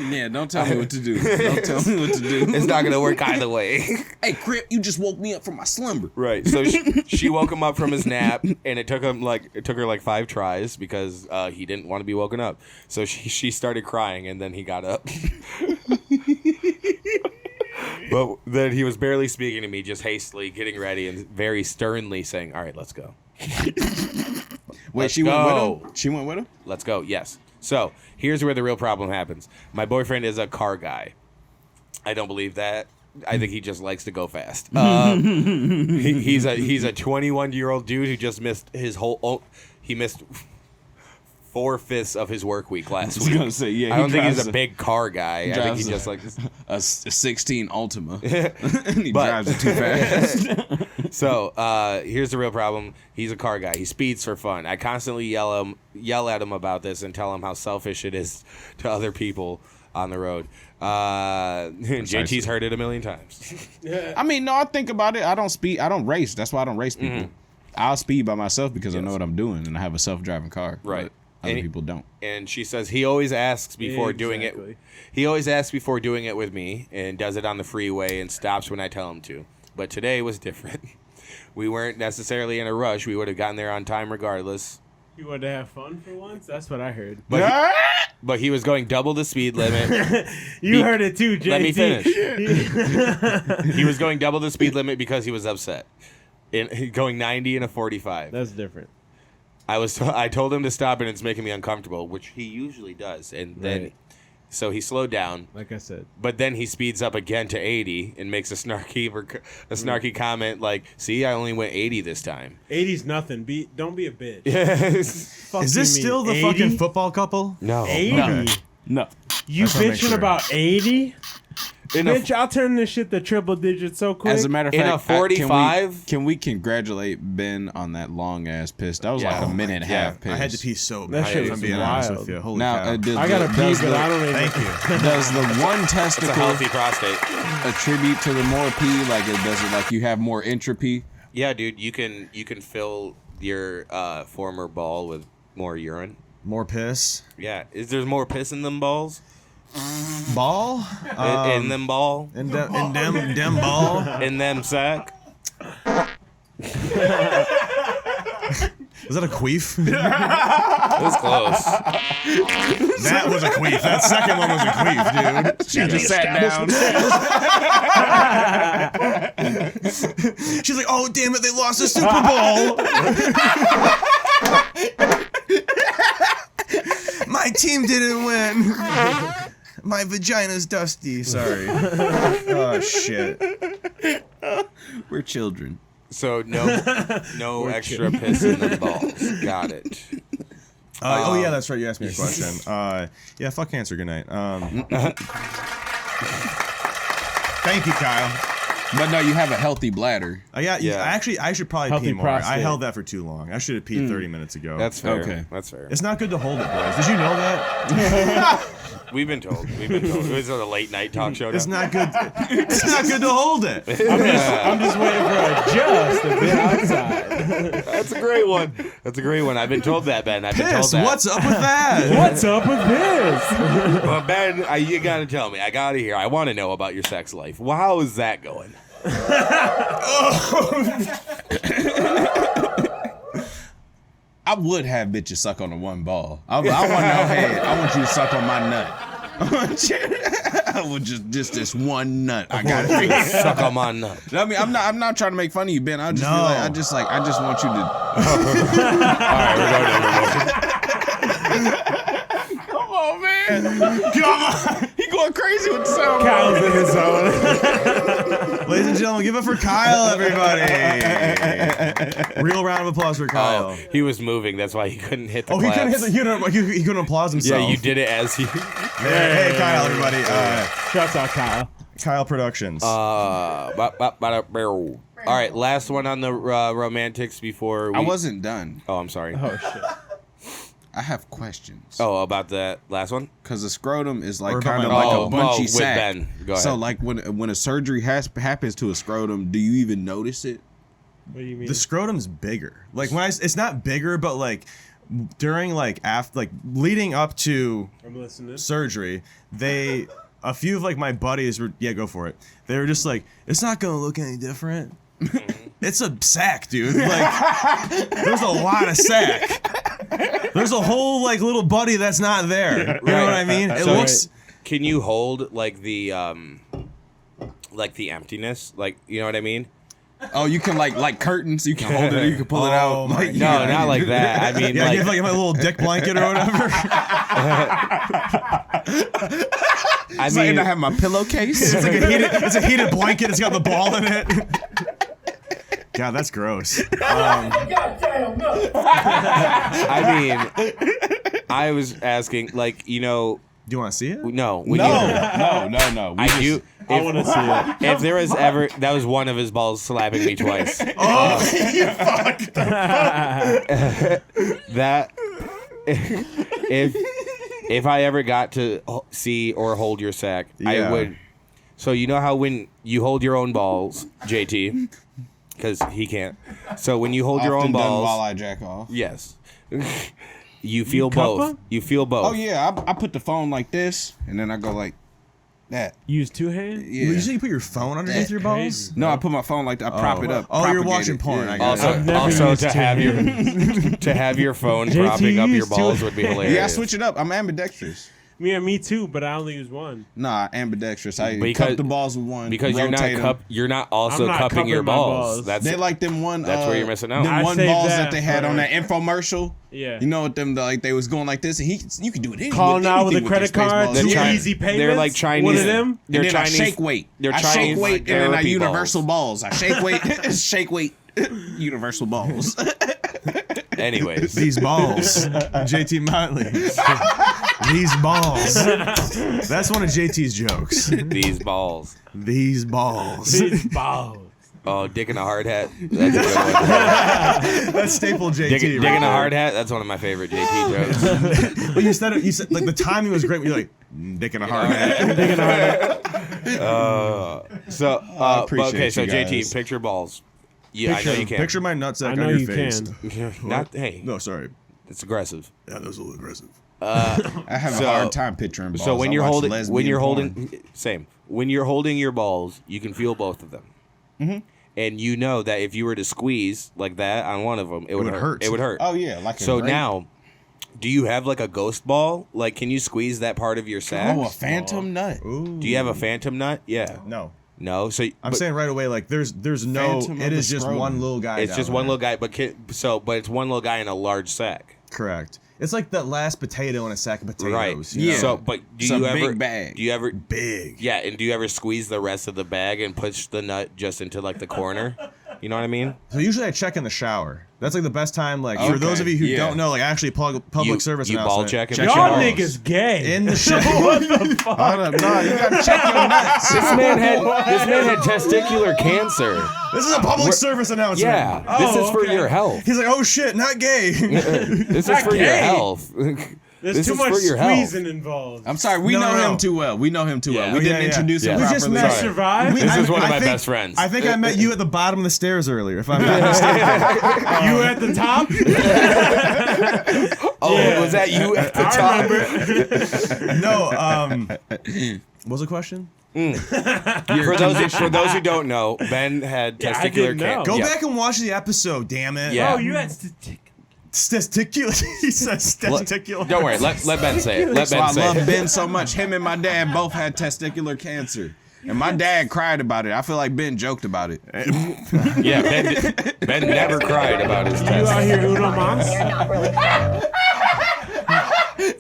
Yeah, don't tell me what to do. Don't tell me what to do. It's not going to work either way. Hey, Crip, you just woke me up from my slumber. Right. So she woke him up from his nap, and it took her like 5 tries because he didn't want to be woken up. So she started crying, and then he got up. But then he was barely speaking to me, just hastily getting ready and very sternly saying, "All right, let's go." Wait, she went with him? She went with him? Let's go. Yes. So here's where the real problem happens. My boyfriend is a car guy. I don't believe that. I think he just likes to go fast. He's a 21-year-old dude who just missed he missed 4/5 of his work week last week. I was gonna say, yeah. I don't think he's a big car guy. I think he just like a 16 Ultima. And he drives it too fast. So here's the real problem. He's a car guy. He speeds for fun. I constantly yell at him about this and tell him how selfish it is to other people on the road. JT's heard it a million times. I mean, no, I think about it. I don't speed. I don't race. That's why I don't race people. Mm-hmm. I'll speed by myself because I know what I'm doing and I have a self-driving car. Right. But other people don't. And she says he always asks before doing it. He always asks before doing it with me and does it on the freeway and stops when I tell him to. But today was different. We weren't necessarily in a rush. We would have gotten there on time regardless. You wanted to have fun for once? That's what I heard. But he was going double the speed limit. You heard it too, JT. Let me finish. He was going double the speed limit because he was upset. Going 90 in a 45. That's different. I told him to stop, and it's making me uncomfortable, which he usually does. And then, so he slowed down. Like I said. But then he speeds up again to 80 and makes a snarky comment like, "See, I only went 80 this time." 80's nothing. Don't be a bitch. Is this still the 80? fucking football couple? No. 80? No. You bitching about 80? Bitch, I'll turn this shit to triple digits so quick. As a matter of fact, in a 45, can we congratulate Ben on that long ass piss? That was like a minute and a half piss. I had to pee so That bad. shit If I'm was being honest wild. with you. Holy Now, cow. I gotta pee, but I don't even. Thank you. Does the one it's a testicle healthy prostate. attribute to the more pee? Like it does it like you have more entropy? Yeah, dude, you can fill your former ball with More urine. More piss. Yeah. Is there more piss in them balls? Ball? In them ball? In them ball? In them sack? Was that a queef? It was close. That was a queef. That second one was a queef, dude. She just sat down. She's like, oh, damn it, they lost the Super Bowl. My team didn't win. My vagina's dusty. Sorry. Oh, shit. We're children. So no extra piss in the balls. Got it. Oh, yeah, that's right. You asked me a question. Yeah, fuck cancer. Good night. Thank you, Kyle. But no, you have a healthy bladder. Yeah. Actually, I should probably Healthy pee more. prostate. I held that for too long. I should have peed 30 minutes ago. That's fair. Okay. That's fair. It's not good to hold it, boys. Did you know that? We've been told. It was a late night talk show. It's not good. It's not good to hold it. I'm just waiting for a just a bit outside. That's a great one. That's a great one. I've been told that, Ben. I've been told Piss. that. What's up with that? What's up with this? Well, Ben, you gotta tell me. I gotta hear. I want to know about your sex life. Well, how is that going? I would have bitches suck on the one ball. I want no head. I want you to suck on my nut. I would just this one nut. I got it. Suck on my nut. I mean, I'm not trying to make fun of you, Ben. I just No. feel like I just want you to. All right, Come on, man. Come on. He going crazy with the sound. Kyle's in his zone. Ladies and gentlemen, give it for Kyle, everybody. Real round of applause for Kyle. Oh, he was moving. That's why he couldn't hit the Oh, he claps. couldn't hit he couldn't applause himself. Yeah, you did it as he. Hey, Kyle, everybody. Shouts out, Kyle. Kyle Productions. All right, last one on the romantics before we. I wasn't done. Oh, I'm sorry. Oh shit. I have questions. Oh, about that last one? Because the scrotum is like Or about kind of my- like Oh, a bunchy with sack. Ben. Go ahead. So like when a surgery happens to a scrotum, do you even notice it? What do you mean? The scrotum's bigger. Like when it's not bigger, but like during leading up to I'm listening. surgery, a few of like my buddies were go for it. They were just like, it's not gonna look any different. It's a sack, dude. Like there's a lot of sack. There's a whole like little buddy that's not there. You know what I mean? It So- looks. Can you hold like the emptiness? Like, you know what I mean? Oh, you can like curtains. You can hold it. You can pull it Oh out. my Like, No, not like that. I mean, Yeah, like, you have like my little dick blanket or whatever. I It's like, mean, and I have my pillowcase. It's like it's a heated blanket. It's got the ball in it. God, that's gross. I mean, I was asking, like, you know, Do you want to see it? no. No. I do. I want to see it. If there was ever, that was one of his balls slapping me twice. Oh, you fucked. That if I ever got to see or hold your sack, I Yeah. would. So you know how when you hold your own balls, JT, because he can't. So when you hold your own Often done balls, while I jack off. yes, you feel cup both. them? You feel both. Oh yeah, I put the phone like this, and then I go like that. Use two hands. Yeah. You say you put your phone underneath your balls? No, I put my phone like that. I prop it up. Oh, you're propagate watching it. porn. Yeah. I got Also, I've never also used to two have your hands. to have your phone JT propping up your used to balls it. would be hilarious. Yeah, I switch it up. I'm ambidextrous. Me too, but I only use one. Nah, ambidextrous. I Because- cup the balls with one. because you're rotate 'em. you're not also I'm not cupping your cupping my balls. balls. That's They like them one. That's where you're missing out. Them I one saved balls that that they had for- on that infomercial. Yeah. You know what them like they was going like this, and you can do it. Call now with a anything credit these card. Spaceballs. Two They're easy payments. They're like Chinese. One of them. They're And then Chinese. I shake weight. They're I Chinese shake weight, and then I therapy universal balls. I shake weight, shake weight, universal balls. Anyways, These balls. JT Motley. These balls. That's one of JT's jokes. these balls. These balls. These balls. Oh, dick in a hard hat. That's a good one. That's staple JT. Dick in right a there. hard hat. That's one of my favorite JT jokes. But you said like the timing was great. You're like, dick in a hard hat. So, appreciate okay. So you JT, guys. picture balls. Yeah, I know you can. Picture my nutsack I know on your you face. can. Not hey. No, sorry. It's aggressive. Yeah, that was a little aggressive. I have a hard time picturing balls. So when I you're watch holding, lesbian porn. when you're holding your balls, you can feel both of them, and you know that if you were to squeeze like that on one of them, it would hurt. It would hurt. Oh yeah, like so now. Do you have like a ghost ball? Like, can you squeeze that part of your sack? Oh, a phantom nut. Ooh. Do you have a phantom nut? Yeah. No. So I'm saying right away, like there's no. Phantom It of is the just scrotum. one little guy. it's down just one there. little guy, but it's one little guy in a large sack. Correct. It's like that last potato in a sack of potatoes. Right. you know? So, but It's a big bag. Do you ever? Big. Yeah, and do you ever squeeze the rest of the bag and push the nut just into like the corner? You know what I mean? So usually I check in the shower. That's like the best time. Like for those of you who don't know, like actually public service you announcement. ball check him? Y'all niggas gay. In the shower. What the fuck? Hold up, no, you gotta check your nuts. This man had testicular cancer. This is a public service announcement. Yeah, this is for your health. He's like, oh shit, not gay. This is for your gay. health. There's This too is much for your health. squeezing involved. I'm sorry, we know him too well. We know him too well. We didn't introduce him Yeah. We properly. just met. Sorry. Survive? This is one of my think- best friends. I think I met you at the bottom of the stairs earlier, if I'm not mistaken. You at the top? Oh, Yeah. was that you at the I top? remember. No, what was the question? For those who don't know, Ben had Yeah, I testicular didn't know. cancer. Go back and watch the episode, damn it. Yeah. Oh, you had to Testicular. He says testicular. Don't worry. Let Ben say it. Let So Ben I say love it. Ben so much. Him and my dad both had testicular cancer. And my dad cried about it. I feel like Ben joked about it. Yeah, Ben never cried about his You out test. here Uno Mas?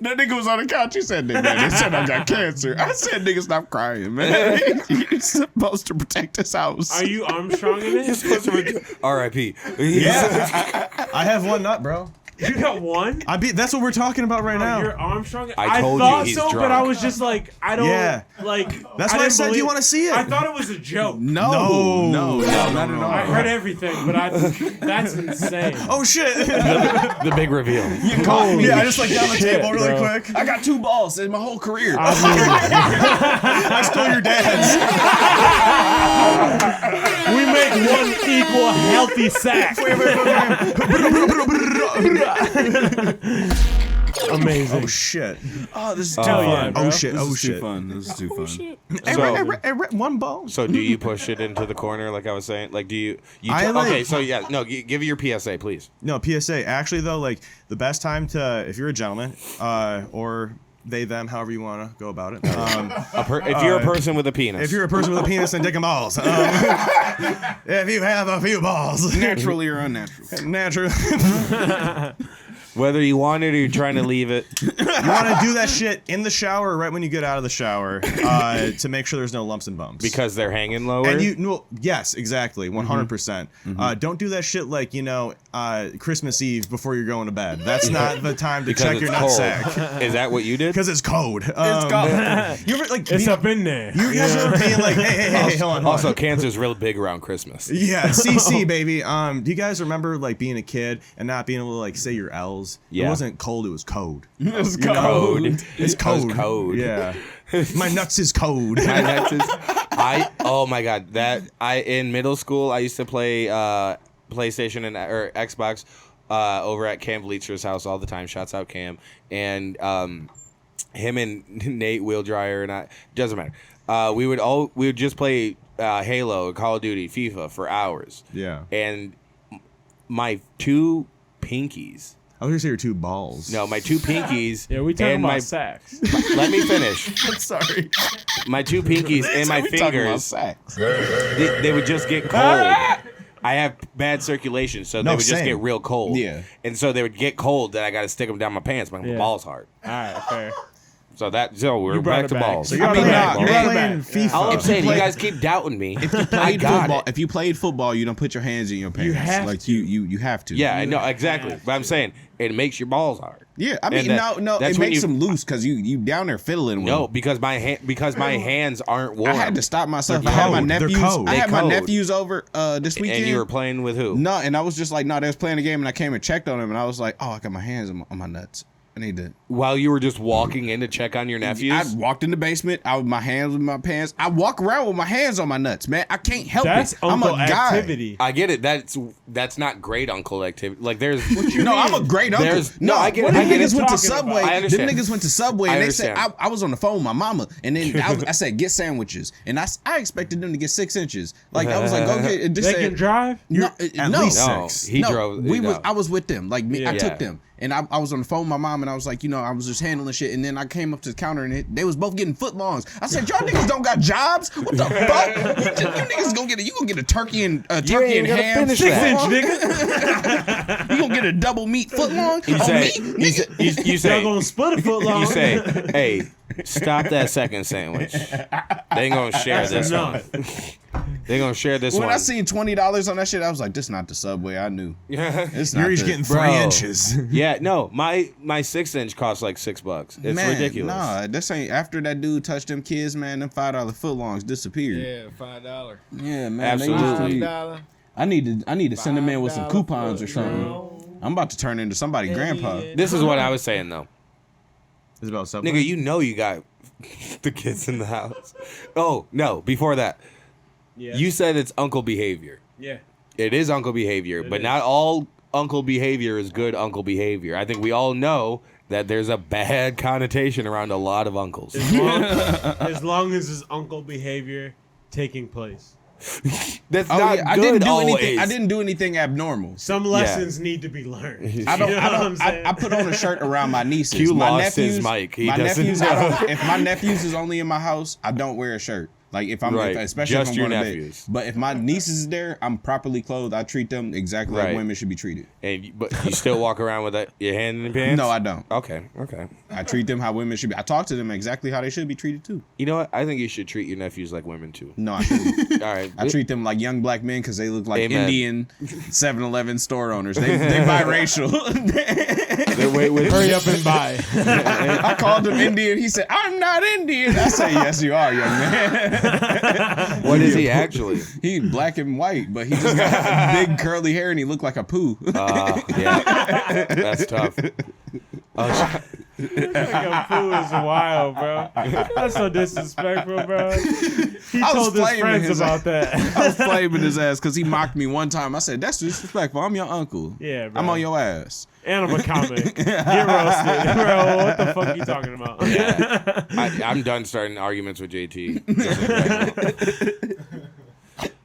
That nigga was on the couch. He said, man, they said I got cancer. I said, nigga, stop crying, man. You're supposed to protect this house. Are you Armstrong in it? R.I.P. Yeah. I have one nut, bro. You got one? That's what we're talking about right now. You're Armstrong? I told you thought he's so, drunk. but I was just like, I don't, like... That's why I didn't said, do you believe- want to see it? I thought it was a joke. No, not at all. I heard everything, but that's insane. Oh, shit. The big reveal. You caught me. Yeah, I just like down the Shit, table really bro. quick. I got 2 balls in my whole career. I stole your dad's. We make one equal healthy sack. Amazing. Oh, shit. Oh, this is Hell yeah, bro. Oh, shit. This Oh, is too shit. fun. This is too fun. So, One ball. so do you push it into the corner like I was saying? Like, do you I like- okay, so yeah, no, give your PSA, please. No, PSA. Actually, though, like, the best time to, if you're a gentleman, or they, them, however you want to go about it. If you're a person with a penis. If you're a person with a penis and dick and balls. If you have a few balls. Naturally or unnatural. Natural. Whether you want it or you're trying to leave it. You want to do that shit in the shower right when you get out of the shower to make sure there's no lumps and bumps. Because they're hanging lower. And you, no, yes, exactly, 100%. Don't do that shit like, Christmas Eve before you're going to bed. That's not the time to because check it's your cold. nutsack. Is that what you did? Because it's cold. It's cold. You ever, like, It's up in there. you guys ever being like, hey, hold on. Also, cancer's real big around Christmas. Yeah, CC, baby. Do you guys remember, like, being a kid and not being able to, like, say your L's? Yeah. It wasn't cold, it was code. It's Code. It's That was code. code. Yeah. My nuts is code. My nuts is- oh my god, in middle school I used to play PlayStation or Xbox over at Cam Bleacher's house all the time. Shouts out Cam. And him and Nate Wheeldryer and I, doesn't matter. We would just play Halo, Call of Duty, FIFA for hours. Yeah. And my 2 pinkies. I was gonna say your 2 balls. No, my 2 pinkies. Yeah, we talking and about my sacks. Let me finish. I'm sorry. My 2 pinkies and my We talking about fingers. sex. They would just get cold. I have bad circulation, so they No, would just same. get real cold. Yeah. And so they would get cold that I got to stick them down my pants. My Yeah. balls hard. All right, fair. So we're You brought back it to back. balls. So You're I mean, playing, you're playing FIFA. All I'm saying, you played- guys keep doubting me. If you I played got football, it. if you played football, you don't put your hands in your pants. have like to. you have to. Yeah, I know exactly. But I'm saying it makes your balls hard. Yeah, I mean, And that- no, that's it when makes you- them loose because you down there fiddling with No, them. because my hands aren't warm. I had to stop myself. They're I had my cold. They're nephews. cold. I had my They cold. nephews over this weekend. And you were playing with who? No, and I was just like, no, they was playing a game, and I came and checked on them, and I was like, oh, I got my hands on my nuts. I need to. While you were just walking in to check on your nephews? I walked in the basement. I with my hands in my pants. I walk around with my hands on my nuts, man. I can't help That's it. I'm a uncle guy. activity. I get it. That's not great uncle activity. Like there's No, I'm a great uncle. No, I get it. Them I get it. niggas went to Talking Subway. about. I understand. Them niggas went to Subway and I they said understand. I was on the phone with my mama and then I said get sandwiches and I expected them to get 6 inches. Like I was like go get. They can drive. No, At no. least No, 6. he drove. I was with them. Like me, I Yeah. took them. And I was on the phone with my mom and I was like, I was just handling shit. And then I came up to the counter and they was both getting foot longs. I said, y'all niggas don't got jobs? What the fuck? You niggas gonna get a turkey and ham. 6 inch, nigga. You gonna get a double meat foot long? You say, you Y'all say, gonna split a foot long. you say, hey, stop that second sandwich. They ain't gonna share this one. They gonna share this When one. I seen $20 on that shit, I was like, this not the Subway. I knew. It's not You're each the- getting 3 Bro. inches. Yeah, no, my 6-inch costs like $6. It's Man, ridiculous. Nah, this ain't after that dude touched them kids, man. Them $5 foot longs disappeared. Yeah, $5. Yeah, man. Absolutely. $5. I need to send them in with some coupons or something. I'm about to turn into somebody's grandpa. This is what I was saying though. It's about Subway. Nigga, you got the kids in the house. Oh, no, before that. Yeah. You said it's uncle behavior. Yeah. It is uncle behavior, but is. not all uncle behavior is good uncle behavior. I think we all know that there's a bad connotation around a lot of uncles. As long as his uncle behavior taking place. That's Oh, not yeah, I good didn't do always. anything. I didn't do anything abnormal. Some lessons need to be learned. I don't. You know what I'm saying? I put on a shirt around my nieces. Q my lost nephews, his mic. He my doesn't nephews. know. If my nephews is only in my house, I don't wear a shirt. Like if I'm, Right, especially just if I'm your going to nephews. bed. But if my nieces is there, I'm properly clothed. I treat them exactly Right. like women should be treated. But you still walk around with your hand in your pants? No, I don't. Okay. I treat them how women should be. I talk to them exactly how they should be treated too. You know what? I think you should treat your nephews like women too. No, I shouldn't. All right. I treat them like young black men because they look like Amen. Indian 7-Eleven store owners. They biracial. Hurry up and buy. I called him Indian. He said, "I'm not Indian." I say, "Yes, you are, young man." What is he actually? He black and white, but he just got big curly hair and he looked like a poo. Yeah. That's tough. Like a fool is wild, bro. That's so disrespectful, bro. He told his friends about that. I was flaming his ass because he mocked me one time. I said, "That's disrespectful. I'm your uncle. Yeah, bro. I'm on your ass." And I'm a comic. Get roasted. Bro, what the fuck you talking about? Yeah. I'm done starting arguments with JT.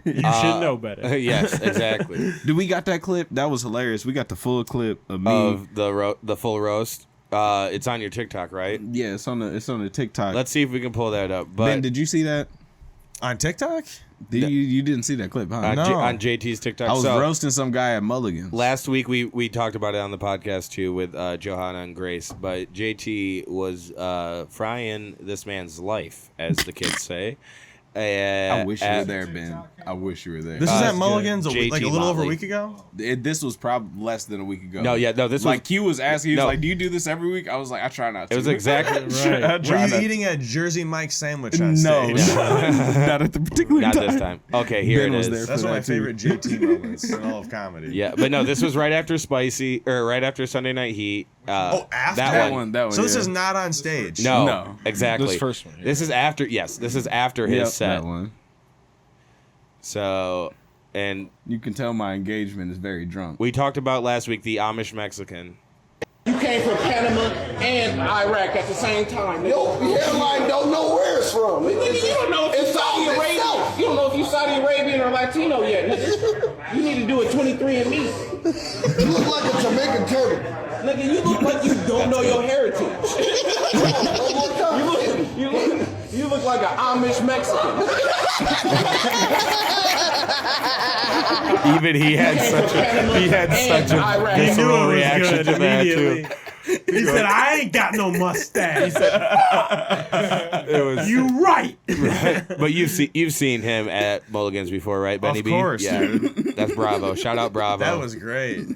You should know better. Yes, exactly. Do we got that clip? That was hilarious. We got the full clip of me. Of the full roast. It's on your TikTok, right? Yeah, it's on the TikTok. Let's see if we can pull that up. But Ben, did you see that? On TikTok? You didn't see that clip, huh? on JT's TikTok. I was So, roasting some guy at Mulligan's. last week we talked about it on the podcast too with Johanna and Grace, but JT was frying this man's life, as the kids say. I wish you were there, Ben. I wish you were there. This is at Mulligan's JT like a little over a Motley. week ago? This was probably less than a week ago. No, Like this was Q was asking, he was No. like, "Do you do this every week?" I was like, "I try not to." it was exactly Right. I Were try you not eating a Jersey Mike sandwich to. on No, stage? not at the particular not time. this time. Okay, here Ben it was is. there. That's for one of my that, too. favorite JT moments in all of comedy. Yeah, but no, this was right after right after Sunday Night Heat. After That one. So this yeah. is not on stage. No, exactly. This first one, yeah. This is after. Yes, this is after his Yep, set. that one. So, and You can tell my engagement is very drunk. we talked about last week the Amish Mexican. You came from Panama and Iraq at the same time. Your hairline don't know where it's from. You don't know if you're Saudi Arabian. You don't know if you're Saudi Arabian or Latino yet. Nigga. You need to do a 23andMe. You look like a Jamaican turtle. Nigga, you look like you don't know your heritage. You look like an Amish Mexican. Even he had such a He knew visceral it was reaction good to that immediately. too. He said, "I ain't got no mustache." He said, It was "You right." But you've seen him at Mulligan's before, right, Benny Of B? course, Yeah, dude. that's Bravo. Shout out Bravo. That was great.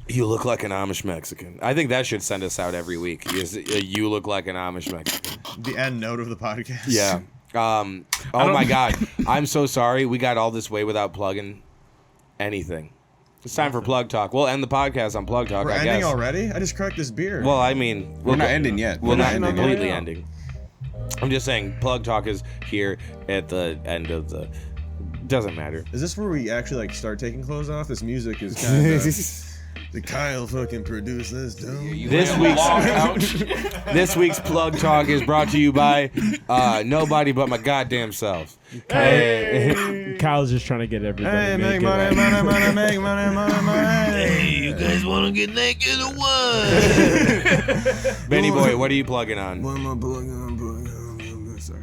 You look like an Amish Mexican. I think that should send us out every week. You look like an Amish Mexican. The end note of the podcast. Yeah. Oh my God. I'm so sorry. We got all this way without plugging anything. It's time for Plug Talk. We'll end the podcast on Plug Talk, We're I ending guess. already? I just cracked this beer. Well, I mean... We're not ending yet. We're not ending completely yet. ending. I'm just saying, Plug Talk is here at the end of the... Doesn't matter. Is this where we actually like start taking clothes off? This music is kind of... The Kyle fucking produced this, dude. This week's Plug Talk is brought to you by nobody but my goddamn self. Kyle's just trying to get everybody. Hey, make naked. money, money, money, make money, money, money. Hey, you guys want to get naked or what? Benny boy, what are you plugging on? What am I plugging on? Sorry.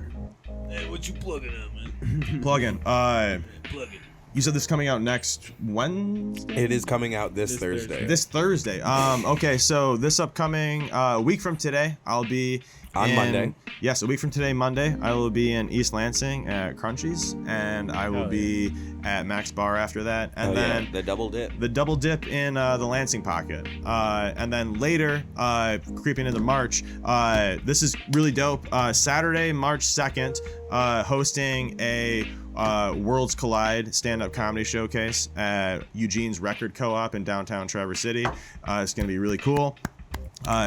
Hey, what you plugging on, man? Plug-in. Plug-in. You said this is coming out next Wednesday? It is coming out this Thursday. This Thursday. Okay, so this upcoming week from today, I'll be on Monday. Yes, a week from today, Monday, I will be in East Lansing at Crunchies, and I will be at Max Bar after that, and then the double dip. The double dip in the Lansing pocket, and then later, creeping into March. This is really dope. Saturday, March 2nd, hosting a Worlds Collide stand-up comedy showcase at Eugene's Record Co-op in downtown Traverse City. It's gonna be really cool.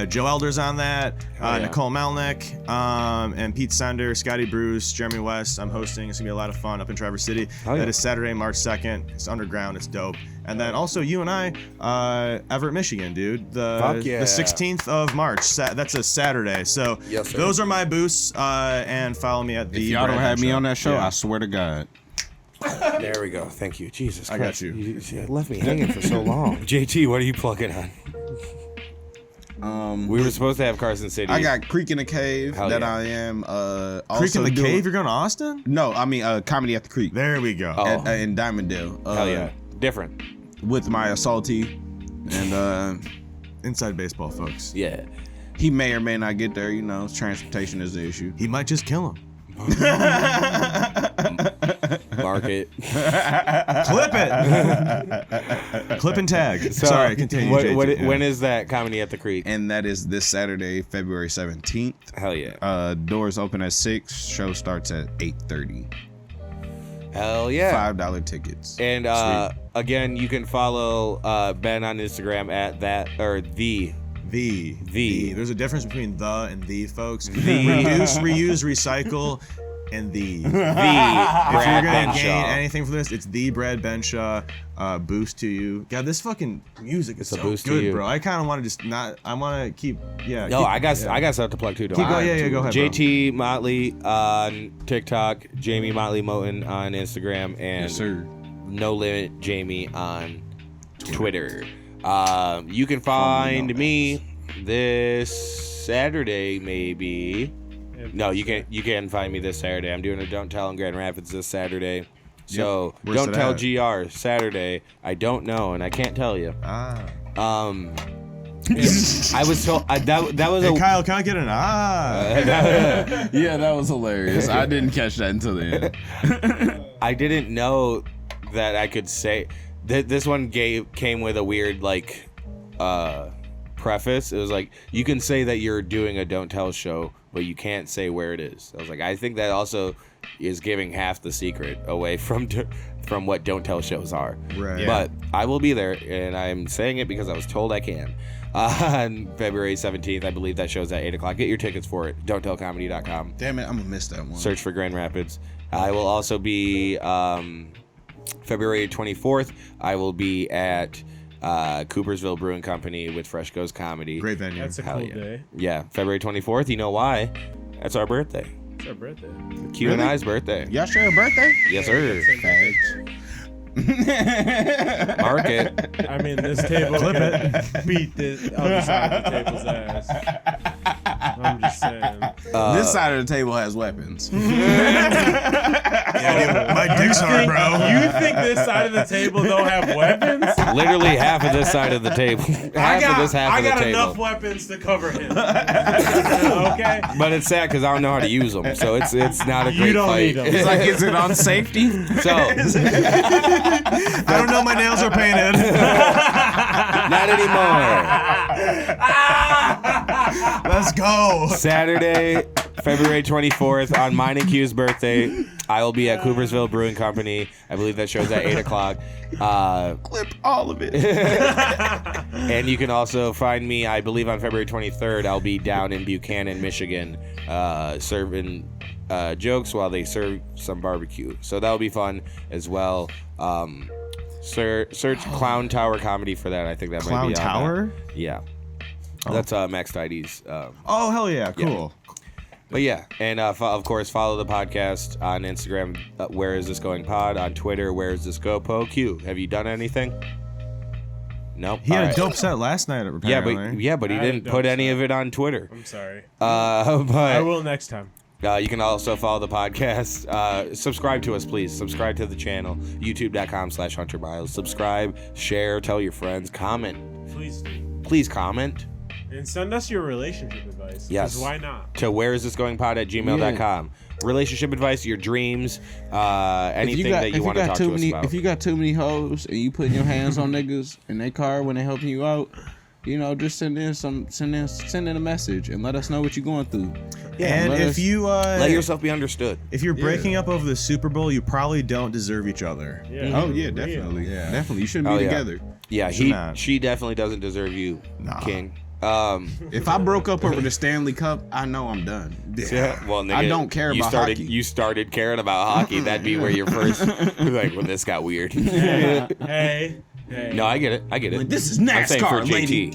Joe Elder's on that, Nicole Melnick, and Pete Sender, Scotty Bruce, Jeremy West. I'm hosting. It's gonna be a lot of fun up in Traverse City. That is Saturday, March 2nd. It's underground. It's dope. And then also you and I, Evart, Michigan, dude. The 16th of March. That's a Saturday. So those are my boosts. And follow me at the. If y'all don't have me on that show, I swear to God. There we go. Thank you. Jesus I Christ. got you. You left me hanging for so long. JT, what are you plugging on? We were supposed to have Carson City. I got Creek in the Cave Hell that yeah. I am. Creek in the Cave? You're going to Austin? No, I mean Comedy at the Creek. There we go. In Dimondale. Hell yeah. Different. With my salty and inside baseball, folks. Yeah. He may or may not get there. You know, transportation is the issue. He might just kill him. Mark it. Clip it. Clip and tag. So, sorry, continue. When is that Comedy at the Creek? And that is this Saturday, February 17th. Hell yeah. Doors open at 6. Show starts at 8:30. Hell yeah. $5 tickets. And again, you can follow Ben on Instagram at that or the. There's a difference between the and the, folks. Reduce, reuse, recycle, and the. If you're gonna gain anything from this, it's the Brad Benshaw boost to you. God, this fucking music is so boost good, to you. bro. I kind of want to just not. I want to keep. Yeah. No, I got stuff to plug too. Keep going. Yeah, go ahead. JT Motley on TikTok, Jamie Motley Moten on Instagram, and No Limit Jamie on Twitter. You can find me this Saturday, maybe. No, you can find me this Saturday. I'm doing a Don't Tell in Grand Rapids this Saturday. So Don't Tell GR Saturday. I don't know, and I can't tell you. I was told that was hey, Kyle, can I get an Yeah, that was hilarious. I didn't catch that until the end. I didn't know that I could say this one came with a weird preface. It was like, you can say that you're doing a Don't Tell show, but you can't say where it is. I was like, I think that also is giving half the secret away from what Don't Tell shows are. Right. Yeah. But I will be there, and I'm saying it because I was told I can. On February 17th, I believe that show's at 8 o'clock. Get your tickets for it. Don'tTellComedy.com. Damn it, I'm gonna miss that one. Search for Grand Rapids. I will also be February 24th. I will be at Coopersville Brewing Company with Fresh Goes Comedy. Great venue. That's a cool day. Yeah, February 24th. You know why? That's our birthday. It's our birthday. Q and I's birthday. Y'all share a birthday? Yes, sir. Mark it. I mean, this table can beat the other side of the table's ass. I'm just saying. This side of the table has weapons. My dick's hard, bro. You think this side of the table don't have weapons? Literally half of this side of the table. I half got of the enough table. weapons to cover him. Okay. But it's sad because I don't know how to use them, so it's not a great You don't fight. need them. It's like, is it on safety? So I don't know. My nails are painted. not anymore. Let's go. Saturday, February 24th, on mine and Q's birthday, I will be at Coopersville Brewing Company. I believe that show's at 8 o'clock. Clip all of it. And you can also find me, I believe on February 23rd, I'll be down in Buchanan, Michigan, serving jokes while they serve some barbecue. So that'll be fun as well. Search Clown Tower Comedy for that. I think that Clown might be on Tower? that. Yeah. That's Max Tidy's. Oh, hell yeah. Cool. But yeah, and of course, follow the podcast on Instagram, Where Is This Going Pod, on Twitter, Where Is This Go Po. Q, have you done anything? Nope. He had a dope set last night, apparently. Yeah, but he didn't put any of it on Twitter. I'm sorry. But I will next time. You can also follow the podcast. Subscribe to us, please. Subscribe to the channel, youtube.com/HunterMiles. Subscribe, share, tell your friends, comment. Please do. Please comment. And send us your relationship advice. Yes. 'Cause why not? To whereisthisgoingpod@gmail.com. Relationship advice, your dreams, anything that you want to talk to us about. If you got too many hoes and you putting your hands on niggas in their car when they helping you out, you know, just send in a message and let us know what you're going through. Yeah, and if you let yourself be understood. If you're breaking up over the Super Bowl, you probably don't deserve each other. Yeah. Oh yeah, definitely. Yeah. Definitely. You shouldn't be together. Yeah, she definitely doesn't deserve you, King. If I broke up over the Stanley Cup, I know I'm done. Yeah. Well, nigga, I don't care about hockey. You started caring about hockey. That'd be where you're first. Like, well, this got weird. Hey. No, I get it. Like, this is NASCAR, I'm saying for lady.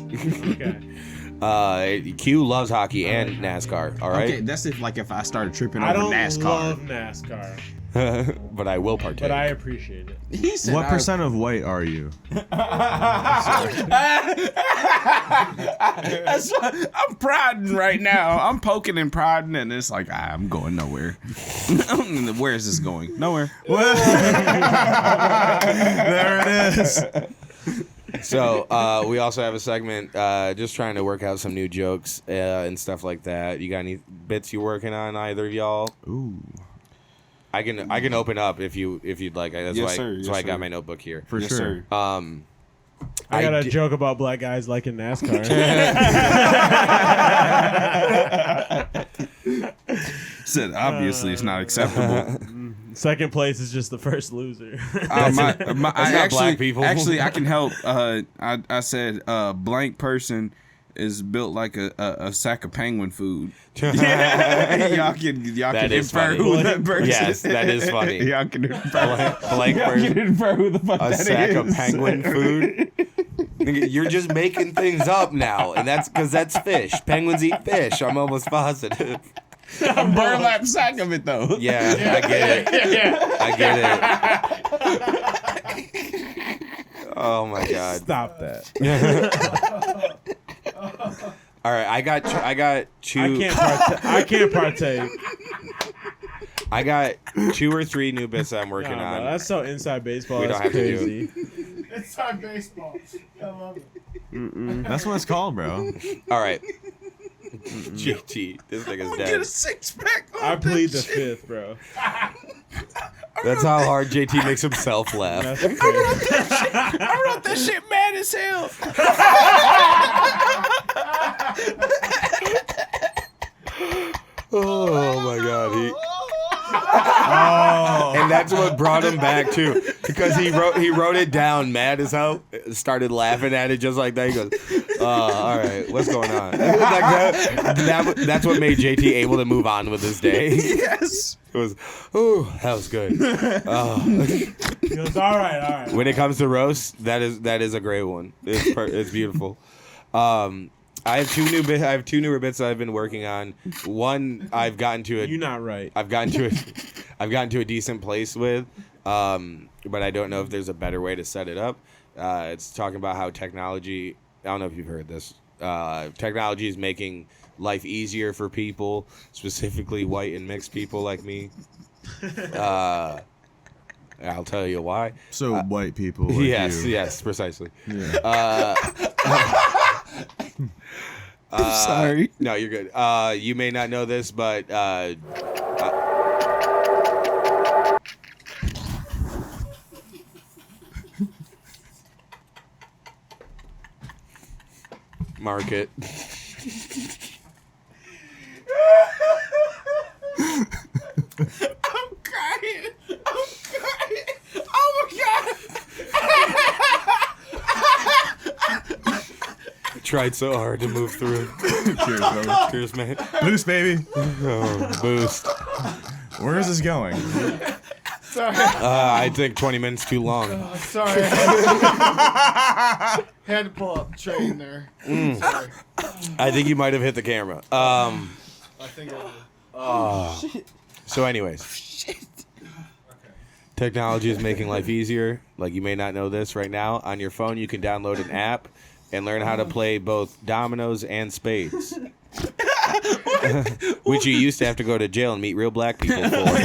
Okay. Q loves hockey and NASCAR. All right. Okay, that's if I started tripping I over don't NASCAR. love NASCR, But I will partake. but I appreciate it. He said What percent of white are you? That's what, I'm prodding right now. I'm poking and prodding, and it's like I'm going nowhere. Where is this going? Nowhere. There it is. So we also have a segment just trying to work out some new jokes and stuff like that. You got any bits you're working on, either of y'all? Ooh. I can open up if you'd like. That's Yes, why sir. that's Yes, why I sir. got my notebook here. For Yes, sure. sir. I got a joke about black guys liking NASCAR. Said obviously it's not acceptable. Second place is just the first loser. Black people. Actually, I can help. I said blank person is built like a sack of penguin food. Y'all can That is infer funny. who that person is. Yes, that is funny. Y'all can infer. Blank Y'all person. can infer who the fuck A that sack of is. penguin food. Nigga, you're just making things up now, and that's because that's fish. Penguins eat fish. I'm almost positive. A burlap sack of it though. Yeah, I get it. I get it. Oh my god. Stop that. All right, I got two. I can't partake. I got 2 or 3 new bits I'm working Nah, on. bro, that's so inside baseball. We don't That's have to do crazy. Inside baseball. I love it. That's what it's called, bro. All right. JT, this nigga's Get a dead. 6-pack. I plead the fifth, bro. That's how hard JT makes himself laugh. That's crazy. I wrote that shit mad as hell. Oh my god, and that's what brought him back too, because he wrote it down mad as hell, started laughing at it just like that. He goes, all right, what's going on? Like that's what made JT able to move on with his day. Yes. It was, ooh, that was good. He goes, all right. When it comes to roast, that is a great one. It's beautiful. I have 2 newer bits that I've been working on. One I've gotten to You're not right. I've gotten to a decent place with, but I don't know if there's a better way to set it up. It's talking about how technology. I don't know if you've heard this. Technology is making life easier for people, specifically white and mixed people like me. I'll tell you why. So white people. Like yes, you. yes, precisely. Yeah. I'm sorry. No, you're good. You may not know this, but market. Tried so hard to move through. Cheers, brother. Cheers, man. Boost, baby. Oh, boost. Where is this going? Sorry. I think 20 minutes too long. Sorry. Had to pull up the train there. Sorry. I think you might have hit the camera. I think I did. So anyways. Technology is making life easier. Like, you may not know this right now. On your phone, you can download an app and learn how to play both dominoes and spades. Which you used to have to go to jail and meet real black people for.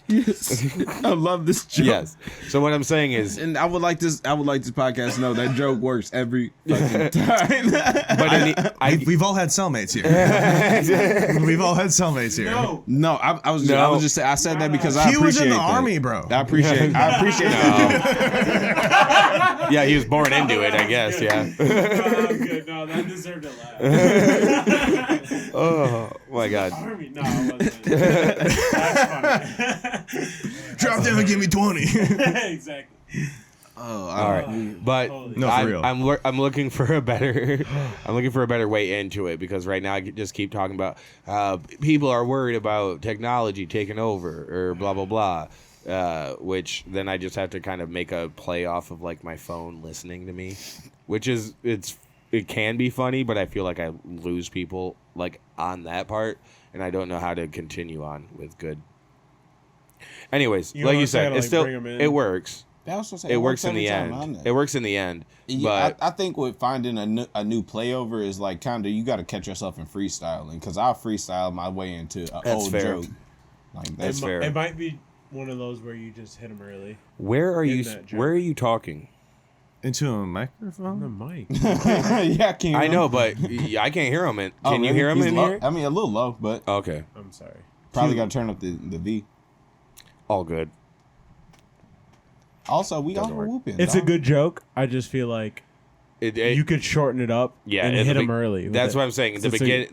Yes. I love this joke. Yes. So what I'm saying is, And I would like this podcast to know that joke works every fucking time. but We've all had cellmates here. We've all had cellmates here. No, I was just saying, I said that because I He was in appreciate the that. army, bro. I appreciate that. yeah, he was born into it, I guess. Yeah. Good. No, that deserved a laugh. Oh my God. Army? No, I wasn't. That's funny. Drop down and give me 20. Exactly. All right, but No, for real. I'm looking for a better way into it, because right now I just keep talking about people are worried about technology taking over or blah blah blah, which then I just have to kind of make a play off of like my phone listening to me, which is it can be funny, but I feel like I lose people like on that part, and I don't know how to continue on with good. Anyways, You like know you what I'm said, saying, it's like, still bring 'em in. it works. It Works in the end. It works in the end. Yeah, But I think with finding a new playover is like kind of you got to catch yourself in freestyling, because I'll freestyle my way into an That's old fair. joke. Like That's fair. It might be one of those where you just hit them early. Where are in you? that joke. Where are you talking? Into a microphone? The mic. Yeah, I can't. I know, but I can't hear him. Can you hear him He's in low. here? I mean, a little low, but Okay, I'm sorry. probably got to turn up the V. all good. Also, we Doesn't all work. whooping. It's a dog. good joke. I just feel like you could shorten it up Yeah, and at hit the them be- early. with That's it. what I'm saying. The It's a- beginning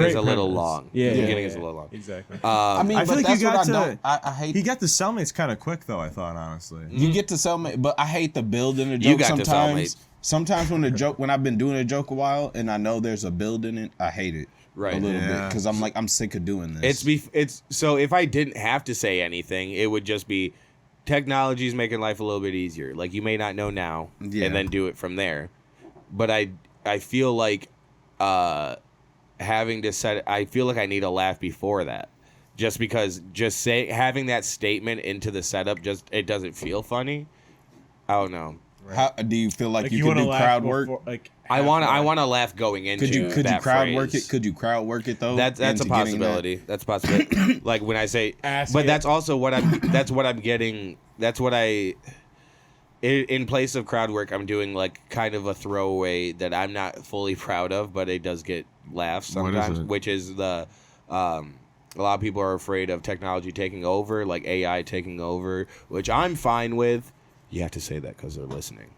it's is a little premise. long. Yeah, The yeah, beginning yeah, is a little long. Exactly. I mean, I feel but like that's you what I got don't. to. I hate. He got the cellmates kind of quick, though, I thought, honestly. You get to cellmate, but I hate the build in a joke You got to sometimes. cellmate. Sometimes when I've been doing a joke a while and I know there's a build in it, I hate it. Right. A little bit, Yeah. because I'm sick of doing this. It's so if I didn't have to say anything, it would just be technology is making life a little bit easier. Like, you may not know now, Yeah. and then do it from there. But I feel like having to set. I feel like I need a laugh before that, just because having that statement into the setup it doesn't feel funny. I don't know. How do you feel like you wanna can do laugh crowd before- work? Like I want to laugh going into. Could you that crowd phrase. work it? Could you crowd work it though? That's a into getting that? possibility. That's a possibility. Like when I say, Ask but it. that's also what I'm. That's what I'm getting. That's what in place of crowd work, I'm doing like kind of a throwaway that I'm not fully proud of, but it does get laughs What is sometimes. it? Which is a lot of people are afraid of technology taking over, like AI taking over, which I'm fine with. You have to say that because they're listening.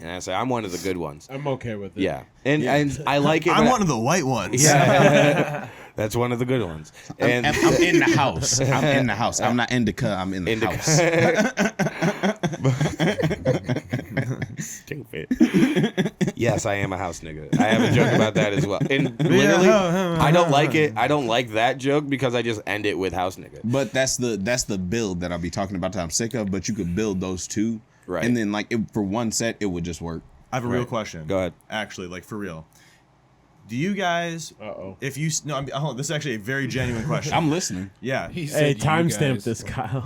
And I say I'm one of the good ones. I'm okay with it. Yeah, and I like it. I'm but one of the white ones. Yeah, that's one of the good ones. And I'm in the house. I'm in the house. I'm not indica. I'm in the house. Stupid. Yes, I am a house nigga. I have a joke about that as well. And literally, I don't like it. I don't like that joke because I just end it with house nigga. But that's the build that I'll be talking about that I'm sick of. But you could build those two, Right. And then like for one set, it would just work. I have a real question. Go ahead. Actually, like for real. Do you guys? If you no, hold on, this is actually a very genuine question. I'm listening. Yeah. Hey, timestamp this, Kyle.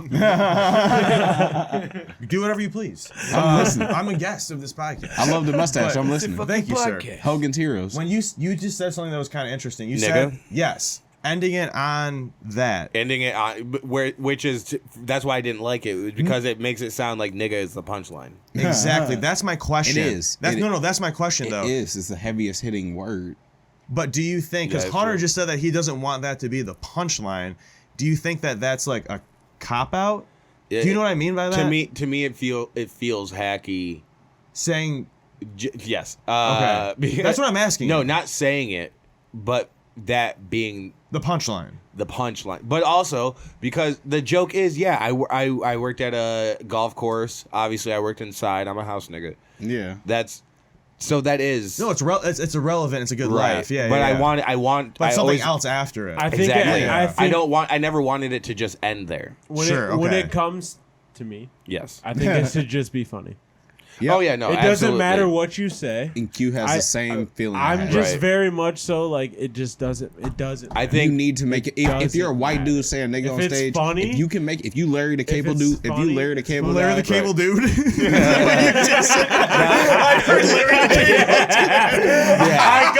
Do whatever you please. I'm listening. I'm a guest of this podcast. I love the mustache. I'm listening. Thank you, sir. Hogan's Heroes. When you just said something that was kind of interesting. You Nigga? said yes, ending it on that. Ending it on that's why I didn't like it. It was because it makes it sound like nigga is the punchline. Exactly. That's my question. It is. That's my question though. It is. It's the heaviest hitting word. But do you think, because Yeah, Hunter true. just said that he doesn't want that to be the punchline, do you think that that's like a cop out? Do you know what I mean by that? To me, it feels hacky. Saying yes. Okay. Because, That's what I'm asking No, you. not saying it, but that being the punchline. The punchline, but also because the joke is, yeah, I worked at a golf course. Obviously, I worked inside. I'm a house nigga. Yeah. That's So that is No, it's irrelevant. It's a good right. laugh. Yeah, but yeah. I want But I something always, else after it. I think exactly. I don't want. I never wanted it to just end there. When it comes to me, yes, I think it should just be funny. Yep. Oh yeah, no, it doesn't absolutely. matter what you say. And Q has the same feeling. I'm just very much so like it just doesn't. It doesn't. I think you need to make it. If you're a white dude saying nigga on it's stage, funny, if you can make, if you Larry the Cable dude, if you Larry the Cable, Larry the guy, Cable dude. I heard Larry the Cable dude.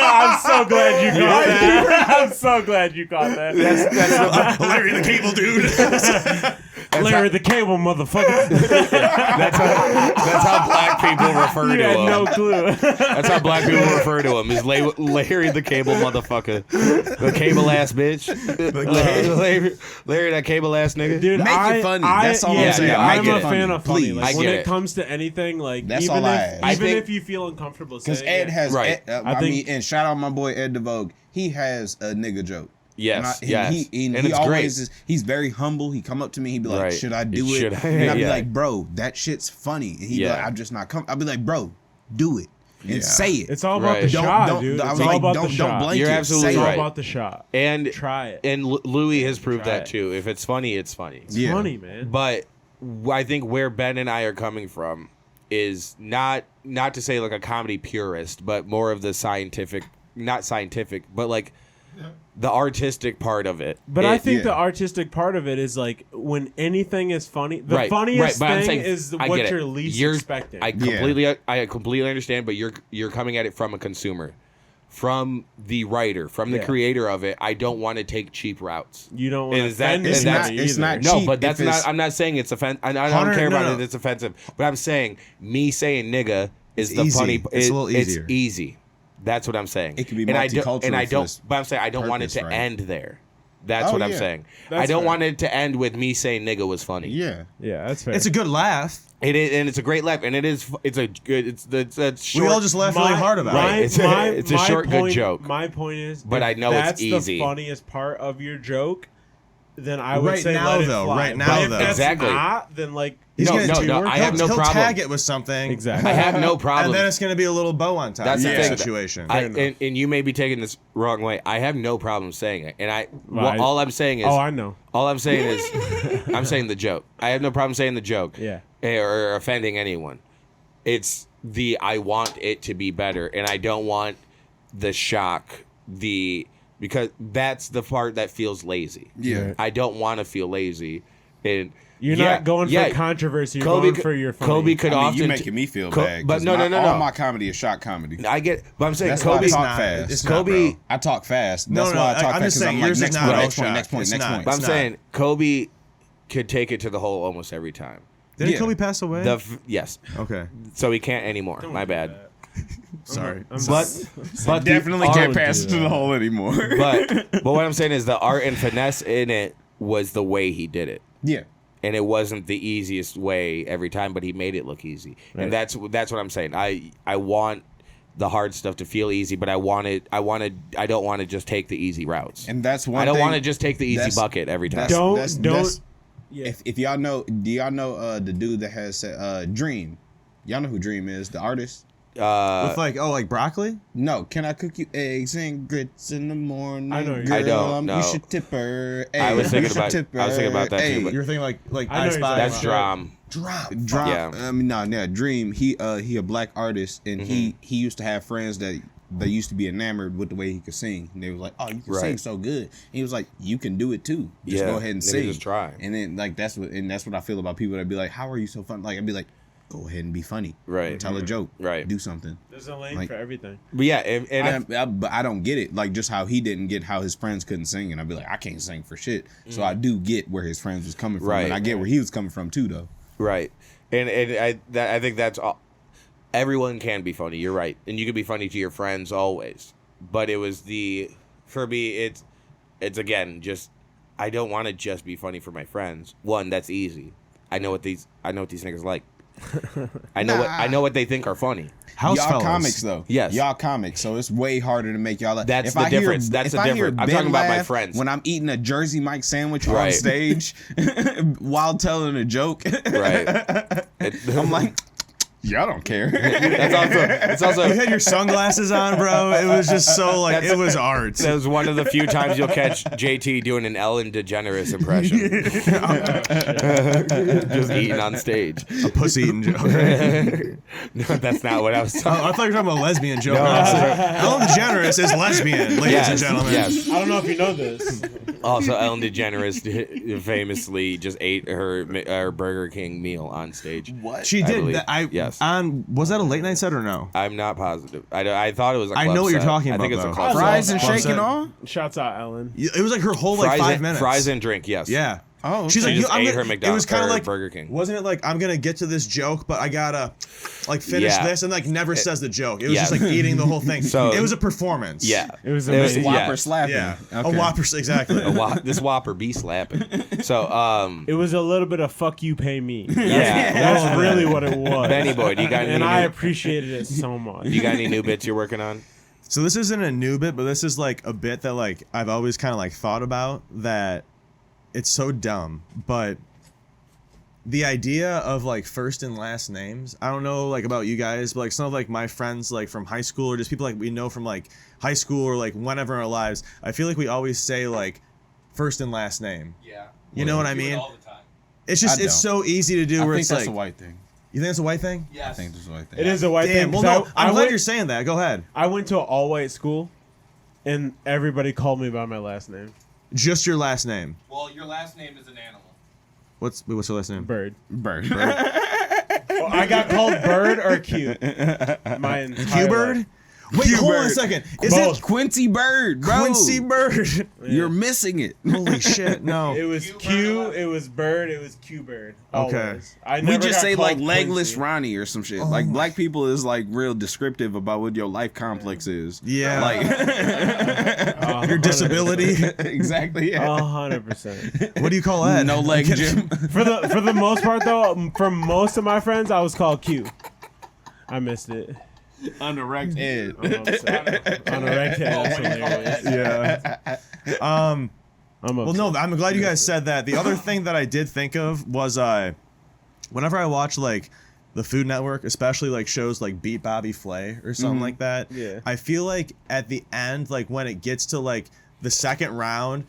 I'm so glad you caught that. I'm so glad you caught that. That's Larry the Cable dude. Larry the Cable motherfucker. That's how black people refer to You had him. no clue. That's how black people refer to him. Is Larry the Cable motherfucker, the cable ass bitch, Larry that cable ass nigga. Dude, Make it funny. That's all I'm saying. Yeah, Make I'm it a funny. fan of funny. Please. Like I when get it it. comes to anything, like That's even all I if ask. even if you feel uncomfortable saying Because Ed it. has, Right. I mean, and shout out my boy Ed DeVogue. He has a nigga joke. Yes, and yes. He And it's always great. is. He's very humble. He come up to me. He'd be like, Right. "Should I do Should it?" I? And I'd be Yeah. like, "Bro, that shit's funny." And he'd be Yeah. like, "I'm just not I'd be like, "Bro, do it and say it." It's all about Right. the Don't- shot, don't- dude. I It's was all like, about don't- the don't shot. blank You're it. absolutely Say It's all right. about the shot. And Try it. And Louis has proved Try that it. too. If it's funny, it's funny. It's funny, man. But I think where Ben and I are coming from is not to say like a comedy purist, but more of the scientific, not scientific, but like the artistic part of it. But I think the artistic part of it is like when anything is funny, the funniest but I'm thing saying, is I what get it. you're least You're- expecting. I completely understand, but you're coming at it from a consumer, from the writer, from the Yeah. creator of it. I don't want to take cheap routes. You don't want to Is that- offend is that- anybody it's either. not No, cheap but that's if not. it's- I'm not saying it's offensive. I don't Hunter, care about no. it. It's offensive. But I'm saying me saying nigga is It's the easy. funny. It's a little easier. It's easy. That's what I'm saying. It can be and I don't. multicultural And I for don't. this But I'm saying I don't want it purpose, to right? end there. That's Oh, what I'm yeah. saying. That's I don't fair. want it to end with me saying nigga was funny. Yeah. Yeah, that's fair. It's a good laugh. It is, and it's a great laugh, and it is. It's a good. It's a short. We all just laugh really hard about Right. it. It's a short, good point, joke. My point is, But if I know it's that's easy. the funniest part of your joke, then I would Right say now, let it though, fly. right now, But if though. that's Exactly. not, then like He's No, gonna no, do no, work. I have no he'll problem. tag it with something. exactly. I have no problem. And then it's going to be a little bow on top. That's of the the thing. situation. And you may be taking this wrong way. I have no problem saying it, and Right. all I'm saying is. Oh, I know. All I'm saying is, I'm saying the joke. I have no problem saying the joke. Yeah. Or offending anyone. It's I want it to be better, and I don't want the shock. Because that's the part that feels lazy. Yeah. I don't want to feel lazy, and. You're not going for controversy. You're going for your funny. Kobe could I mean, often. you're making me feel bad. But 'cause no. All my comedy is shock comedy. I get, but I'm saying That's why I Kobe. talk fast. It's Kobe. not, bro. I talk fast. No, That's no, why I talk I'm fast. just 'Cause saying I'm like, yours is next not point, all next point, shock. next point, It's next not. point. But I'm It's saying Kobe could take it to the hole almost every time. Didn't Yeah. Kobe pass away? Yes. Okay. So he can't anymore. My bad. Sorry. But Definitely the can't art- pass it to the hole anymore. But what I'm saying is the art and finesse in it was the way he did it. Yeah. And it wasn't the easiest way every time, but he made it look easy. Right. And that's what I'm saying. I want the hard stuff to feel easy, but I don't want to just take the easy routes. And that's one I don't thing- want to just take the easy that's- bucket every time. Don't. Yeah. If y'all know, do y'all know the dude that has Dream? Y'all know who Dream is, the artist? With like broccoli? No, can I cook you eggs and grits in the morning? I know you- girl, I don't, no. You should tip her. I was Hey, thinking you should about- tip I was thinking about that her. too, but- You were thinking like I know I you're Spy. talking That's Drum. Drop. Yeah. I mean, no, Dream. He a black artist, and he used to have friends that they used to be enamored with the way he could sing. And they was like, "Oh, you can Right. sing so good." And he was like, "You can do it too. Just Yeah, go ahead and nigga, sing. just try." And then like that's what I feel about people that be like, "How are you so fun?" Like I'd be like, "Go ahead and be funny. Right. Tell a joke. Right. Do something." There's a lane Like- for everything. But yeah, and But I don't get it. Like just how he didn't get how his friends couldn't sing, and I'd be like, I can't sing for shit. So I do get where his friends was coming from, Right. and I get where he was coming from too, though. right. And I think that's all. Everyone can be funny. You're right, and you can be funny to your friends always. But it was for me, it's again just I don't want to just be funny for my friends. One, that's easy. I know what these niggas like. I know what they think are funny. Y'all Fellas. comics though. Yes. Y'all comics, so it's way harder to make y'all. That's the difference. That's the difference. I'm talking about my friends. When I'm eating a Jersey Mike sandwich on Right. stage while telling a joke. Right. I'm like, Y'all don't care. It's also You had your sunglasses on, bro. It was just so like it was art. That was one of the few times you'll catch JT doing an Ellen DeGeneres impression. Just eating on stage. A pussy eating joke. No, that's not what I was talking I thought you were talking about a lesbian joke. Ellen DeGeneres is lesbian, ladies and gentlemen. Yes. I don't know if you know this. Also, Ellen DeGeneres famously just ate her Burger King meal on stage. What? She did. believe. Yes. Was that a late night set or no? I'm not positive. I thought it was a club I know what you're set. talking I think about, it's a though. club Fries set. and Club shake set. and all? Shouts out Ellen. It was like her whole like 5 minutes. Fries and drink, yes. Yeah. Oh, She's She like, just I'm ate gonna, her it was McDonald's kind or of like Burger King. Wasn't it like I'm gonna get to this joke, but I gotta like finish Yeah. this and like never says the joke. It was Yeah. just like eating the whole thing. So- it was a performance. Yeah. It was amazing. Whopper slapping. Yeah. Okay. A Whopper, exactly. This Whopper be slapping. So, It was a little bit of fuck you, pay me. yeah. That's really what it was. Benny boy, do you got any? And I new, appreciated it so much. you got any new bits you're working on? So this isn't a new bit, but this is like a bit that like I've always kind of like thought about that it's so dumb, but the idea of like first and last names, I don't know like about you guys, but like some of like my friends like from high school or just people like we know from like high school or like whenever in our lives, I feel like we always say like first and last name. Yeah. You know what I mean? all the time. It's just I it's don't. so easy to do I where think it's that's like a white thing. you think it's a white thing? Yes. I think that's a white thing. It is a white Damn. thing. Well, no, 'cause I'm I glad went- you're saying that. Go ahead. I went to an all-white school, and everybody called me by my last name. Just your last name. Well, your last name is an animal. What's your last name? Bird. Bird. Well, I got called Bird or Cute. My entire Q-Bird? life. Wait, hold on a Bird. second. Is Both. it Quincy Bird, bro. Quincy Bird? You're missing it. Holy shit, no. It was Q, it was Bird, it was Q Bird. Okay. Always. I We never just got say like called legless Quincy. Ronnie or some shit. Like black people is like real descriptive about what your life complex is. Yeah. Like Your disability? exactly. Yeah. 100%. What do you call that? No leg gym. For the most part though, from most of my friends, I was called Q. I missed it. Underrect head. I'm upset. On a rec head, that's hilarious. Yeah. I'm Well, upset. no, I'm glad you guys said that. The other thing that I did think of was whenever I watch like the Food Network, especially like shows like Beat Bobby Flay or something like that, Yeah. I feel like at the end, like when it gets to like the second round,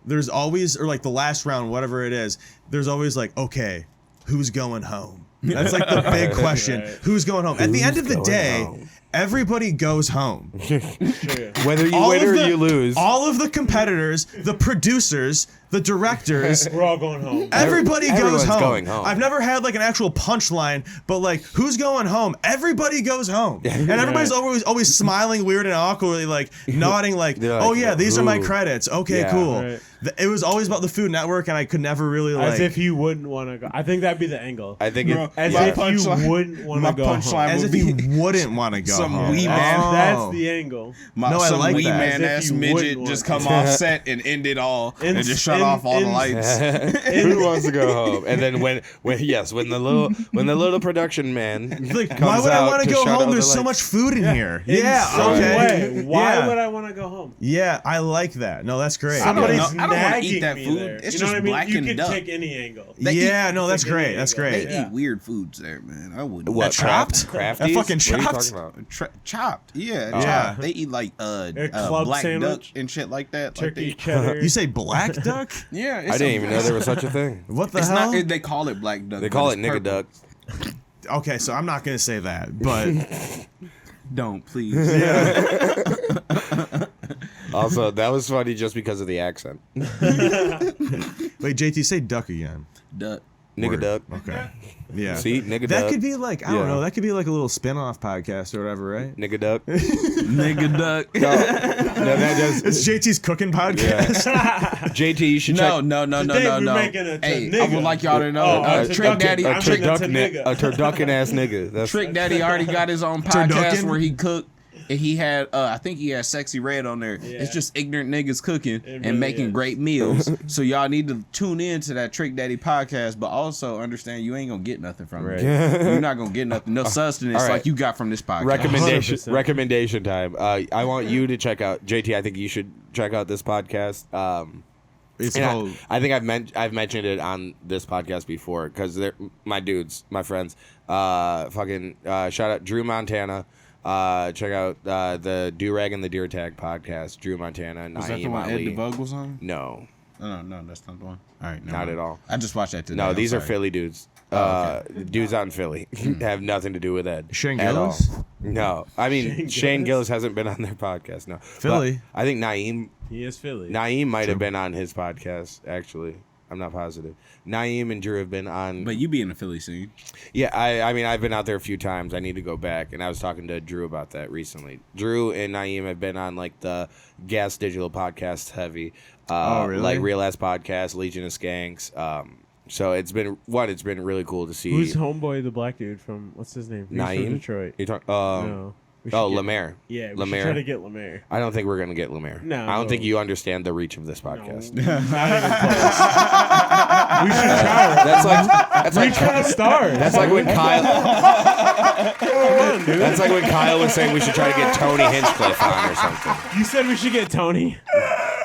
there's always, or like the last round, whatever it is, there's always like, okay, who's going home? That's like the big question. Right. Who's going home? At the end of the going day, home? everybody goes home. Whether you All win of or the- you lose. All of the competitors, the producers, the directors, We're all going home. everybody goes Everyone's home. going home. I've never had like an actual punchline, but like who's going home? Everybody goes home, and everybody's always smiling weird and awkwardly, like nodding, like, They're like, oh yeah, these are my ooh. credits. Okay, Yeah. cool. Right. It was always about the Food Network, and I could never really like. As if you wouldn't want to go. I think that'd be the angle. I think Bro, it, As my if you punchline- wouldn't want my to go home. punchline as if would you be wouldn't want to go some home. wee man. That's the angle. No, I some like wee that. man As ass if you midget wouldn't just want come off set and end it all and In- just shut in- off all the in- lights. who wants to go home? And then when the little production man Like, comes why would I out want to to go shut all home? the There's so lights. much food in here. In Yeah, some okay. way. Why Yeah. would I want to go home? Yeah, I like that. No, that's great. I don't know. Somebody's I don't wanna nagging eat that me food. there. It's you know just what I mean? black You and could duck. take any angle. They Yeah, eat- no, that's take any great. That's angle. great. They eat weird foods there, man. I wouldn't. What, Chopped? Crafties? That fucking What are you chopped? talking about? Chopped. Yeah, Yeah. chopped. They eat like club black sandwich? duck and shit like that. Turkey Like cheddar. You say black duck? yeah, it's I didn't even know there was such a thing. What the It's hell? not. They call it black duck. They but call it it's nigga purple. duck. Okay, so I'm not gonna say that, but Don't please. Also, that was funny just because of the accent. wait, JT, say duck again. Duck. Nigga Word. duck. Okay. Yeah. See, nigga That duck. could be like I don't Yeah. know. That could be like a little spin-off podcast or whatever, right? Nigga duck. Nigga duck. No, that does. It's JT's cooking podcast. JT, you should check. No. Today we're making a Hey, I nigga. would like y'all to know. Oh, a Trick turducken. Daddy. I'm Trick, thinking it's a nigga. turducken ass nigga. That's Trick Daddy already got his own podcast Turducken? where he cooked. And he had, I think he had Sexy Red on there. It's just ignorant niggas cooking really and making is. great meals. So y'all need to tune in to that Trick Daddy podcast, but also understand you ain't gonna get nothing from it. You're not gonna get nothing, no sustenance all right. like you got from this podcast. recommendation time. I want you to check out JT. I think you should check out this podcast. It's And called. I think I've mentioned it on this podcast before because they're my dudes, my friends. Shout out Drew Montana. Check out the Do Rag and the Deer Tag podcast. Drew Montana. Was that the one Ed DeVoe was on? No. No, that's not the one. All right, Not at all. I just watched that today. No, these are sorry. Philly dudes. Dudes out in Philly have nothing to do with Ed. Shane at all. Gillis? No, I mean Shane Gillis hasn't been on their podcast. No, Philly. But I think Naeem He is Philly. Naeem might have been on his podcast. Actually, I'm not positive. Naeem and Drew have been on. But you be in the Philly scene. Yeah, I mean I've been out there a few times. I need to go back, and I was talking to Drew about that recently. Drew and Naeem have been on like the Gas Digital podcast heavy. Really? Like Real Ass Podcast, Legion of Skanks. So it's been really cool to see. Who's homeboy, the black dude from what's his name? He's from Naeem? Detroit. You talk, No. We should get- Lemaire. Yeah, we Lemaire. should try to get Lemaire. I don't think we're gonna get Lemaire. No. I don't think you understand the reach of this podcast. Not even close. We should try. That's like Reach for the stars. That's like when Kyle. That's like when Kyle was saying we should try to get Tony Hinchcliffe on or something. You said we should get Tony.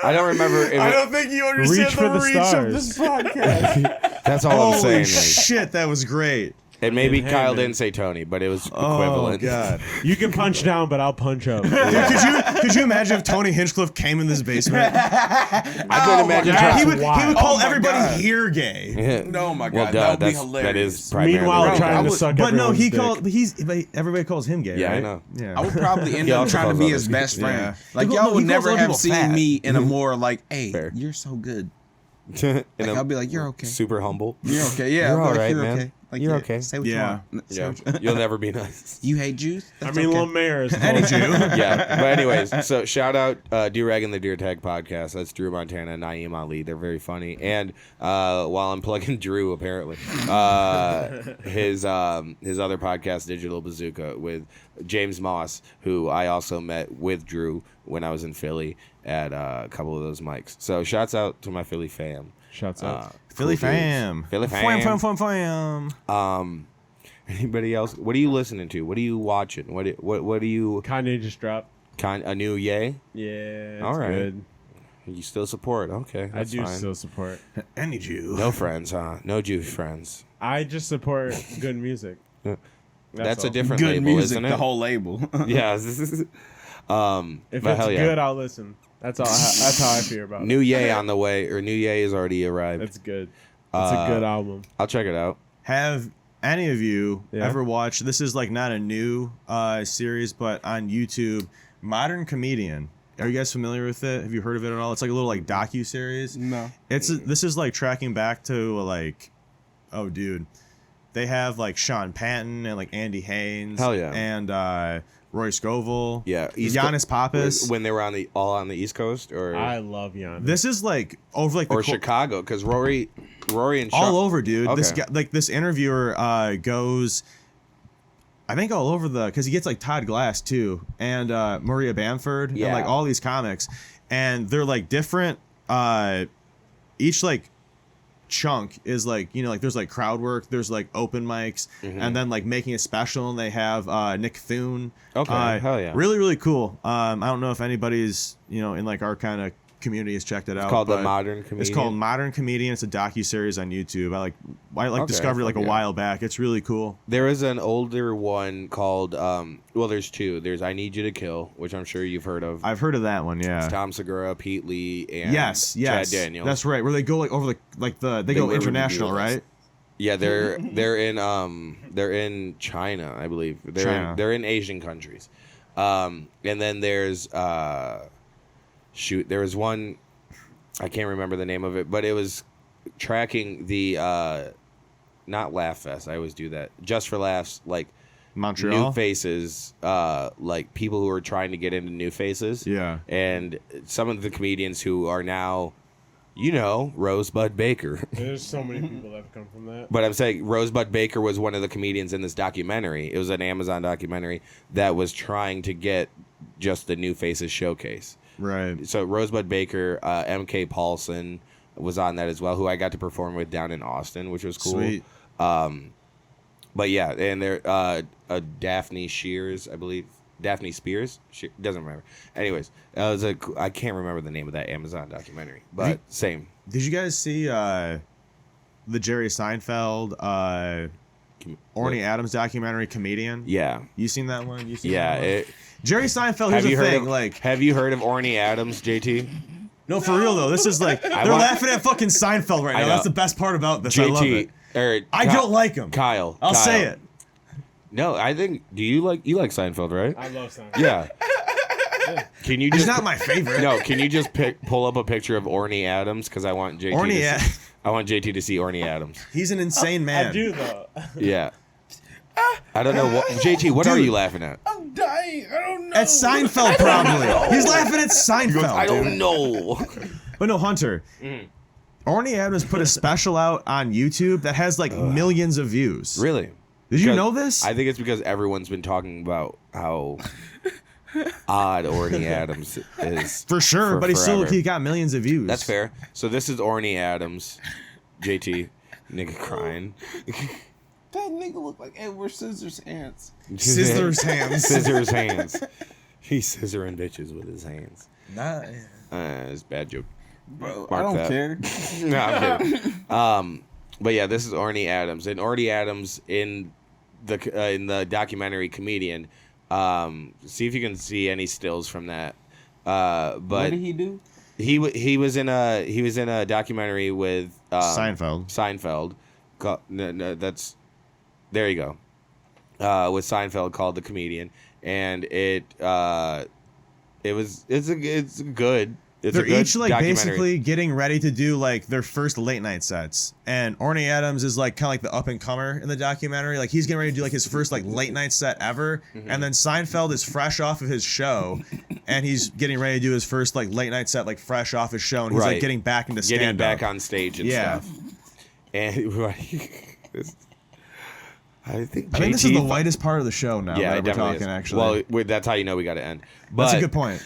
I don't remember. If I it, don't think you understand Reach for the reach of stars. this podcast. that's all I'm Holy saying. Mate. shit, that was great. And maybe Hey, Kyle man. didn't say Tony, but it was Oh equivalent. god. You can punch down, but I'll punch up. Dude, could you imagine if Tony Hinchcliffe came in this basement? I couldn't imagine. God. trying- he would wild. call Oh my everybody God. here gay. Yeah. Oh my Well, God, duh, that would be that hilarious. is primarily. Meanwhile, right. trying to would- suck But no, everyone's he dick. called everybody calls him gay, Yeah, right? I know. Yeah. I would probably end He up also trying to calls be other his best people. friend. Yeah. Like He y'all calls would never other have people seen fat. me in a more like, hey, Fair. you're so good. And Like I'm I'll be like, you're okay. super humble. You're okay. Yeah, You're I'll be all like, right, you're man. okay. Like, You're okay. Say what Yeah. you want. Say Yeah, what you'll never be nice. you hate Jews? I That's mean, okay. Lemaire is Any close. Jew. Yeah, but anyways, so shout out Do Rag and the Deer Tag podcast. That's Drew Montana and Naeem Ali. They're very funny. And while I'm plugging Drew, apparently, his other podcast, Digital Bazooka, with James Moss, who I also met with Drew when I was in Philly at a couple of those mics. So shouts out to my Philly fam. Shouts out. Philly Cool dudes. fam. Philly fam. Fam. Anybody else? What are you listening to? What are you watching? What do you Kanye just dropped. a new Yay? Yeah, it's All right. good. You still support? Okay, I that's do fine. still support. Any Jew. No friends, huh? No Jewish friends. I just support good music. That's a all. different Good label, music, isn't it? the whole label. Yeah. If but it's hell yeah. good, I'll listen. That's all. That's how I feel about New it. Yay on the way, or New Yay has already arrived. It's good. It's a good album. I'll check it out. Have any of you Yeah. ever watched, this is like not a new series, but on YouTube, Modern Comedian. Are you guys familiar with it? Have you heard of it at all? It's like a little like docu-series. No. This is like tracking back to like, oh dude, they have like Sean Patton and like Andy Haynes. Hell yeah. And Roy Scovel. Yeah, Giannis Pappas. when they were all on the East Coast, or I love Giannis. This is like over like the or Chicago, because Rory and Sean, all over, dude. This Okay. guy, like this interviewer goes, I think all over because he gets like Todd Glass too, and Maria Bamford, and Yeah. like all these comics, and they're like different. Each like chunk is like, you know, like there's like crowd work, there's like open mics, and then like making a special, and they have Nick Thune. Okay, hell yeah. Really, really cool. I don't know if anybody's, you know, in like our kind of community has checked it out. It's called The but Modern Comedian. It's called Modern Comedian. It's a docu-series on YouTube. I Okay, discovered it like a yeah. while back. It's really cool. There is an older one called well, there's two. There's I Need You to Kill, which I'm sure you've heard of. I've heard of that one, yeah. It's Tom Segura, Pete Lee, and Yes. Chad Daniels. That's right. Where they go like over they go literally international, do this. right? Yeah, they're in China, I believe. They're in Asian countries. And then there's there was one, I can't remember the name of it, but it was tracking the not Laugh Fest. I always do that. Just for Laughs, like Montreal. New Faces, like people who are trying to get into New Faces. Yeah. And some of the comedians who are now, you know, Rosebud Baker. There's so many people that have come from that. But I'm saying Rosebud Baker was one of the comedians in this documentary. It was an Amazon documentary that was trying to get just the New Faces showcase. Right. So Rosebud Baker, MK Paulson was on that as well, who I got to perform with down in Austin, which was cool. Sweet. But yeah, and there Daphne Shears, I believe. Daphne Spears. She doesn't remember. Anyways, I can't remember the name of that Amazon documentary, but same. Did you guys see the Jerry Seinfeld, Orny Adams documentary, Comedian? Yeah. You seen that one? Jerry Seinfeld. Have Here's you the heard thing. have you heard of Orny Adams, JT? No, for real though. This is they're laughing at fucking Seinfeld right now. That's the best part about this. I love it. I don't like him. Kyle. I'll say it. No, I think. Do you like Seinfeld, right? I love Seinfeld. Yeah. Can you just? He's not my favorite. No, can you just pull up a picture of Orny Adams because I want JT. I want JT to see Orny Adams. He's an insane man. I do though. Yeah. I don't know what JT. What are you laughing at? I'm dying. I don't know. At Seinfeld, probably. He's laughing at Seinfeld. Goes, I don't know. But no, Hunter. Orny Adams put a special out on YouTube that has like millions of views. Really? Did you know this? I think it's because everyone's been talking about how odd Orny Adams is. For sure, but he got millions of views. That's fair. So this is Orny Adams, JT, nigga crying. That nigga look like Edward Scissorhands. Scissors hands. Scissors hands. He's scissoring bitches with his hands. Nah. It's a bad joke. Bro, Mark I don't that. care. No, I'm kidding. But yeah, this is Orny Adams, and Orny Adams in the documentary Comedian. See if you can see any stills from that. But what did he do? He was in a documentary with Seinfeld. Seinfeld. That's there you go. With Seinfeld called The Comedian, and it's good. They're each like basically getting ready to do like their first late night sets, and Orny Adams is like kind of like the up and comer in the documentary. Like he's getting ready to do like his first like late night set ever, and then Seinfeld is fresh off of his show, and he's getting ready to do his first like late night set like fresh off his show, and he's like getting back into stand-up. Getting back on stage and stuff. And I think this is the whitest part of the show now. Yeah, that we're definitely talking is. actually. Well, that's how you know we got to end. But, that's a good point.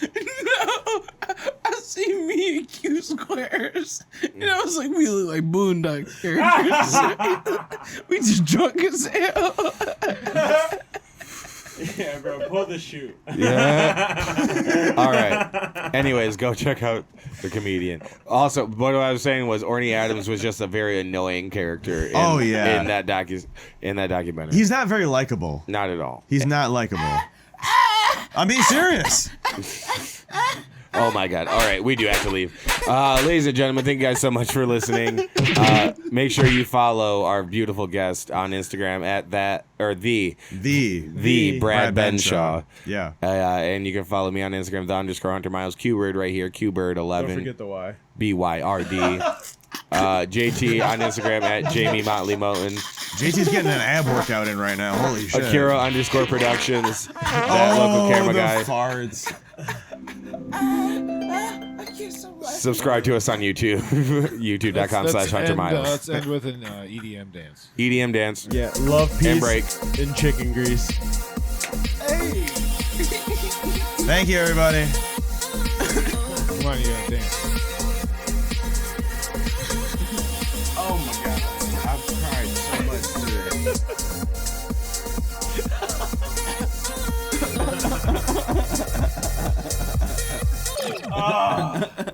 I see me and Q squares, and I was like, we look like Boondock characters. We just drunk as hell. Yeah, bro, pull the shoot. Yeah. All right. Anyways, go check out The Comedian. Also, what I was saying was Orny Adams was just a very annoying character. In that documentary. He's not very likable. Not at all. He's not likable. I'm being serious. Oh my God. All right, we do have to leave. Ladies and gentlemen, thank you guys so much for listening. Make sure you follow our beautiful guest on Instagram at the Brad Benshaw. Yeah. And you can follow me on Instagram, _Hunter Miles, Qbird right here, Qbird11. Don't forget the Y. BYRD. JT on Instagram at Jamie Motley Moten. JT's getting an ab workout in right now. Holy shit. Akira _Productions. That local camera guy. Farts. Subscribe to us on YouTube. YouTube.com/Hunter Miles. Let's end with an EDM dance. EDM dance. Yeah, love, peace, and break. and chicken grease. Hey. Thank you, everybody. Come on, you gotta dance. Oh my God, I've cried so much today.